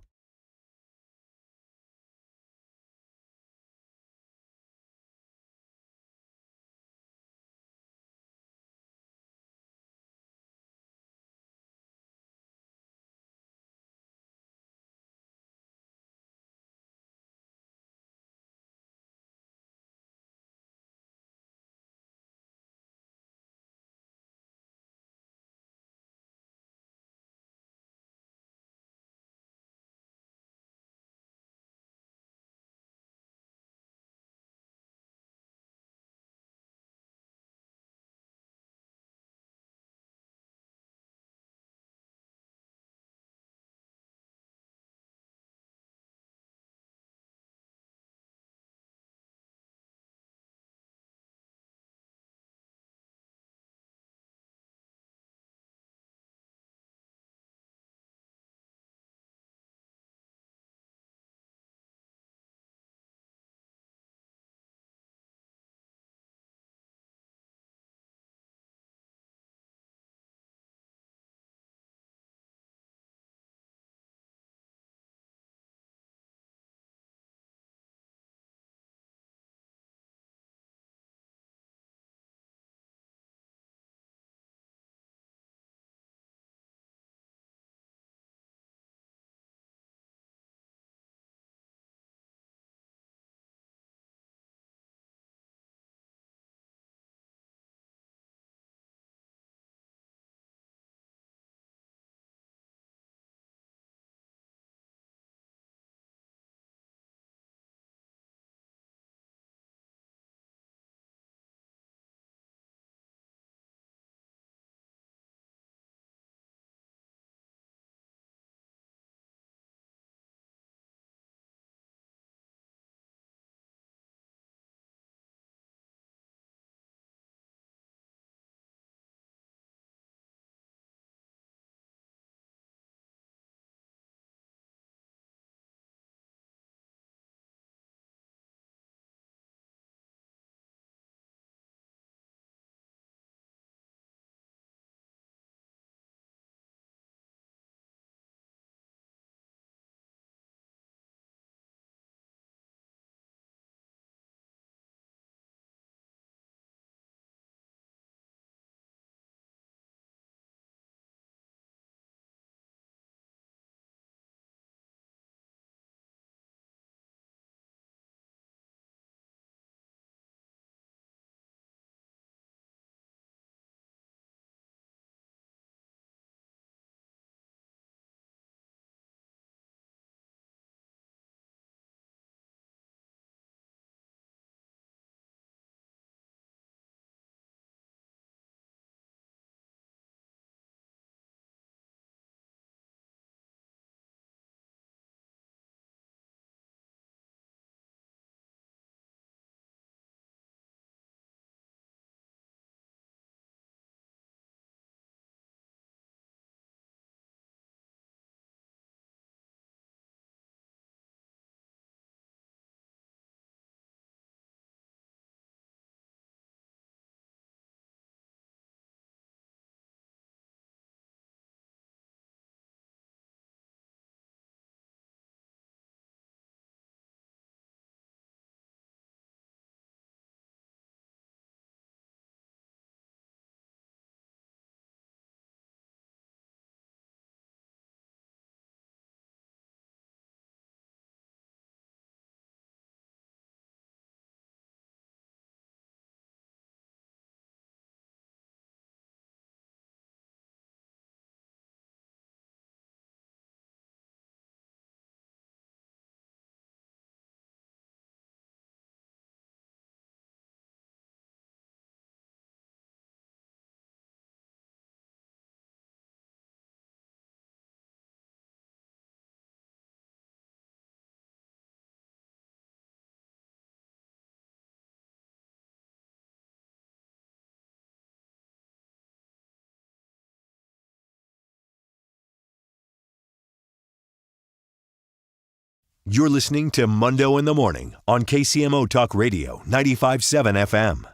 You're listening to Mundo in the Morning on KCMO Talk Radio 95.7 FM.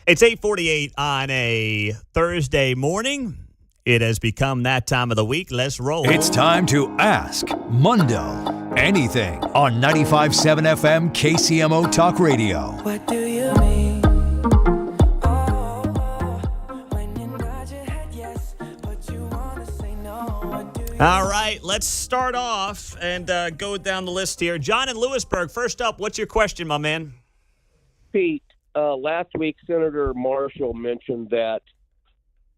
It's 8:48 on a Thursday morning. It has become that time of the week. Let's roll. It's time to ask Mundo anything on 95.7 FM KCMO Talk Radio. What do you mean? All right, let's start off and go down the list here. John in Lewisburg, first up, what's your question, my man? Pete, last week Senator Marshall mentioned that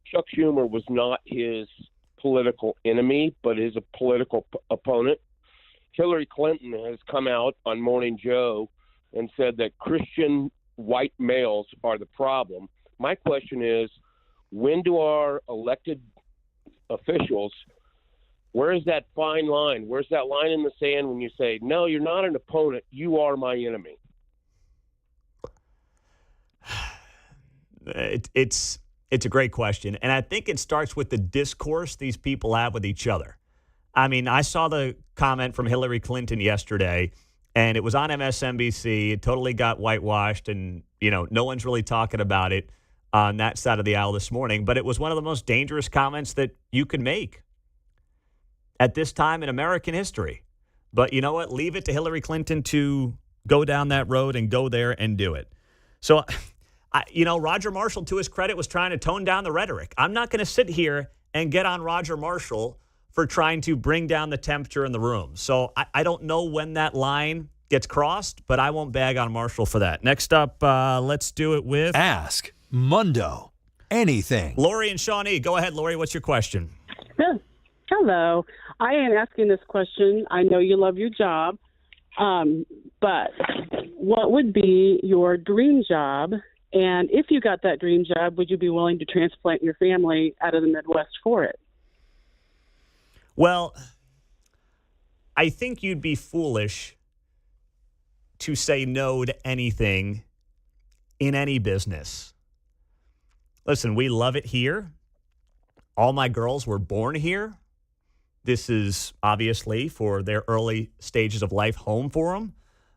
Chuck Schumer was not his political enemy, but his political opponent. Hillary Clinton has come out on Morning Joe and said that Christian white males are the problem. My question is, when do our elected officials, where is that fine line? Where's that line in the sand when you say, no, you're not an opponent, you are my enemy? It's a great question, and I think it starts with the discourse these people have with each other. I mean, I saw the comment from Hillary Clinton yesterday, and it was on MSNBC. It totally got whitewashed, and, no one's really talking about it on that side of the aisle this morning, but it was one of the most dangerous comments that you could make at this time in American history. But you know what? Leave it to Hillary Clinton to go down that road and go there and do it. So, Roger Marshall, to his credit, was trying to tone down the rhetoric. I'm not going to sit here and get on Roger Marshall for trying to bring down the temperature in the room. So I don't know when that line gets crossed, but I won't bag on Marshall for that. Next up, let's do it with Ask Mundo anything. Lori and Shawnee. Go ahead, Lori. What's your question? Hello. I am asking this question. I know you love your job, but what would be your dream job? And if you got that dream job, would you be willing to transplant your family out of the Midwest for it? Well, I think you'd be foolish to say no to anything in any business. Listen, we love it here. All my girls were born here. This is obviously for their early stages of life home for them.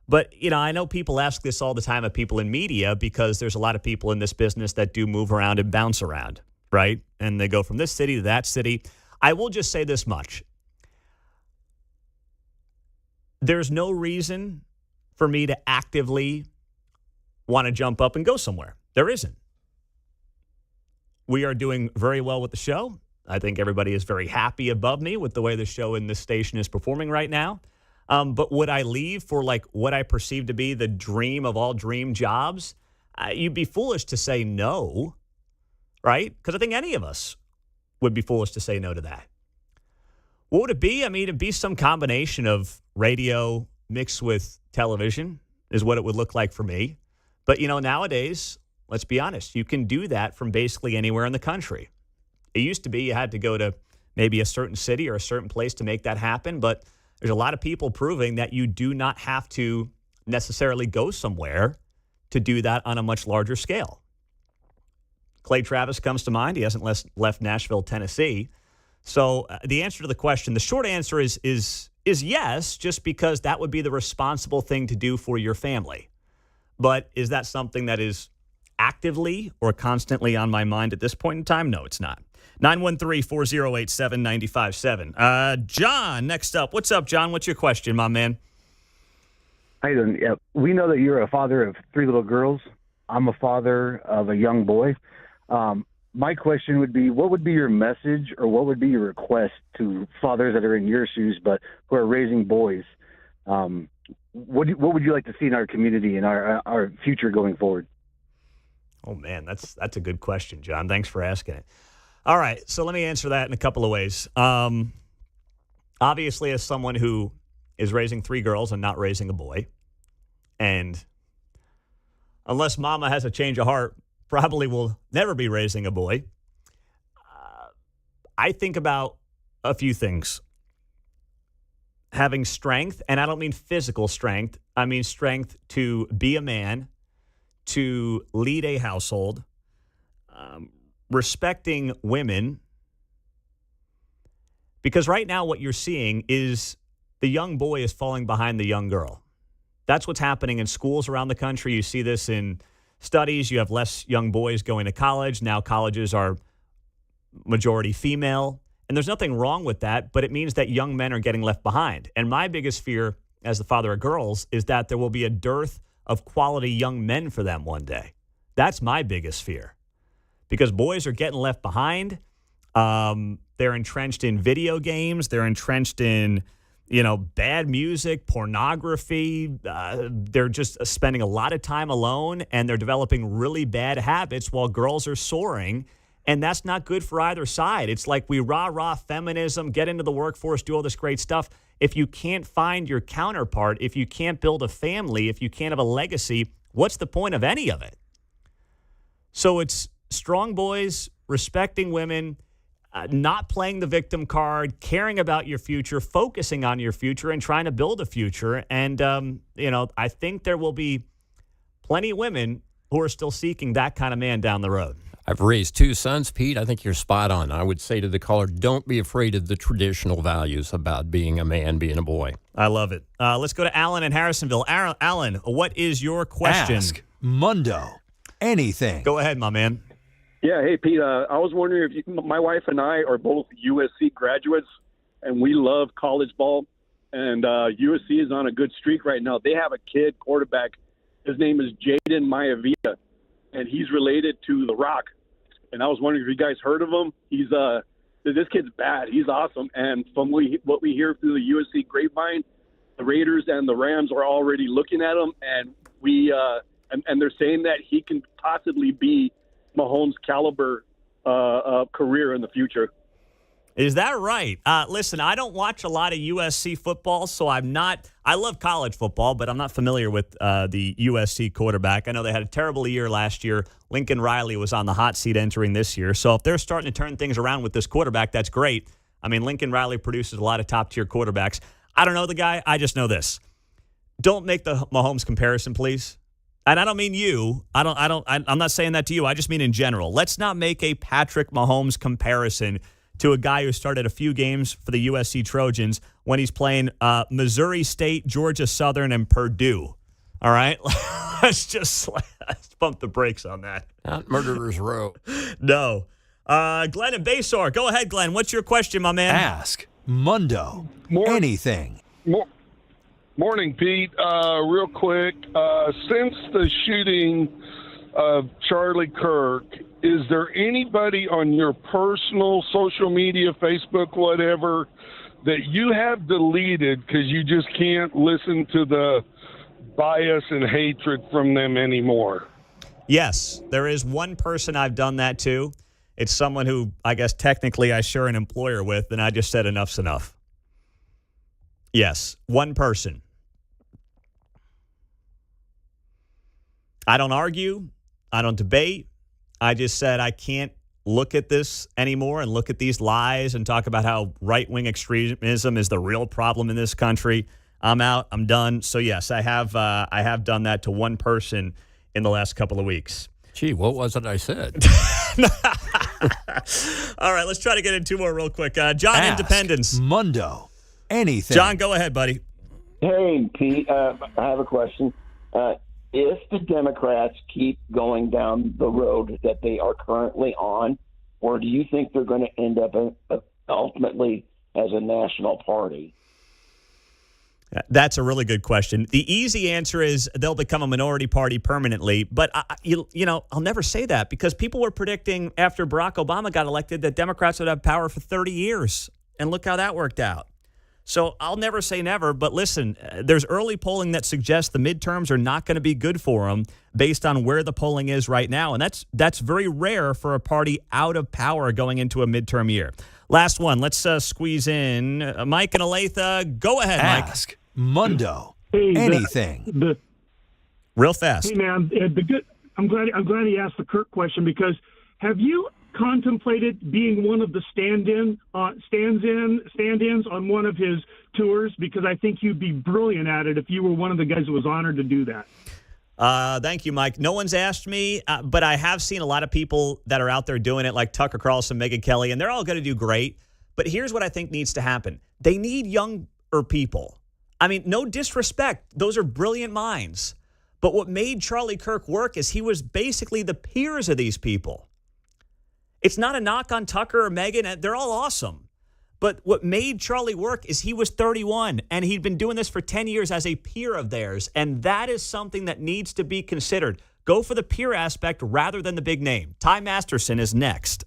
But, I know people ask this all the time of people in media because there's a lot of people in this business that do move around and bounce around, right? And they go from this city to that city. I will just say this much. There's no reason for me to actively want to jump up and go somewhere. There isn't. We are doing very well with the show. I think everybody is very happy above me with the way the show in this station is performing right now. But would I leave for what I perceive to be the dream of all dream jobs? You'd be foolish to say no, right? Because I think any of us would be foolish to say no to that. What would it be? I mean, it'd be some combination of radio mixed with television is what it would look like for me. But, nowadays, let's be honest, you can do that from basically anywhere in the country. It used to be you had to go to maybe a certain city or a certain place to make that happen, but there's a lot of people proving that you do not have to necessarily go somewhere to do that on a much larger scale. Clay Travis comes to mind. He hasn't left Nashville, Tennessee. So the answer to the question, the short answer is yes, just because that would be the responsible thing to do for your family. But is that something that is actively or constantly on my mind at this point in time? No, it's not. 913-408-7957. John, next up. What's up, John? What's your question, my man? How you doing? Yeah, we know that you're a father of 3 little girls. I'm a father of a young boy. My question would be, what would be your message or what would be your request to fathers that are in your shoes but who are raising boys? What would you like to see in our community and our future going forward? Oh, man, that's a good question, John. Thanks for asking it. All right, so let me answer that in a couple of ways. Obviously, as someone who is raising 3 girls and not raising a boy, and unless mama has a change of heart, probably will never be raising a boy, I think about a few things. Having strength, and I don't mean physical strength, I mean strength to be a man, to lead a household, respecting women, because right now what you're seeing is the young boy is falling behind the young girl. That's what's happening in schools around the country. You see this in studies. You have less young boys going to college. Now colleges are majority female. And there's nothing wrong with that, but it means that young men are getting left behind. And my biggest fear as the father of girls is that there will be a dearth of quality young men for them one day. That's my biggest fear. Because boys are getting left behind. They're entrenched in video games. They're entrenched in, bad music, pornography. They're just spending a lot of time alone, and they're developing really bad habits while girls are soaring. And that's not good for either side. It's like we rah-rah feminism, get into the workforce, do all this great stuff. If you can't find your counterpart, if you can't build a family, if you can't have a legacy, what's the point of any of it? So it's strong boys, respecting women, not playing the victim card, caring about your future, focusing on your future, and trying to build a future. And, I think there will be plenty of women who are still seeking that kind of man down the road. I've raised 2 sons, Pete. I think you're spot on. I would say to the caller, don't be afraid of the traditional values about being a man, being a boy. I love it. Let's go to Alan in Harrisonville. Alan, what is your question? Ask Mundo anything. Go ahead, my man. Yeah, hey, Pete, I was wondering if my wife and I are both USC graduates, and we love college ball, and USC is on a good streak right now. They have a kid quarterback. His name is Jaden Maivia, and he's related to The Rock. And I was wondering if you guys heard of him. This kid's bad. He's awesome. And from what we hear through the USC grapevine, the Raiders and the Rams are already looking at him, and and they're saying that he can possibly be Mahomes' caliber career in the future. Is that right? Listen, I don't watch a lot of USC football, so I love college football, but I'm not familiar with the USC quarterback. I know they had a terrible year last year. Lincoln Riley was on the hot seat entering this year. So if they're starting to turn things around with this quarterback, that's great. I mean, Lincoln Riley produces a lot of top-tier quarterbacks. I don't know the guy. I just know this. Don't make the Mahomes comparison, please. And I don't mean you. I'm not saying that to you. I just mean in general. Let's not make a Patrick Mahomes comparison to a guy who started a few games for the USC Trojans when he's playing Missouri State, Georgia Southern, and Purdue. All right? let's pump the brakes on that. Not Murderer's Row. No. Glenn and Basor. Go ahead, Glenn. What's your question, my man? Ask Mundo anything. Morning, Pete. Real quick, since the shooting of Charlie Kirk, is there anybody on your personal social media, Facebook, whatever, that you have deleted because you just can't listen to the bias and hatred from them anymore? Yes, there is one person I've done that to. It's someone who I guess technically I share an employer with, and I just said enough's enough. Yes, one person. I don't argue. I don't debate. I just said I can't look at this anymore and look at these lies and talk about how right-wing extremism is the real problem in this country. I'm out. I'm done. So, yes, I have done that to one person in the last couple of weeks. Gee, what was it I said? All right, let's try to get in 2 more real quick. John, Ask Independence. Mundo anything. John, go ahead, buddy. Hey, Pete, I have a question. If the Democrats keep going down the road that they are currently on, or do you think they're going to end up ultimately as a national party? That's a really good question. The easy answer is they'll become a minority party permanently. But, I'll never say that because people were predicting after Barack Obama got elected that Democrats would have power for 30 years. And look how that worked out. So I'll never say never, but listen, there's early polling that suggests the midterms are not going to be good for them based on where the polling is right now. And that's very rare for a party out of power going into a midterm year. Last one. Let's squeeze in Mike and Olathe. Go ahead, Mike. Ask Mundo Hey, anything. Real fast. Hey, man, I'm glad he asked the Kirk question because have you contemplated being one of the stand-ins on one of his tours? Because I think you'd be brilliant at it if you were one of the guys that was honored to do that. Thank you, Mike. No one's asked me, but I have seen a lot of people that are out there doing it, like Tucker Carlson, Megyn Kelly, and they're all going to do great. But here's what I think needs to happen. They need young people. I mean, no disrespect. Those are brilliant minds. But what made Charlie Kirk work is he was basically the peers of these people. It's not a knock on Tucker or Megan. They're all awesome. But what made Charlie work is he was 31, and he'd been doing this for 10 years as a peer of theirs. And that is something that needs to be considered. Go for the peer aspect rather than the big name. Ty Masterson is next.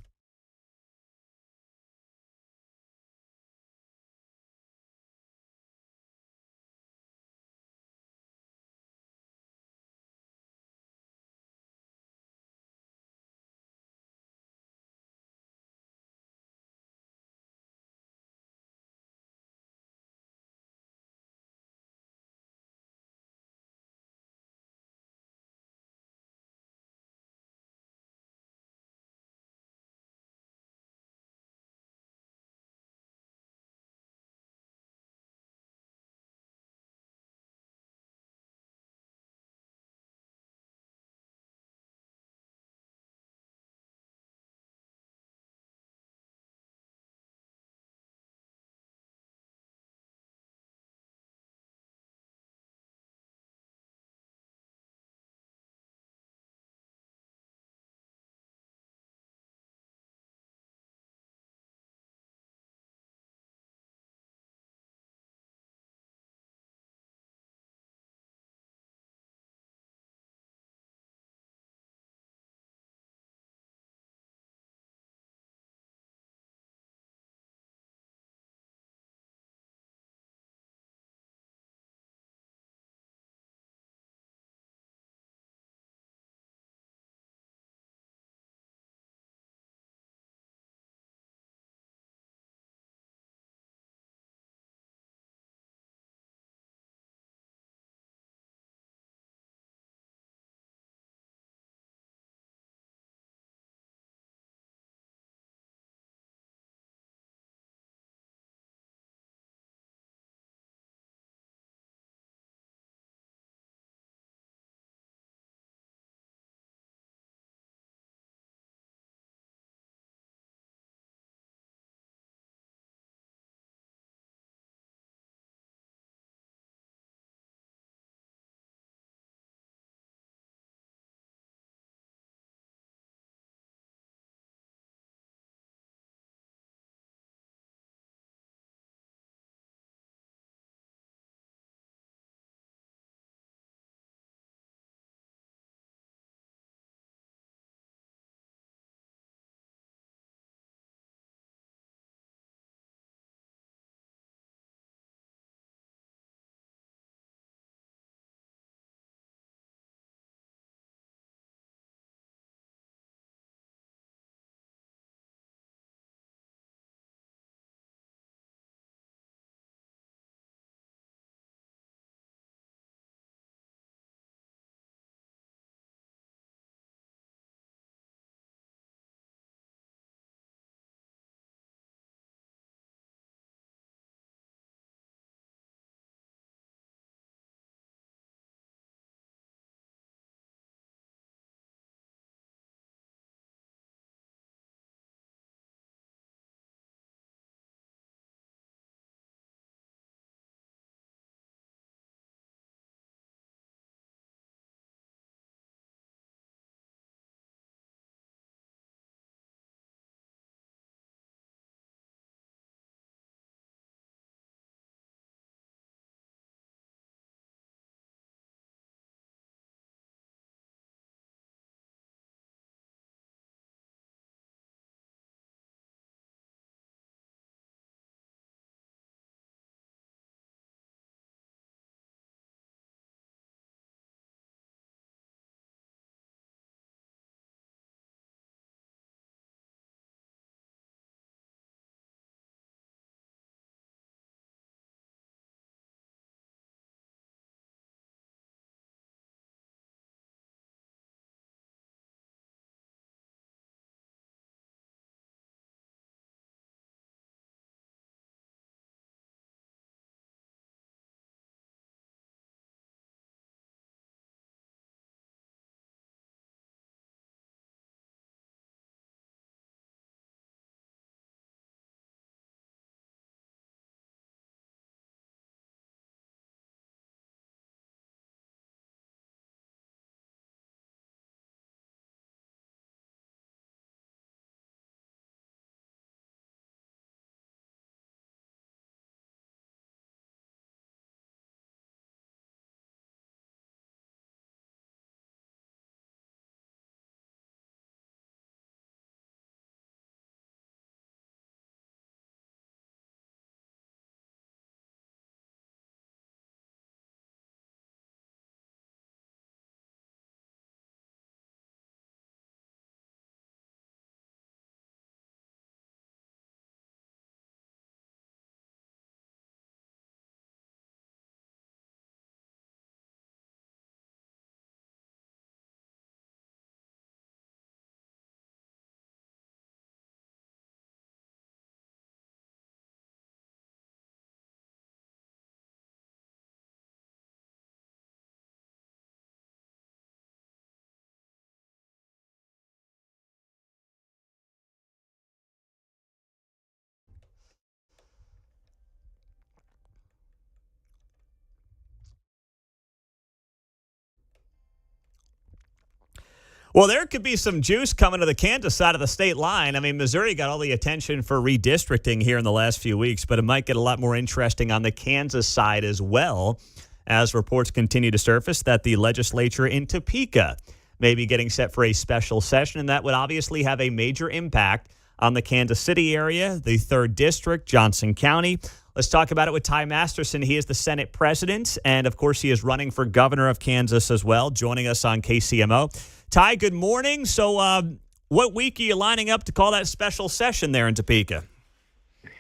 Well, there could be some juice coming to the Kansas side of the state line. I mean, Missouri got all the attention for redistricting here in the last few weeks, but it might get a lot more interesting on the Kansas side as well, as reports continue to surface that the legislature in Topeka may be getting set for a special session, and that would obviously have a major impact on the Kansas City area, the 3rd District, Johnson County. Let's talk about it with Ty Masterson. He is the Senate president, and of course he is running for governor of Kansas as well, joining us on KCMO. Ty, good morning. So what week are you lining up to call that special session there in Topeka?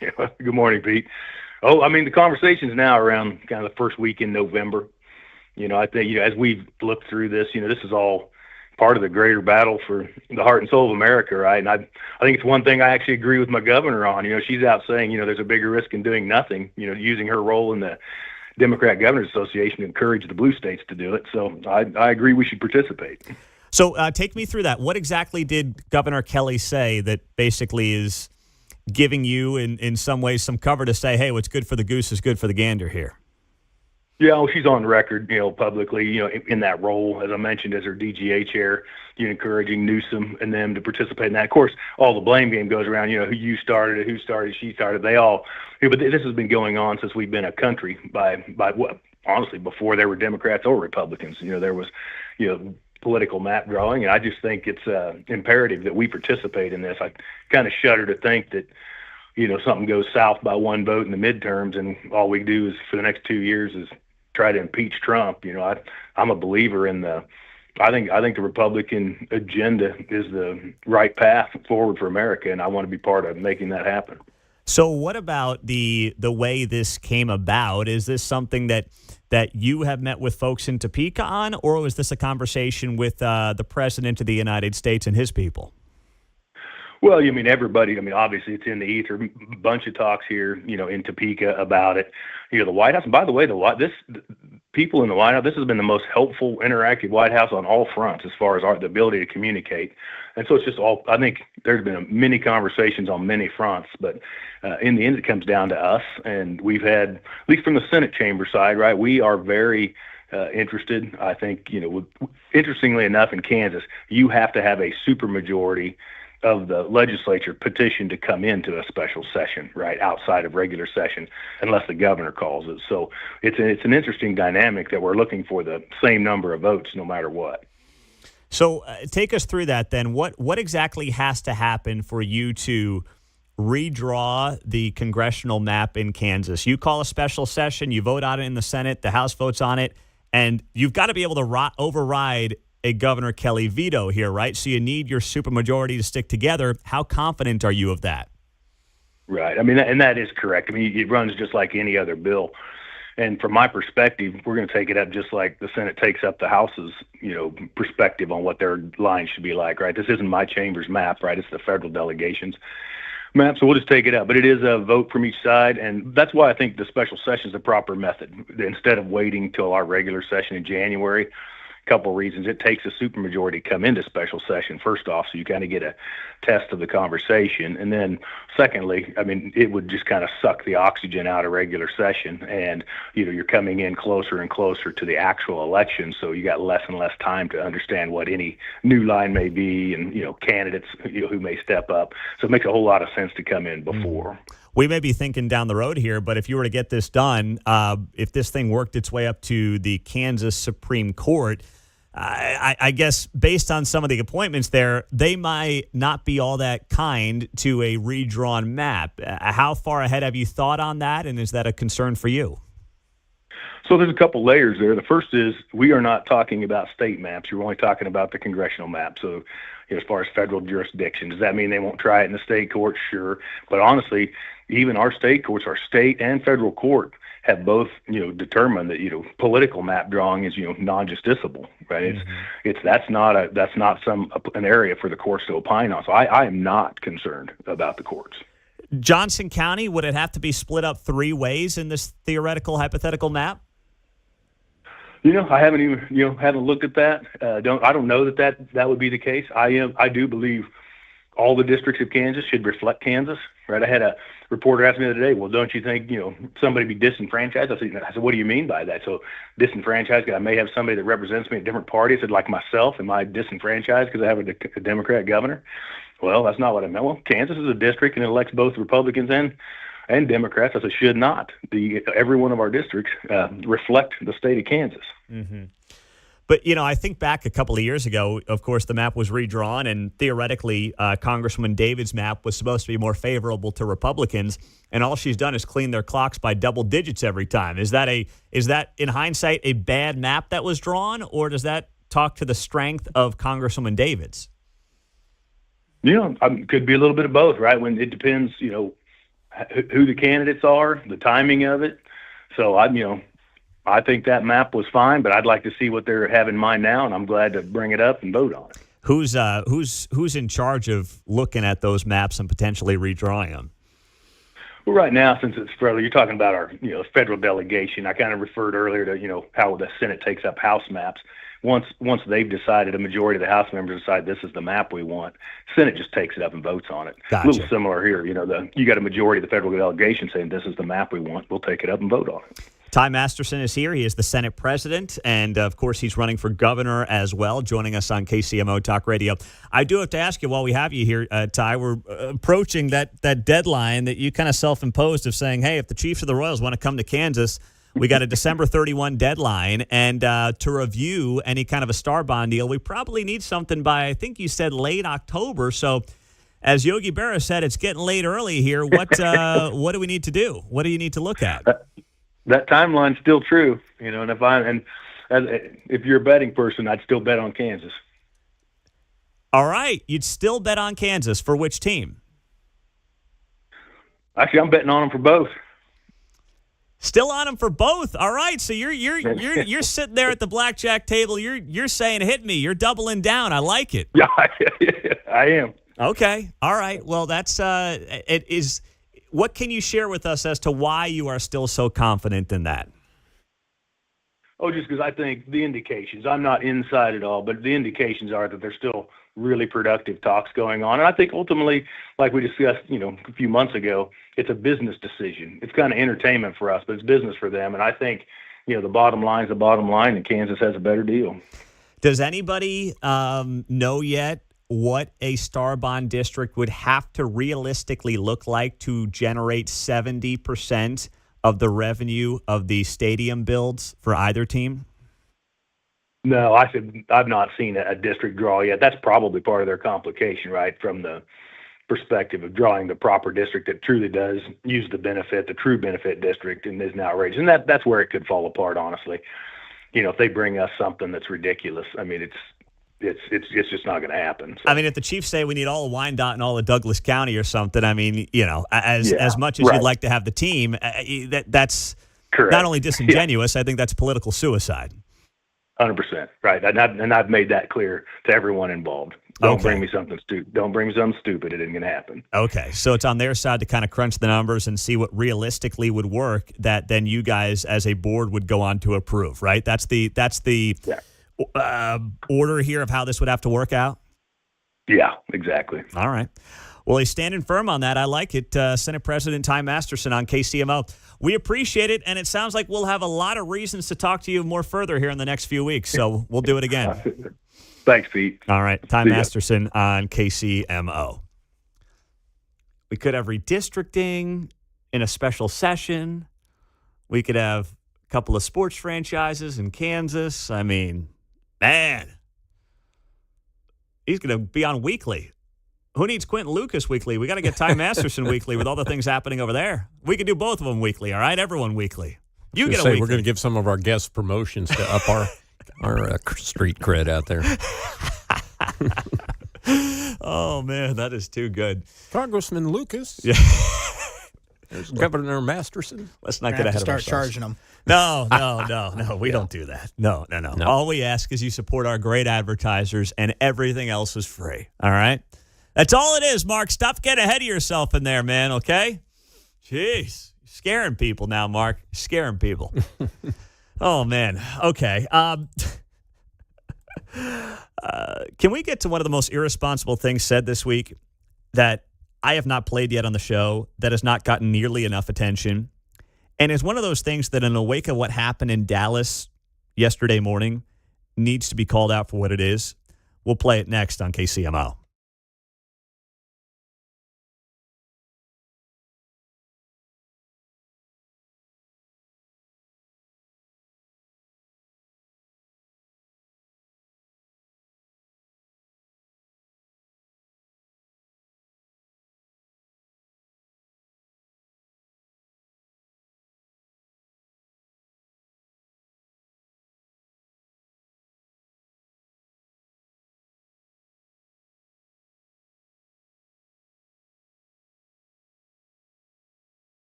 Yeah, good morning, Pete. Oh, I mean, the conversation's now around kind of the first week in November. I think, as we've looked through this, this is all part of the greater battle for the heart and soul of America, right? And I think it's one thing I actually agree with my governor on. She's out saying, there's a bigger risk in doing nothing, using her role in the Democrat Governors Association to encourage the blue states to do it. So I agree we should participate. So take me through that. What exactly did Governor Kelly say that basically is giving you, in some ways, some cover to say, hey, what's good for the goose is good for the gander here? Yeah, well, she's on record, publicly, in that role, as I mentioned, as her DGA chair, encouraging Newsom and them to participate in that. Of course, all the blame game goes around, who you started it, who started, she started, they all. But this has been going on since we've been a country by what, honestly, before there were Democrats or Republicans. There was, political map drawing, and I just think it's imperative that we participate in this. I kind of shudder to think that, something goes south by one vote in the midterms, and all we do is for the next 2 years is try to impeach Trump. I'm a believer in I think the Republican agenda is the right path forward for America, and I want to be part of making that happen. So what about the way this came about? Is this something that you have met with folks in Topeka on, or was this a conversation with the President of the United States and his people? Well, everybody, obviously it's in the ether, a bunch of talks here, in Topeka about it. The White House, and by the way, people in the White House, this has been the most helpful, interactive White House on all fronts as far as the ability to communicate. And so it's just I think there's been many conversations on many fronts, but in the end, it comes down to us. And we've had, at least from the Senate chamber side, right, we are very interested. I think, interestingly enough, in Kansas, you have to have a supermajority of the legislature petition to come into a special session, right, outside of regular session, unless the governor calls it. So it's an interesting dynamic that we're looking for the same number of votes no matter what. So take us through that then. What exactly has to happen for you to redraw the congressional map in Kansas? You call a special session, you vote on it in the Senate, the House votes on it, and you've got to be able to override a Governor Kelly veto here, right? So you need your supermajority to stick together. How confident are you of that? Right. And that is correct. It runs just like any other bill. And from my perspective, we're going to take it up just like the Senate takes up the House's, perspective on what their line should be like, right? This isn't my chamber's map, right? It's the federal delegation's map. So we'll just take it up. But it is a vote from each side. And that's why I think the special session is the proper method. Instead of waiting till our regular session in January, couple of reasons. It takes a supermajority to come into special session, first off, so you kind of get a test of the conversation. And then secondly, it would just kind of suck the oxygen out of regular session. And, you're coming in closer and closer to the actual election, so you got less and less time to understand what any new line may be and, candidates who may step up. So it makes a whole lot of sense to come in before. We may be thinking down the road here, but if you were to get this done, if this thing worked its way up to the Kansas Supreme Court, I guess based on some of the appointments there, they might not be all that kind to a redrawn map. How far ahead have you thought on that, and is that a concern for you? So there's a couple layers there. The first is we are not talking about state maps. You're only talking about the congressional map. So as far as federal jurisdiction, does that mean they won't try it in the state court? Sure. But honestly, even our state courts, our state and federal court, have both, determined that, political map drawing is, non-justiciable, right? That's not an area for the courts to opine on. So I am not concerned about the courts. Johnson County, would it have to be split up 3 ways in this theoretical hypothetical map? I haven't even, haven't looked at that. I don't know that would be the case. I do believe all the districts of Kansas should reflect Kansas, right? I had a reporter ask me the other day, well, don't you think, somebody be disenfranchised? I said, what do you mean by that? So disenfranchised, because I may have somebody that represents me at different parties. I said, like myself, am I disenfranchised because I have a Democrat governor? Well, that's not what I meant. Well, Kansas is a district and it elects both Republicans and Democrats. I said, should not. Every one of our districts reflect the state of Kansas. Mm-hmm. But, I think back a couple of years ago, of course, the map was redrawn, and theoretically, Congresswoman David's map was supposed to be more favorable to Republicans, and all she's done is clean their clocks by double digits every time. Is that, in hindsight, a bad map that was drawn, or does that talk to the strength of Congresswoman David's? Could be a little bit of both, right? When it depends, who the candidates are, the timing of it. So I think that map was fine, but I'd like to see what they have in mind now, and I'm glad to bring it up and vote on it. Who's in charge of looking at those maps and potentially redrawing them? Well, right now, since it's federal, you're talking about our federal delegation. I kind of referred earlier to how the Senate takes up House maps. Once they've decided, a majority of the House members decide this is the map we want, Senate just takes it up and votes on it. Gotcha. A little similar here. You got a majority of the federal delegation saying this is the map we want. We'll take it up and vote on it. Ty Masterson is here. He is the Senate president, and, of course, he's running for governor as well, joining us on KCMO Talk Radio. I do have to ask you, while we have you here, Ty, we're approaching that deadline that you kind of self-imposed of saying, hey, if the Chiefs or the Royals want to come to Kansas, we got a December 31 deadline, and to review any kind of a star bond deal, we probably need something by, I think you said, late October. So, as Yogi Berra said, it's getting late early here. What do we need to do? What do you need to look at? That timeline's still true, and if you're a betting person, I'd still bet on Kansas. All right, you'd still bet on Kansas for which team? Actually, I'm betting on them for both. Still on them for both. All right, so you're sitting there at the blackjack table. You're saying hit me. You're doubling down. I like it. Yeah, I am. Okay. All right. Well, that's it is. What can you share with us as to why you are still so confident in that? Oh, just because I think the indications, I'm not inside at all, but the indications are that there's still really productive talks going on. And I think ultimately, like we discussed, a few months ago, it's a business decision. It's kind of entertainment for us, but it's business for them. And I think, the bottom line is the bottom line, and Kansas has a better deal. Does anybody know yet what a star bond district would have to realistically look like to generate 70% of the revenue of the stadium builds for either team? No, I've not seen a district draw yet. That's probably part of their complication, right? From the perspective of drawing the proper district that truly does use the true benefit district, and isn't outrageous. And that's where it could fall apart, honestly. If they bring us something that's ridiculous, I mean, it's just not going to happen. So. I mean, if the Chiefs say we need all of Wyandotte and all of Douglas County or something, I mean, as much as you'd like to have the team, that's correct. Not only disingenuous, I think that's political suicide. 100%, right. And I've made that clear to everyone involved. Don't bring me something stupid. Don't bring me something stupid. It isn't going to happen. Okay, so it's on their side to kind of crunch the numbers and see what realistically would work that then you guys as a board would go on to approve, right? That's the order here of how this would have to work out? Yeah, exactly. All right. Well, he's standing firm on that. I like it. Senate President Ty Masterson on KCMO. We appreciate it, and it sounds like we'll have a lot of reasons to talk to you more further here in the next few weeks, so we'll do it again. Thanks, Pete. All right. Ty Masterson on KCMO. We could have redistricting in a special session. We could have a couple of sports franchises in Kansas. I mean, man, he's going to be on weekly. Who needs Quentin Lucas weekly? We got to get Ty Masterson weekly with all the things happening over there. We could do both of them weekly, all right? Everyone weekly. You get a weekly. We're going to give some of our guests promotions to up our street cred out there. Oh, man, that is too good. Congressman Lucas. Yeah. There's Governor Masterson. Let's not get ahead of ourselves. Start charging them. No. We don't do that. No. All we ask is you support our great advertisers, and everything else is free. All right? That's all it is, Mark. Stop getting ahead of yourself in there, man, okay? Jeez. Scaring people now, Mark. Scaring people. Oh, man. Okay. Can we get to one of the most irresponsible things said this week? that I have not played yet on the show that has not gotten nearly enough attention. And it's one of those things that in the wake of what happened in Dallas yesterday morning needs to be called out for what it is. We'll play it next on KCMO.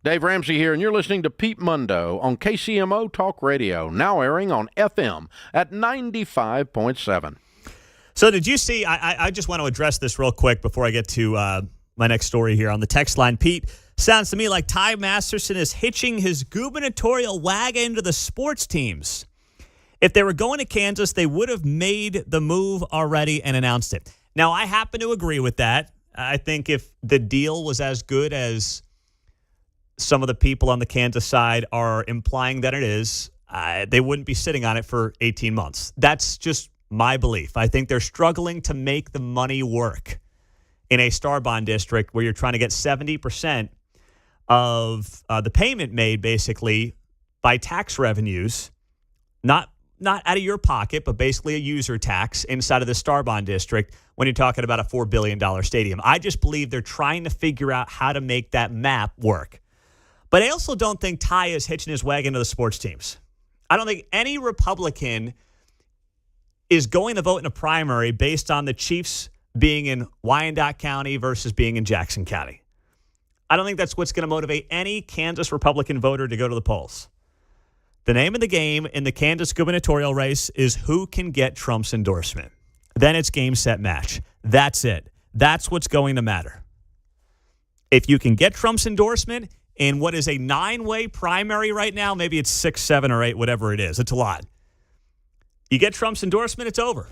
Dave Ramsey here, and you're listening to Pete Mundo on KCMO Talk Radio, now airing on FM at 95.7. So did you see, I just want to address this real quick before I get to my next story here on the text line. Pete, sounds to me like Ty Masterson is hitching his gubernatorial wagon to the sports teams. If they were going to Kansas, they would have made the move already and announced it. Now, I happen to agree with that. I think if the deal was as good as some of the people on the Kansas side are implying that it is, they wouldn't be sitting on it for 18 months. That's just my belief. I think they're struggling to make the money work in a star bond district where you're trying to get 70% of the payment made basically by tax revenues, not out of your pocket, but basically a user tax inside of the star bond district when you're talking about a $4 billion stadium. I just believe they're trying to figure out how to make that map work. But I also don't think Ty is hitching his wagon to the sports teams. I don't think any Republican is going to vote in a primary based on the Chiefs being in Wyandotte County versus being in Jackson County. I don't think that's what's going to motivate any Kansas Republican voter to go to the polls. The name of the game in the Kansas gubernatorial race is who can get Trump's endorsement. Then it's game, set, match. That's it. That's what's going to matter. If you can get Trump's endorsement in what is a 9-way primary right now, maybe it's 6, 7, or 8, whatever it is. It's a lot. You get Trump's endorsement, it's over.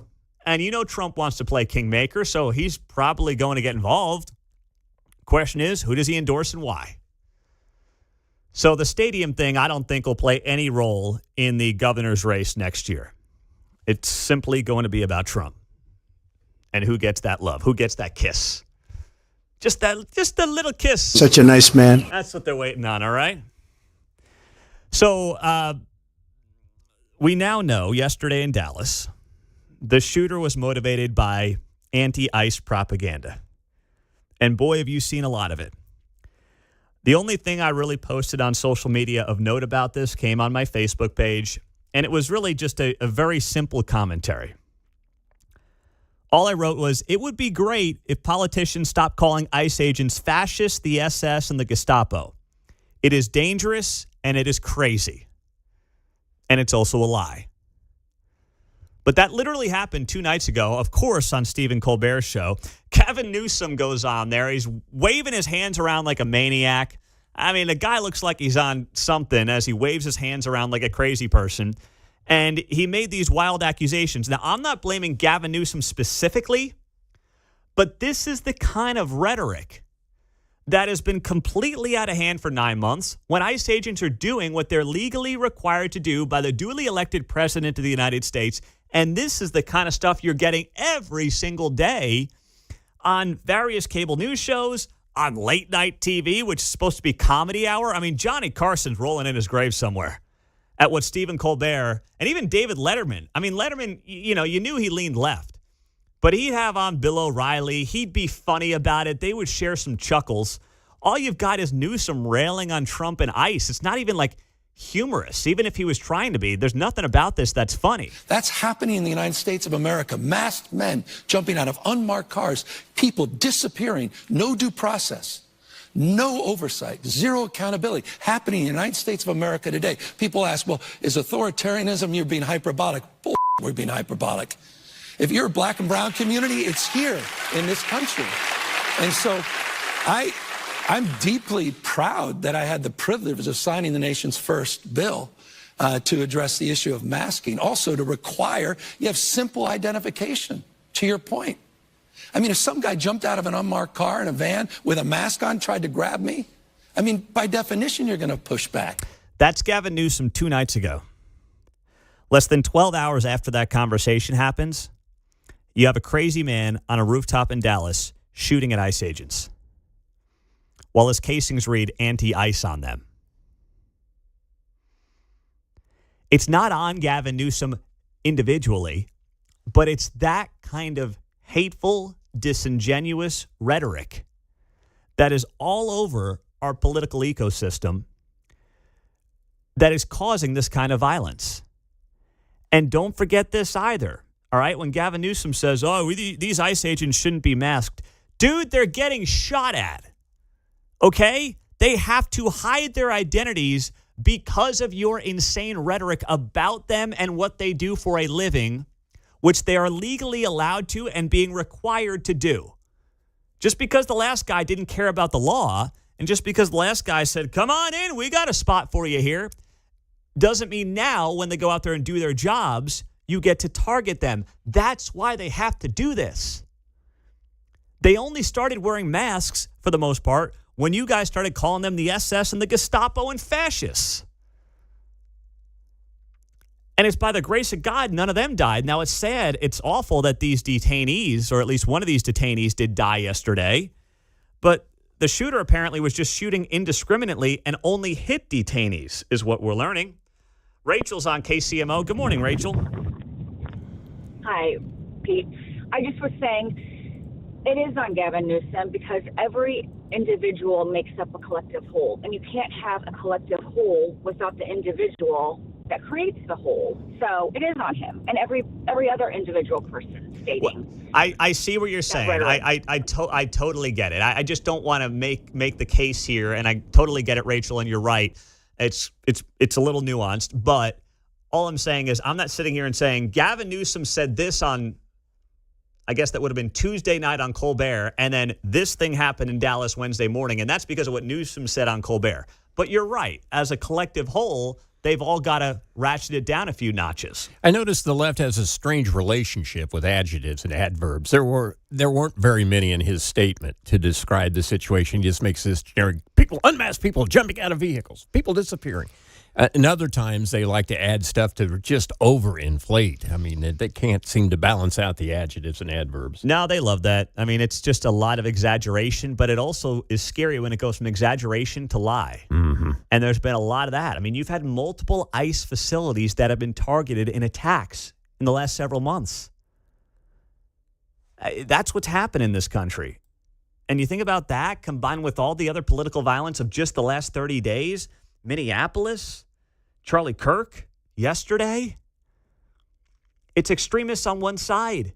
And you know Trump wants to play kingmaker, so he's probably going to get involved. Question is, who does he endorse and why? So the stadium thing, I don't think will play any role in the governor's race next year. It's simply going to be about Trump and who gets that love, who gets that kiss. Just a little kiss. Such a nice man. That's what they're waiting on, all right? So we now know yesterday in Dallas, the shooter was motivated by anti-ICE propaganda. And boy, have you seen a lot of it. The only thing I really posted on social media of note about this came on my Facebook page, and it was really just a very simple commentary. All I wrote was, it would be great if politicians stopped calling ICE agents fascists, the SS, and the Gestapo. It is dangerous, and it is crazy. And it's also a lie. But that literally happened 2 nights ago, of course, on Stephen Colbert's show. Kevin Newsom goes on there. He's waving his hands around like a maniac. I mean, the guy looks like he's on something as he waves his hands around like a crazy person. And he made these wild accusations. Now, I'm not blaming Gavin Newsom specifically, but this is the kind of rhetoric that has been completely out of hand for 9 months when ICE agents are doing what they're legally required to do by the duly elected president of the United States. And this is the kind of stuff you're getting every single day on various cable news shows, on late night TV, which is supposed to be comedy hour. I mean, Johnny Carson's rolling in his grave somewhere at what Stephen Colbert and even David Letterman. I mean, Letterman, you knew he leaned left, but he'd have on Bill O'Reilly. He'd be funny about it. They would share some chuckles. All you've got is Newsom railing on Trump and ICE. It's not even like humorous, even if he was trying to be. There's nothing about this that's funny. That's happening in the United States of America. Masked men jumping out of unmarked cars, people disappearing, no due process, no oversight, zero accountability, happening in the United States of America today. People ask, well, is authoritarianism, you're being hyperbolic? Bull, we're being hyperbolic. If you're a black and brown community, it's here in this country. And so I'm deeply proud that I had the privilege of signing the nation's first bill to address the issue of masking. Also to require, you have simple identification, to your point. I mean, if some guy jumped out of an unmarked car in a van with a mask on, tried to grab me, I mean, by definition, you're going to push back. That's Gavin Newsom 2 nights ago. Less than 12 hours after that conversation happens, you have a crazy man on a rooftop in Dallas shooting at ICE agents while his casings read anti-ICE on them. It's not on Gavin Newsom individually, but it's that kind of hateful, disingenuous rhetoric that is all over our political ecosystem that is causing this kind of violence. And don't forget this either, all right? When Gavin Newsom says, these ICE agents shouldn't be masked, dude, they're getting shot at. Okay? They have to hide their identities because of your insane rhetoric about them and what they do for a living, which they are legally allowed to and being required to do. Just because the last guy didn't care about the law, and just because the last guy said, come on in, we got a spot for you here, doesn't mean now when they go out there and do their jobs, you get to target them. That's why they have to do this. They only started wearing masks, for the most part, when you guys started calling them the SS and the Gestapo and fascists. And it's by the grace of God, none of them died. Now, it's sad. It's awful that these detainees, or at least one of these detainees, did die yesterday. But the shooter apparently was just shooting indiscriminately and only hit detainees, is what we're learning. Rachel's on KCMO. Good morning, Rachel. Hi, Pete. I just was saying it is on Gavin Newsom because every individual makes up a collective whole, and you can't have a collective whole without the individual that creates the whole. So it is on him and every other individual person stating. Well, I see what you're saying. I totally get it. I just don't want to make the case here, and I totally get it, Rachel, and you're right. It's a little nuanced, but all I'm saying is I'm not sitting here and saying Gavin Newsom said this on, I guess that would have been Tuesday night on Colbert, and then this thing happened in Dallas Wednesday morning, and that's because of what Newsom said on Colbert. But you're right. As a collective whole, they've all got to ratchet it down a few notches. I noticed the left has a strange relationship with adjectives and adverbs. There weren't very many in his statement to describe the situation. He just makes this generic unmasked people jumping out of vehicles, people disappearing. And other times they like to add stuff to just overinflate. I mean, they can't seem to balance out the adjectives and adverbs. No, they love that. I mean, it's just a lot of exaggeration, but it also is scary when it goes from exaggeration to lie. Mm-hmm. And there's been a lot of that. I mean, you've had multiple ICE facilities that have been targeted in attacks in the last several months. That's what's happened in this country. And you think about that combined with all the other political violence of just the last 30 days, Minneapolis, Charlie Kirk, yesterday. It's extremists on one side.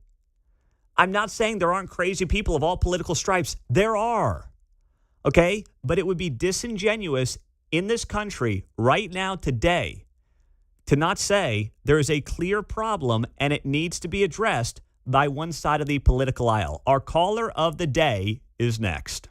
I'm not saying there aren't crazy people of all political stripes. There are. Okay? But it would be disingenuous in this country right now, today, to not say there is a clear problem and it needs to be addressed by one side of the political aisle. Our caller of the day is next.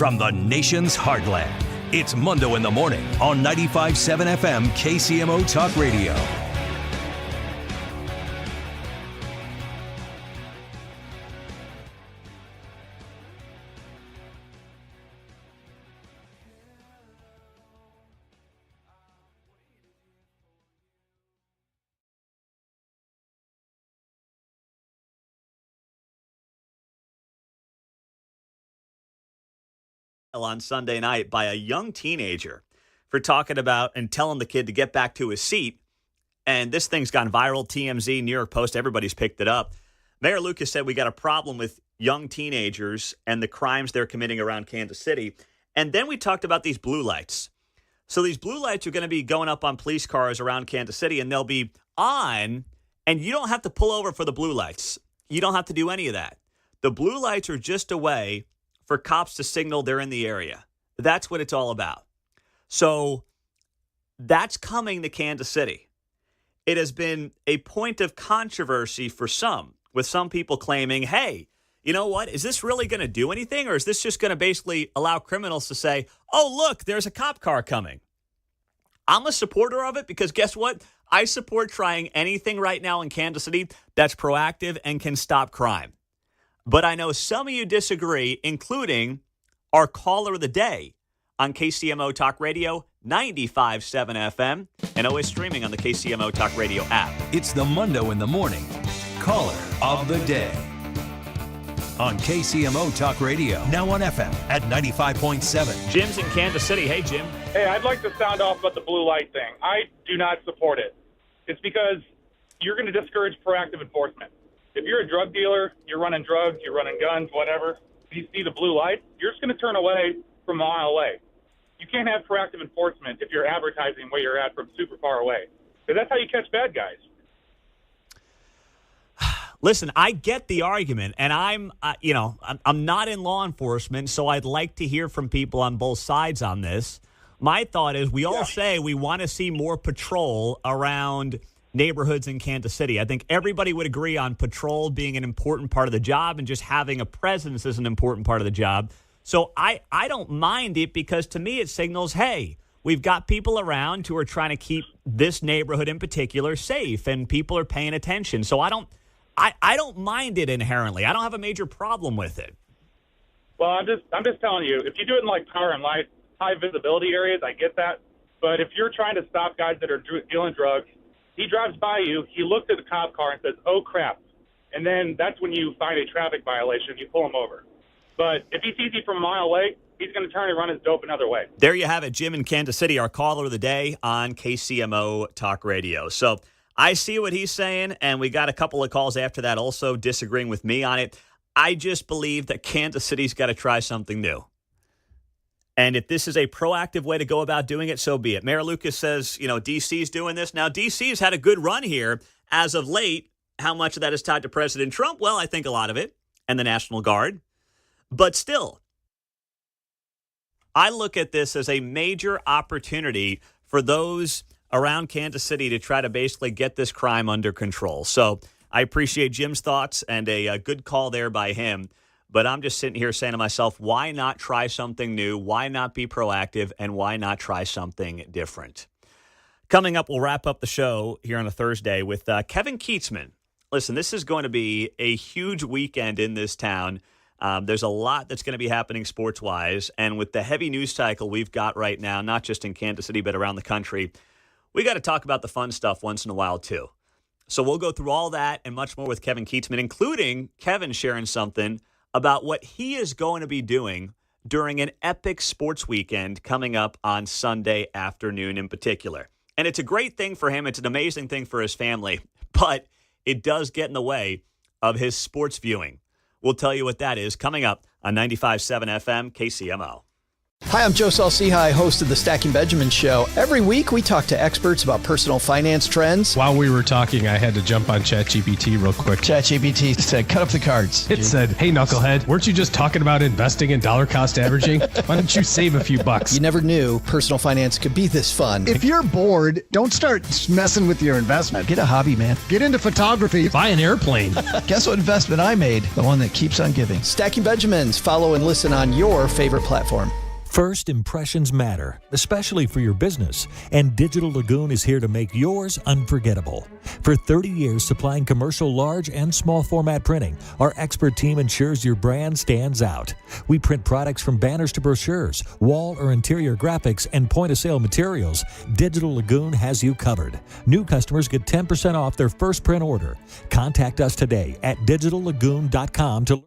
from the nation's heartland. It's Mundo in the Morning on 95.7 FM KCMO Talk Radio. On Sunday night by a young teenager for talking about and telling the kid to get back to his seat. And this thing's gone viral. TMZ, New York Post, everybody's picked it up. Mayor Lucas said we got a problem with young teenagers and the crimes they're committing around Kansas City. And then we talked about these blue lights. So these blue lights are going to be going up on police cars around Kansas City, and they'll be on, and you don't have to pull over for the blue lights. You don't have to do any of that. The blue lights are just a way for cops to signal they're in the area. That's what it's all about. So that's coming to Kansas City. It has been a point of controversy for some, with some people claiming, hey, you know what? Is this really going to do anything? Or is this just going to basically allow criminals to say, oh, look, there's a cop car coming? I'm a supporter of it because guess what? I support trying anything right now in Kansas City that's proactive and can stop crime. But I know some of you disagree, including our caller of the day on KCMO Talk Radio, 95.7 FM, and always streaming on the KCMO Talk Radio app. It's the Mundo in the Morning Caller of the Day on KCMO Talk Radio, now on FM at 95.7. Jim's in Kansas City. Hey, Jim. Hey, I'd like to sound off about the blue light thing. I do not support it. It's because you're going to discourage proactive enforcement. If you're a drug dealer, you're running drugs, you're running guns, whatever, you see the blue light, you're just going to turn away from a mile away. You can't have proactive enforcement if you're advertising where you're at from super far away. Because that's how you catch bad guys. Listen, I get the argument, and I'm not in law enforcement, so I'd like to hear from people on both sides on this. My thought is we all say we want to see more patrol around neighborhoods in Kansas City. I think everybody would agree on patrol being an important part of the job, and just having a presence is an important part of the job. So I don't mind it because to me it signals, hey, we've got people around who are trying to keep this neighborhood in particular safe, and people are paying attention. So I don't mind it inherently. I don't have a major problem with it. Well, I'm just telling you, if you do it in like power and light, high visibility areas, I get that. But if you're trying to stop guys that are dealing drugs, he drives by you, he looks at the cop car and says, oh, crap. And then that's when you find a traffic violation, you pull him over. But if he sees you from a mile away, he's going to turn and run his dope another way. There you have it, Jim in Kansas City, our caller of the day on KCMO Talk Radio. So I see what he's saying, and we got a couple of calls after that also disagreeing with me on it. I just believe that Kansas City's got to try something new. And if this is a proactive way to go about doing it, so be it. Mayor Lucas says, D.C.'s doing this. Now, D.C.'s had a good run here as of late. How much of that is tied to President Trump? Well, I think a lot of it, and the National Guard. But still, I look at this as a major opportunity for those around Kansas City to try to basically get this crime under control. So I appreciate Jim's thoughts and a good call there by him. But I'm just sitting here saying to myself, why not try something new? Why not be proactive? And why not try something different? Coming up, we'll wrap up the show here on a Thursday with Kevin Kietzman. Listen, this is going to be a huge weekend in this town. There's a lot that's going to be happening sports-wise. And with the heavy news cycle we've got right now, not just in Kansas City, but around the country, we got to talk about the fun stuff once in a while, too. So we'll go through all that and much more with Kevin Kietzman, including Kevin sharing something about what he is going to be doing during an epic sports weekend coming up on Sunday afternoon in particular. And it's a great thing for him. It's an amazing thing for his family, but it does get in the way of his sports viewing. We'll tell you what that is coming up on 95.7 FM KCMO. Hi, I'm Joe Salciha, host of the Stacking Benjamin Show. Every week, we talk to experts about personal finance trends. While we were talking, I had to jump on ChatGPT real quick. ChatGPT said, cut up the cards. It said, hey, knucklehead, weren't you just talking about investing in dollar cost averaging? Why don't you save a few bucks? You never knew personal finance could be this fun. If you're bored, don't start messing with your investment. Get a hobby, man. Get into photography. Buy an airplane. Guess what investment I made? The one that keeps on giving. Stacking Benjamins. Follow and listen on your favorite platform. First impressions matter, especially for your business, and Digital Lagoon is here to make yours unforgettable. For 30 years supplying commercial large and small format printing, our expert team ensures your brand stands out. We print products from banners to brochures, wall or interior graphics, and point-of-sale materials. Digital Lagoon has you covered. New customers get 10% off their first print order. Contact us today at digitallagoon.com to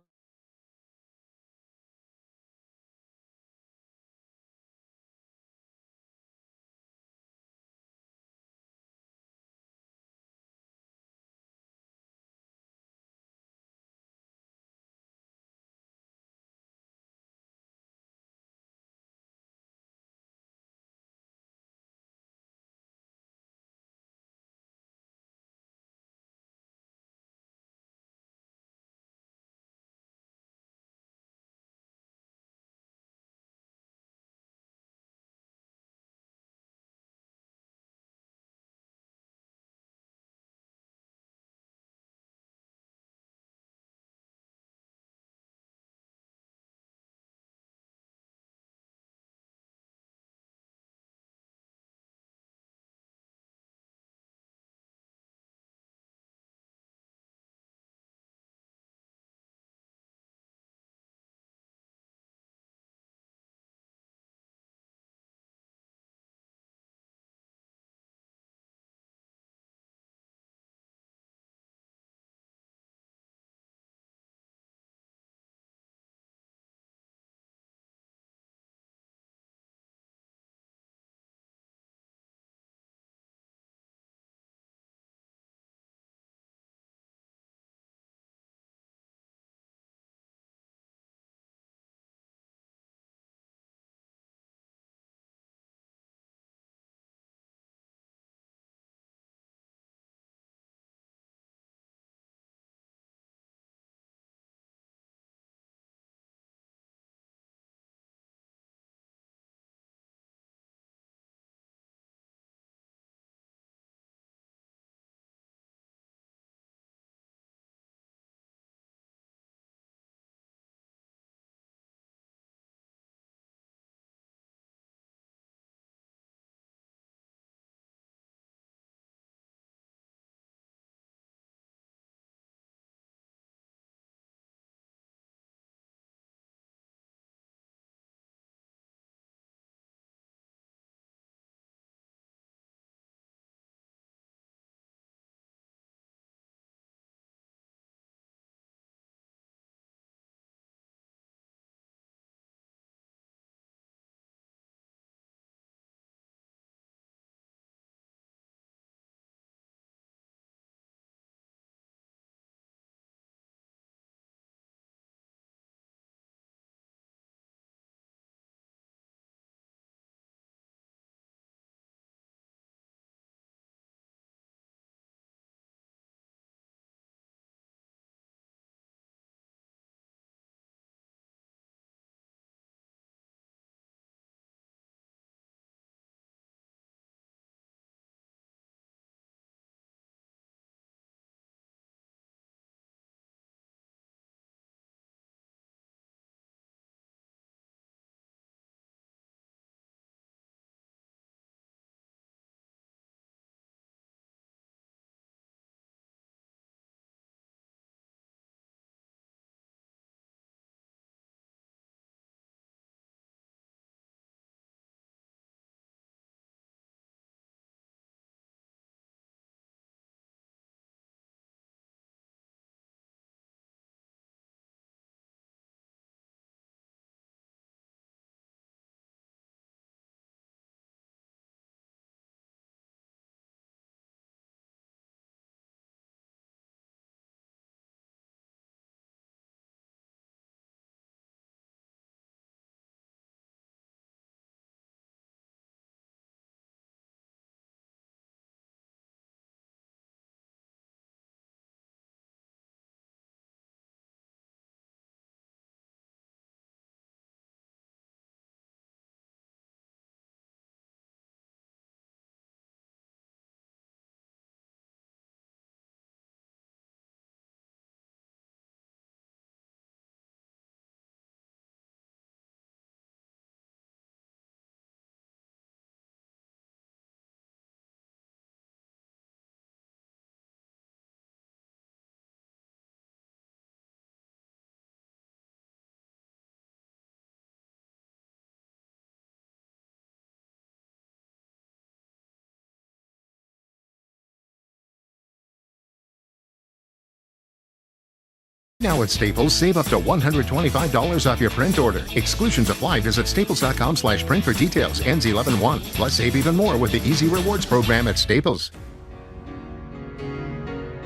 Now at Staples, save up to $125 off your print order. Exclusions apply. Visit staples.com/print for details. Ends 11/1. Plus, save even more with the Easy Rewards program at Staples.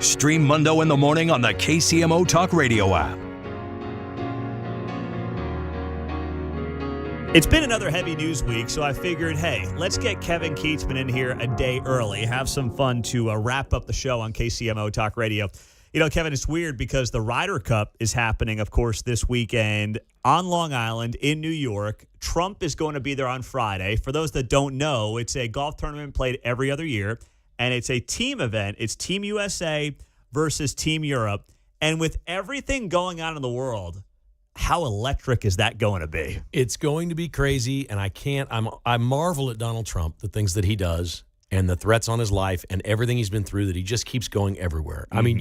Stream Mundo in the morning on the KCMO Talk Radio app. It's been another heavy news week, so I figured, hey, let's get Kevin Kietzman in here a day early, have some fun to wrap up the show on KCMO Talk Radio. You know, Kevin, it's weird because the Ryder Cup is happening, of course, this weekend on Long Island in New York. Trump is going to be there on Friday. For those that don't know, it's a golf tournament played every other year, and it's a team event. It's Team USA versus Team Europe. And with everything going on in the world, how electric is that going to be? It's going to be crazy, and I marvel at Donald Trump, the things that he does, and the threats on his life, and everything he's been through, that he just keeps going everywhere. I mean,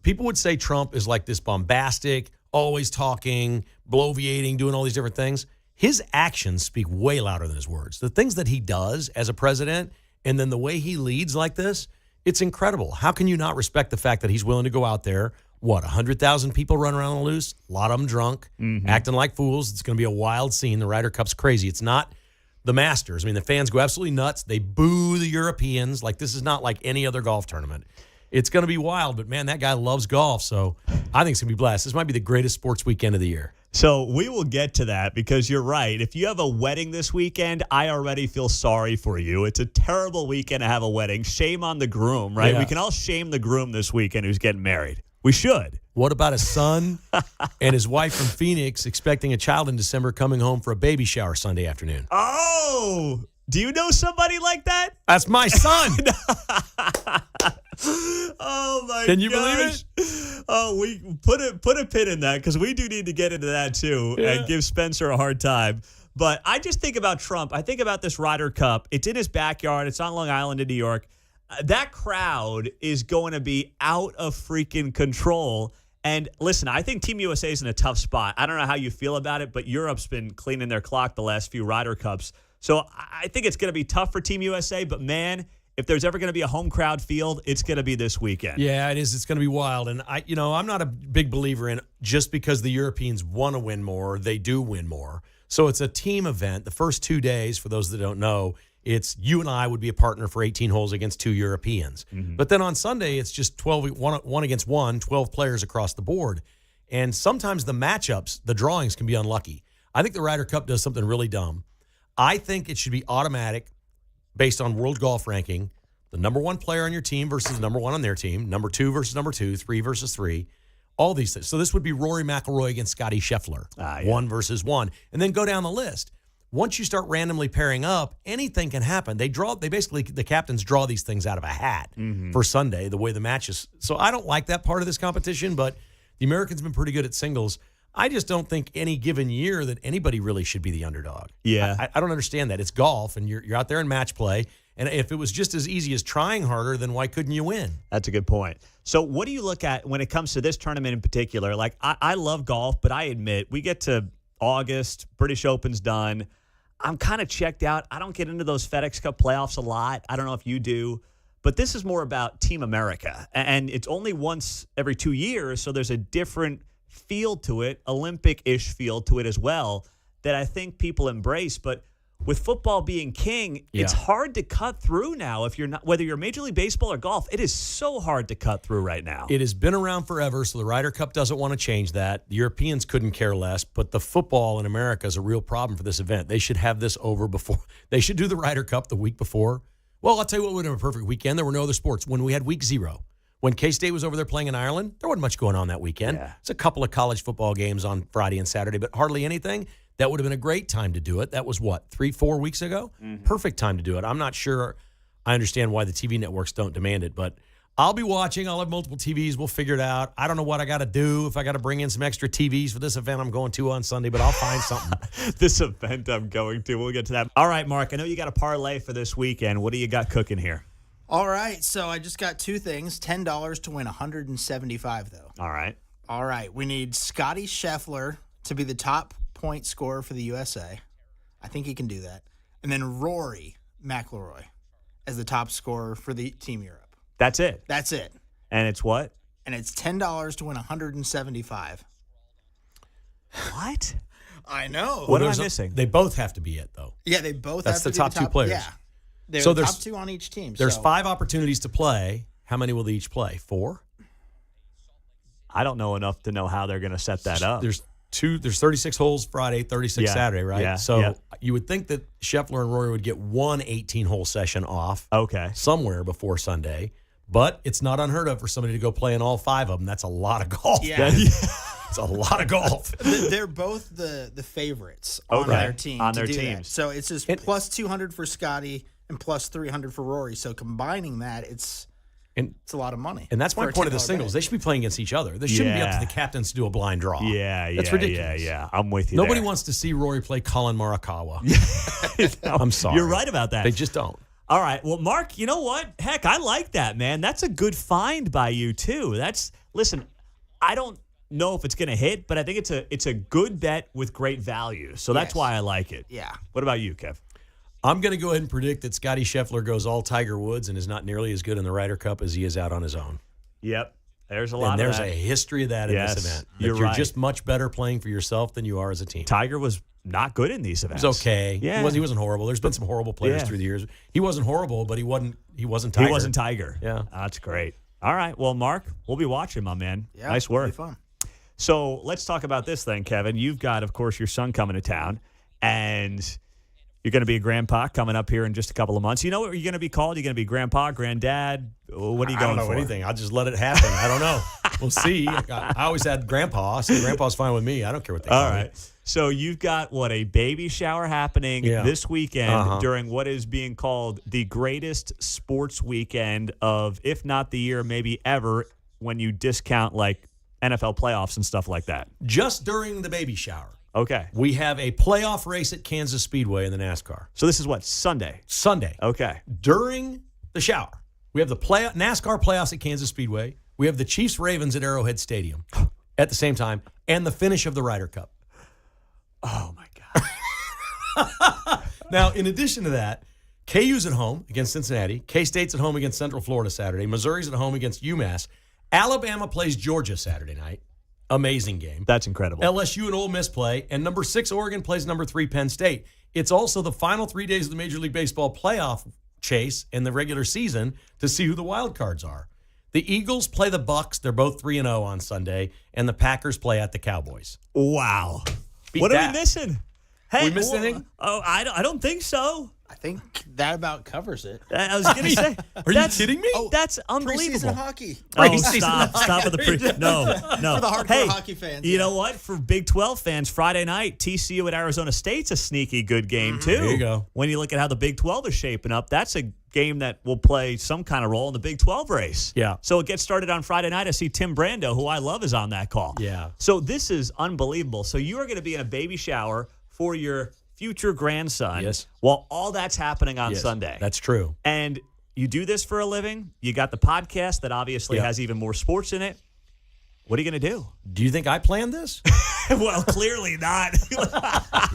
people would say Trump is like this bombastic, always talking, bloviating, doing all these different things. His actions speak way louder than his words. The things that he does as a president, and then the way he leads like this, it's incredible. How can you not respect the fact that he's willing to go out there? 100,000 people run around on the loose, a lot of them drunk, acting like fools. It's going to be a wild scene. The Ryder Cup's crazy. It's not the Masters. I mean, the fans go absolutely nuts. They boo the Europeans. Like, this is not like any other golf tournament. It's going to be wild, but, man, that guy loves golf, so I think it's going to be blessed. This might be the greatest sports weekend of the year. So we will get to that because you're right. If you have a wedding this weekend, I already feel sorry for you. It's a terrible weekend to have a wedding. Shame on the groom, right? Yeah. We can all shame the groom this weekend who's getting married. We should. What about his son and his wife from Phoenix expecting a child in December, coming home for a baby shower Sunday afternoon? Oh, do you know somebody like that? That's my son. Oh, my gosh. Can you believe it? Oh, we put a pin in that because we do need to get into that, too, and give Spencer a hard time. But I just think about Trump. I think about this Ryder Cup. It's in his backyard. It's on Long Island in New York. That crowd is going to be out of freaking control. And listen, I think Team USA is in a tough spot. I don't know how you feel about it, but Europe's been cleaning their clock the last few Ryder Cups. So I think it's going to be tough for Team USA. But, man, if there's ever going to be a home crowd field, it's going to be this weekend. Yeah, it is. It's going to be wild. And I'm not a big believer in just because the Europeans want to win more, they do win more. So it's a team event. The first 2 days, for those that don't know, it's you and I would be a partner for 18 holes against 2 Europeans. But then on Sunday, it's just 12, one against one, 12 players across the board. And sometimes the matchups, the drawings can be unlucky. I think the Ryder Cup does something really dumb. I think it should be automatic based on world golf ranking. The number one player on your team versus the number one on their team, number two versus number two, 3 versus 3, all these things. So this would be Rory McIlroy against Scotty Scheffler, 1 versus 1. And then go down the list. Once you start randomly pairing up, anything can happen. The captains draw these things out of a hat for Sunday, the way the matches. So I don't like that part of this competition, but the Americans have been pretty good at singles. I just don't think any given year that anybody really should be the underdog. Yeah. I don't understand that. It's golf, and you're out there in match play. And if it was just as easy as trying harder, then why couldn't you win? That's a good point. So what do you look at when it comes to this tournament in particular? Like, I love golf, but I admit we get to August, British Open's done. I'm kind of checked out. I don't get into those FedEx Cup playoffs a lot. I don't know if you do. But this is more about Team America. And it's only once every 2 years, so there's a different feel to it, Olympic-ish feel to it as well, that I think people embrace. But with football being king, it's hard to cut through now. If you're not, whether you're Major League Baseball or golf, it is so hard to cut through right now. It has been around forever, so the Ryder Cup doesn't want to change that. The Europeans couldn't care less, but the football in America is a real problem for this event. They should have this over before. They should do the Ryder Cup the week before. Well, I'll tell you what would have a perfect weekend. There were no other sports. When we had week 0, when K-State was over there playing in Ireland, there wasn't much going on that weekend. It's a couple of college football games on Friday and Saturday, but hardly anything. That would have been a great time to do it. That was, 3-4 weeks ago? Perfect time to do it. I'm not sure I understand why the TV networks don't demand it, but I'll be watching. I'll have multiple TVs. We'll figure it out. I don't know what I got to do, if I got to bring in some extra TVs for this event I'm going to on Sunday, but I'll find something. This event I'm going to. We'll get to that. All right, Mark, I know you got a parlay for this weekend. What do you got cooking here? All right, so I just got 2 things. $10 to win $175, though. All right. We need Scotty Scheffler to be the top point scorer for the USA. I think he can do that. And then Rory McIlroy as the top scorer for the Team Europe. That's it? That's it. And it's what? and it's $10 to win $175. What? I know. What am I missing? They both have to be it, though. Yeah, they both That's have the to be top two players. Yeah. They're So the there's top two on each team. There's so. 5 opportunities to play. How many will they each play? 4? I don't know enough to know how they're going to set that up. There's 36 holes Friday, 36 Saturday, right? Yeah, so yeah. you would think that Scheffler and Rory would get one 18-hole session off somewhere before Sunday, but it's not unheard of for somebody to go play in all 5 of them. That's a lot of golf. Yeah. It's a lot of golf. They're both the favorites on their team. On to their do teams. that. So it's just plus 200 for Scotty and plus 300 for Rory. So combining that, it's a lot of money. And that's my for a point of the $10 singles. bet. they should be playing against each other. They shouldn't be up to the captains to do a blind draw. That's ridiculous. Yeah. I'm with you. Nobody there. wants to see Rory play Colin Morikawa. I'm sorry. You're right about that. They just don't. All right. Well, Mark, you know what? Heck, I like that, man. That's a good find by you, too. Listen, I don't know if it's going to hit, but I think it's a good bet with great value. So that's why I like it. Yeah. What about you, Kev? I'm going to go ahead and predict that Scotty Scheffler goes all Tiger Woods and is not nearly as good in the Ryder Cup as he is out on his own. Yep. There's a lot of there's that. a history of that in this event. That You're right. just much better playing for yourself than you are as a team. Tiger was not good in these events. He was okay. Yeah. He wasn't horrible. There's been some horrible players through the years. He wasn't horrible, but he wasn't Tiger. He wasn't Tiger. Yeah. That's great. All right. Well, Mark, we'll be watching, my man. Yeah, nice work. it'll be fun. So let's talk about this thing, Kevin. You've got, of course, your son coming to town, and you're going to be a grandpa coming up here in just a couple of months. You know what you're going to be called? You're going to be grandpa, granddad? What are you going for? I don't know anything. I'll just let it happen. I don't know. We'll see. I always had grandpa, so grandpa's fine with me. I don't care what they call me. So you've got, a baby shower happening this weekend during what is being called the greatest sports weekend of, if not the year, maybe ever, when you discount, NFL playoffs and stuff like that. Just during the baby shower. Okay. We have a playoff race at Kansas Speedway in the NASCAR. So this is what, Sunday? Sunday. Okay. During the shower, we have the NASCAR playoffs at Kansas Speedway. We have the Chiefs-Ravens at Arrowhead Stadium at the same time, and the finish of the Ryder Cup. Oh, my God. Now, in addition to that, KU's at home against Cincinnati. K-State's at home against Central Florida Saturday. Missouri's at home against UMass. Alabama plays Georgia Saturday night. Amazing game. That's incredible. LSU and Ole Miss play, and number 6 Oregon plays number 3 Penn State. It's also the final 3 days of the Major League Baseball playoff chase in the regular season to see who the wild cards are. The Eagles play the Bucks. They're both 3-0 on Sunday, and the Packers play at the Cowboys. Wow. Beat what that. are we missing? Hey, we missed anything? Oh, I don't think so. I think that about covers it. I was going to say. Are you kidding me? That's unbelievable. Preseason hockey. Oh, stop with the pre. No. For the hardcore hockey fans. You know what? For Big 12 fans, Friday night, TCU at Arizona State's a sneaky good game, too. There you go. When you look at how the Big 12 is shaping up, that's a game that will play some kind of role in the Big 12 race. Yeah. So it gets started on Friday night. I see Tim Brando, who I love, is on that call. Yeah. So this is unbelievable. So you are going to be in a baby shower for your future grandson while all that's happening on Sunday. That's true. And you do this for a living. You got the podcast that obviously has even more sports in it. What are you going to do? Do you think I planned this? Well, clearly not. You're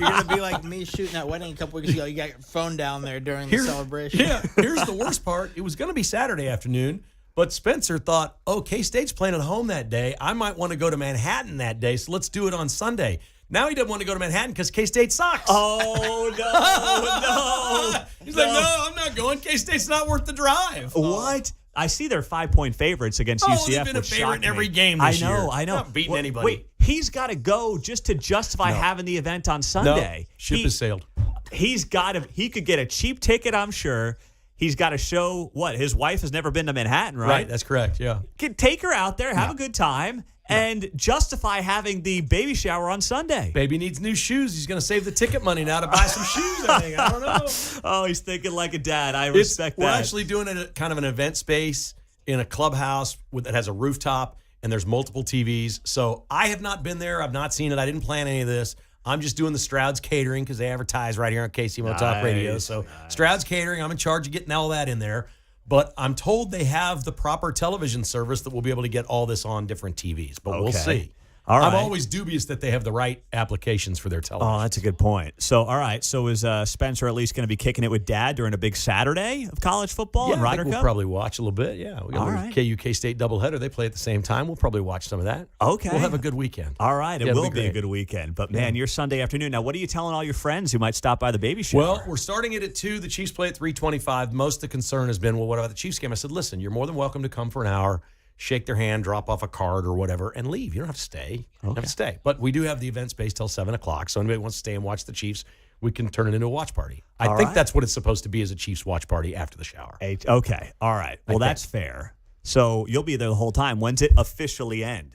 going to be like me shooting that wedding a couple weeks ago. You got your phone down there during the celebration. Yeah. Here's the worst part. It was going to be Saturday afternoon, but Spencer thought, K-State's playing at home that day. I might want to go to Manhattan that day, so let's do it on Sunday. Now he doesn't want to go to Manhattan because K-State sucks. Oh, no. He's like, no, I'm not going. K-State's not worth the drive. What? I see they're 5-point favorites against UCF. They've been a favorite in every game this year. I know. Not beating anybody. Wait, he's got to go just to justify having the event on Sunday. No, ship has sailed. He could get a cheap ticket, I'm sure. He's got to show his wife has never been to Manhattan, right? Right, that's correct, yeah. Take her out there, have a good time, and justify having the baby shower on Sunday. Baby needs new shoes. He's going to save the ticket money now to buy some shoes, I think. I don't know. Oh, he's thinking like a dad. I respect that. We're actually doing it at kind of an event space in a clubhouse that has a rooftop, and there's multiple TVs. So I have not been there. I've not seen it. I didn't plan any of this. I'm just doing the Stroud's Catering because they advertise right here on KCMO Talk Radio. So Stroud's Catering, I'm in charge of getting all that in there. But I'm told they have the proper television service that will be able to get all this on different TVs. But we'll see. All right. I'm always dubious that they have the right applications for their television. Oh, that's a good point. So, all right. So is Spencer at least going to be kicking it with Dad during a big Saturday of college football and I Ryder think Cup? we'll probably watch a little bit. Yeah, we got All a right. KU State doubleheader. They play at the same time. We'll probably watch some of that. Okay. We'll have a good weekend. All right. It Yeah, it'll will be be a great. good weekend. But, man, your Sunday afternoon. Now, what are you telling all your friends who might stop by the baby shower? Well, we're starting it at 2. The Chiefs play at 3:25. Most of the concern has been, well, what about the Chiefs game? I said, listen, you're more than welcome to come for an hour, shake their hand, drop off a card or whatever, and leave. You don't have to stay. You don't have to stay. But we do have the event space till 7 o'clock. So anybody wants to stay and watch the Chiefs, we can turn it into a watch party. I All think right. that's what it's supposed to be, as a Chiefs watch party after the shower. Okay. All right. Well, that's fair. So you'll be there the whole time. When's it officially end?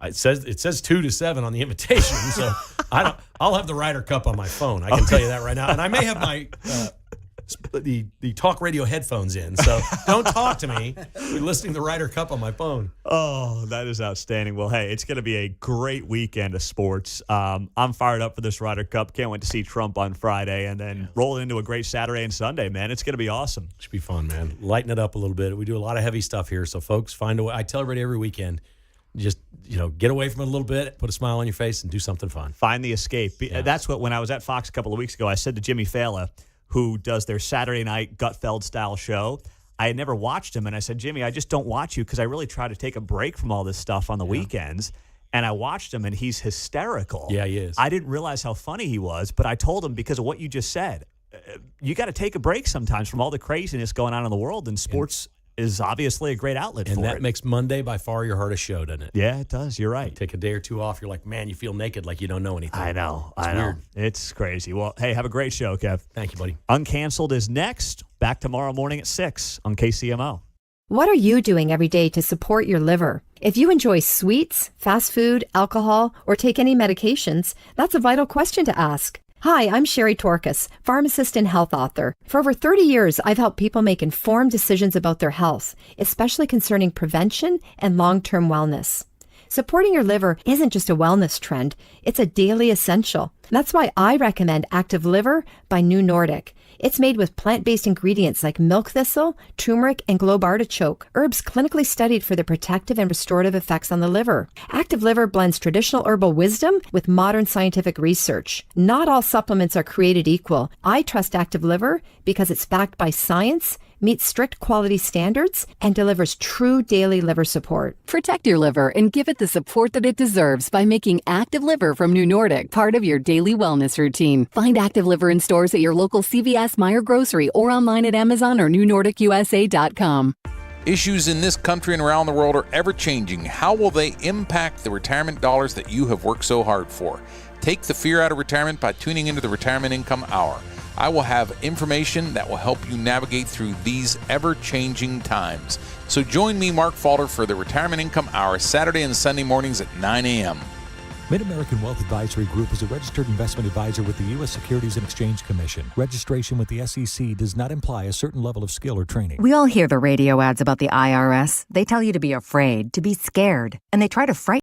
It says 2 to 7 on the invitation. So I'll have the Ryder Cup on my phone. I can tell you that right now. And I may have my the talk radio headphones in. So don't talk to me. You're listening to the Ryder Cup on my phone. Oh, that is outstanding. Well, hey, it's going to be a great weekend of sports. I'm fired up for this Ryder Cup. Can't wait to see Trump on Friday and then roll into a great Saturday and Sunday, man. It's going to be awesome. Should be fun, man. Lighten it up a little bit. We do a lot of heavy stuff here. So, folks, find a way. I tell everybody every weekend, just, get away from it a little bit, put a smile on your face, and do something fun. Find the escape. That's what, when I was at Fox a couple of weeks ago, I said to Jimmy Fallon, who does their Saturday night Gutfeld-style show, I had never watched him, and I said, Jimmy, I just don't watch you because I really try to take a break from all this stuff on the weekends. And I watched him, and he's hysterical. Yeah, he is. I didn't realize how funny he was, but I told him because of what you just said. You got to take a break sometimes from all the craziness going on in the world, and sports is obviously a great outlet for it. And that makes Monday by far your hardest show, doesn't it? Yeah, it does. You're right. Take a day or two off. You're like, man, you feel naked like you don't know anything. I know. It's weird. It's crazy. Well, hey, have a great show, Kev. Thank you, buddy. Uncanceled is next. Back tomorrow morning at 6 on KCMO. What are you doing every day to support your liver? If you enjoy sweets, fast food, alcohol, or take any medications, that's a vital question to ask. Hi, I'm Sherry Torkas, pharmacist and health author. For over 30 years, I've helped people make informed decisions about their health, especially concerning prevention and long-term wellness. Supporting your liver isn't just a wellness trend, it's a daily essential. That's why I recommend Active Liver by New Nordic. It's made with plant-based ingredients like milk thistle, turmeric, and globe artichoke, herbs clinically studied for their protective and restorative effects on the liver. Active Liver blends traditional herbal wisdom with modern scientific research. Not all supplements are created equal. I trust Active Liver because it's backed by science, meets strict quality standards, and delivers true daily liver support. Protect your liver and give it the support that it deserves by making Active Liver from New Nordic part of your daily wellness routine. Find Active Liver in stores at your local CVS, Meijer Grocery, or online at Amazon or NewNordicUSA.com. Issues in this country and around the world are ever-changing. How will they impact the retirement dollars that you have worked so hard for? Take the fear out of retirement by tuning into the Retirement Income Hour. I will have information that will help you navigate through these ever-changing times. So join me, Mark Falter, for the Retirement Income Hour, Saturday and Sunday mornings at 9 a.m. Mid-American Wealth Advisory Group is a registered investment advisor with the U.S. Securities and Exchange Commission. Registration with the SEC does not imply a certain level of skill or training. We all hear the radio ads about the IRS. They tell you to be afraid, to be scared, and they try to frighten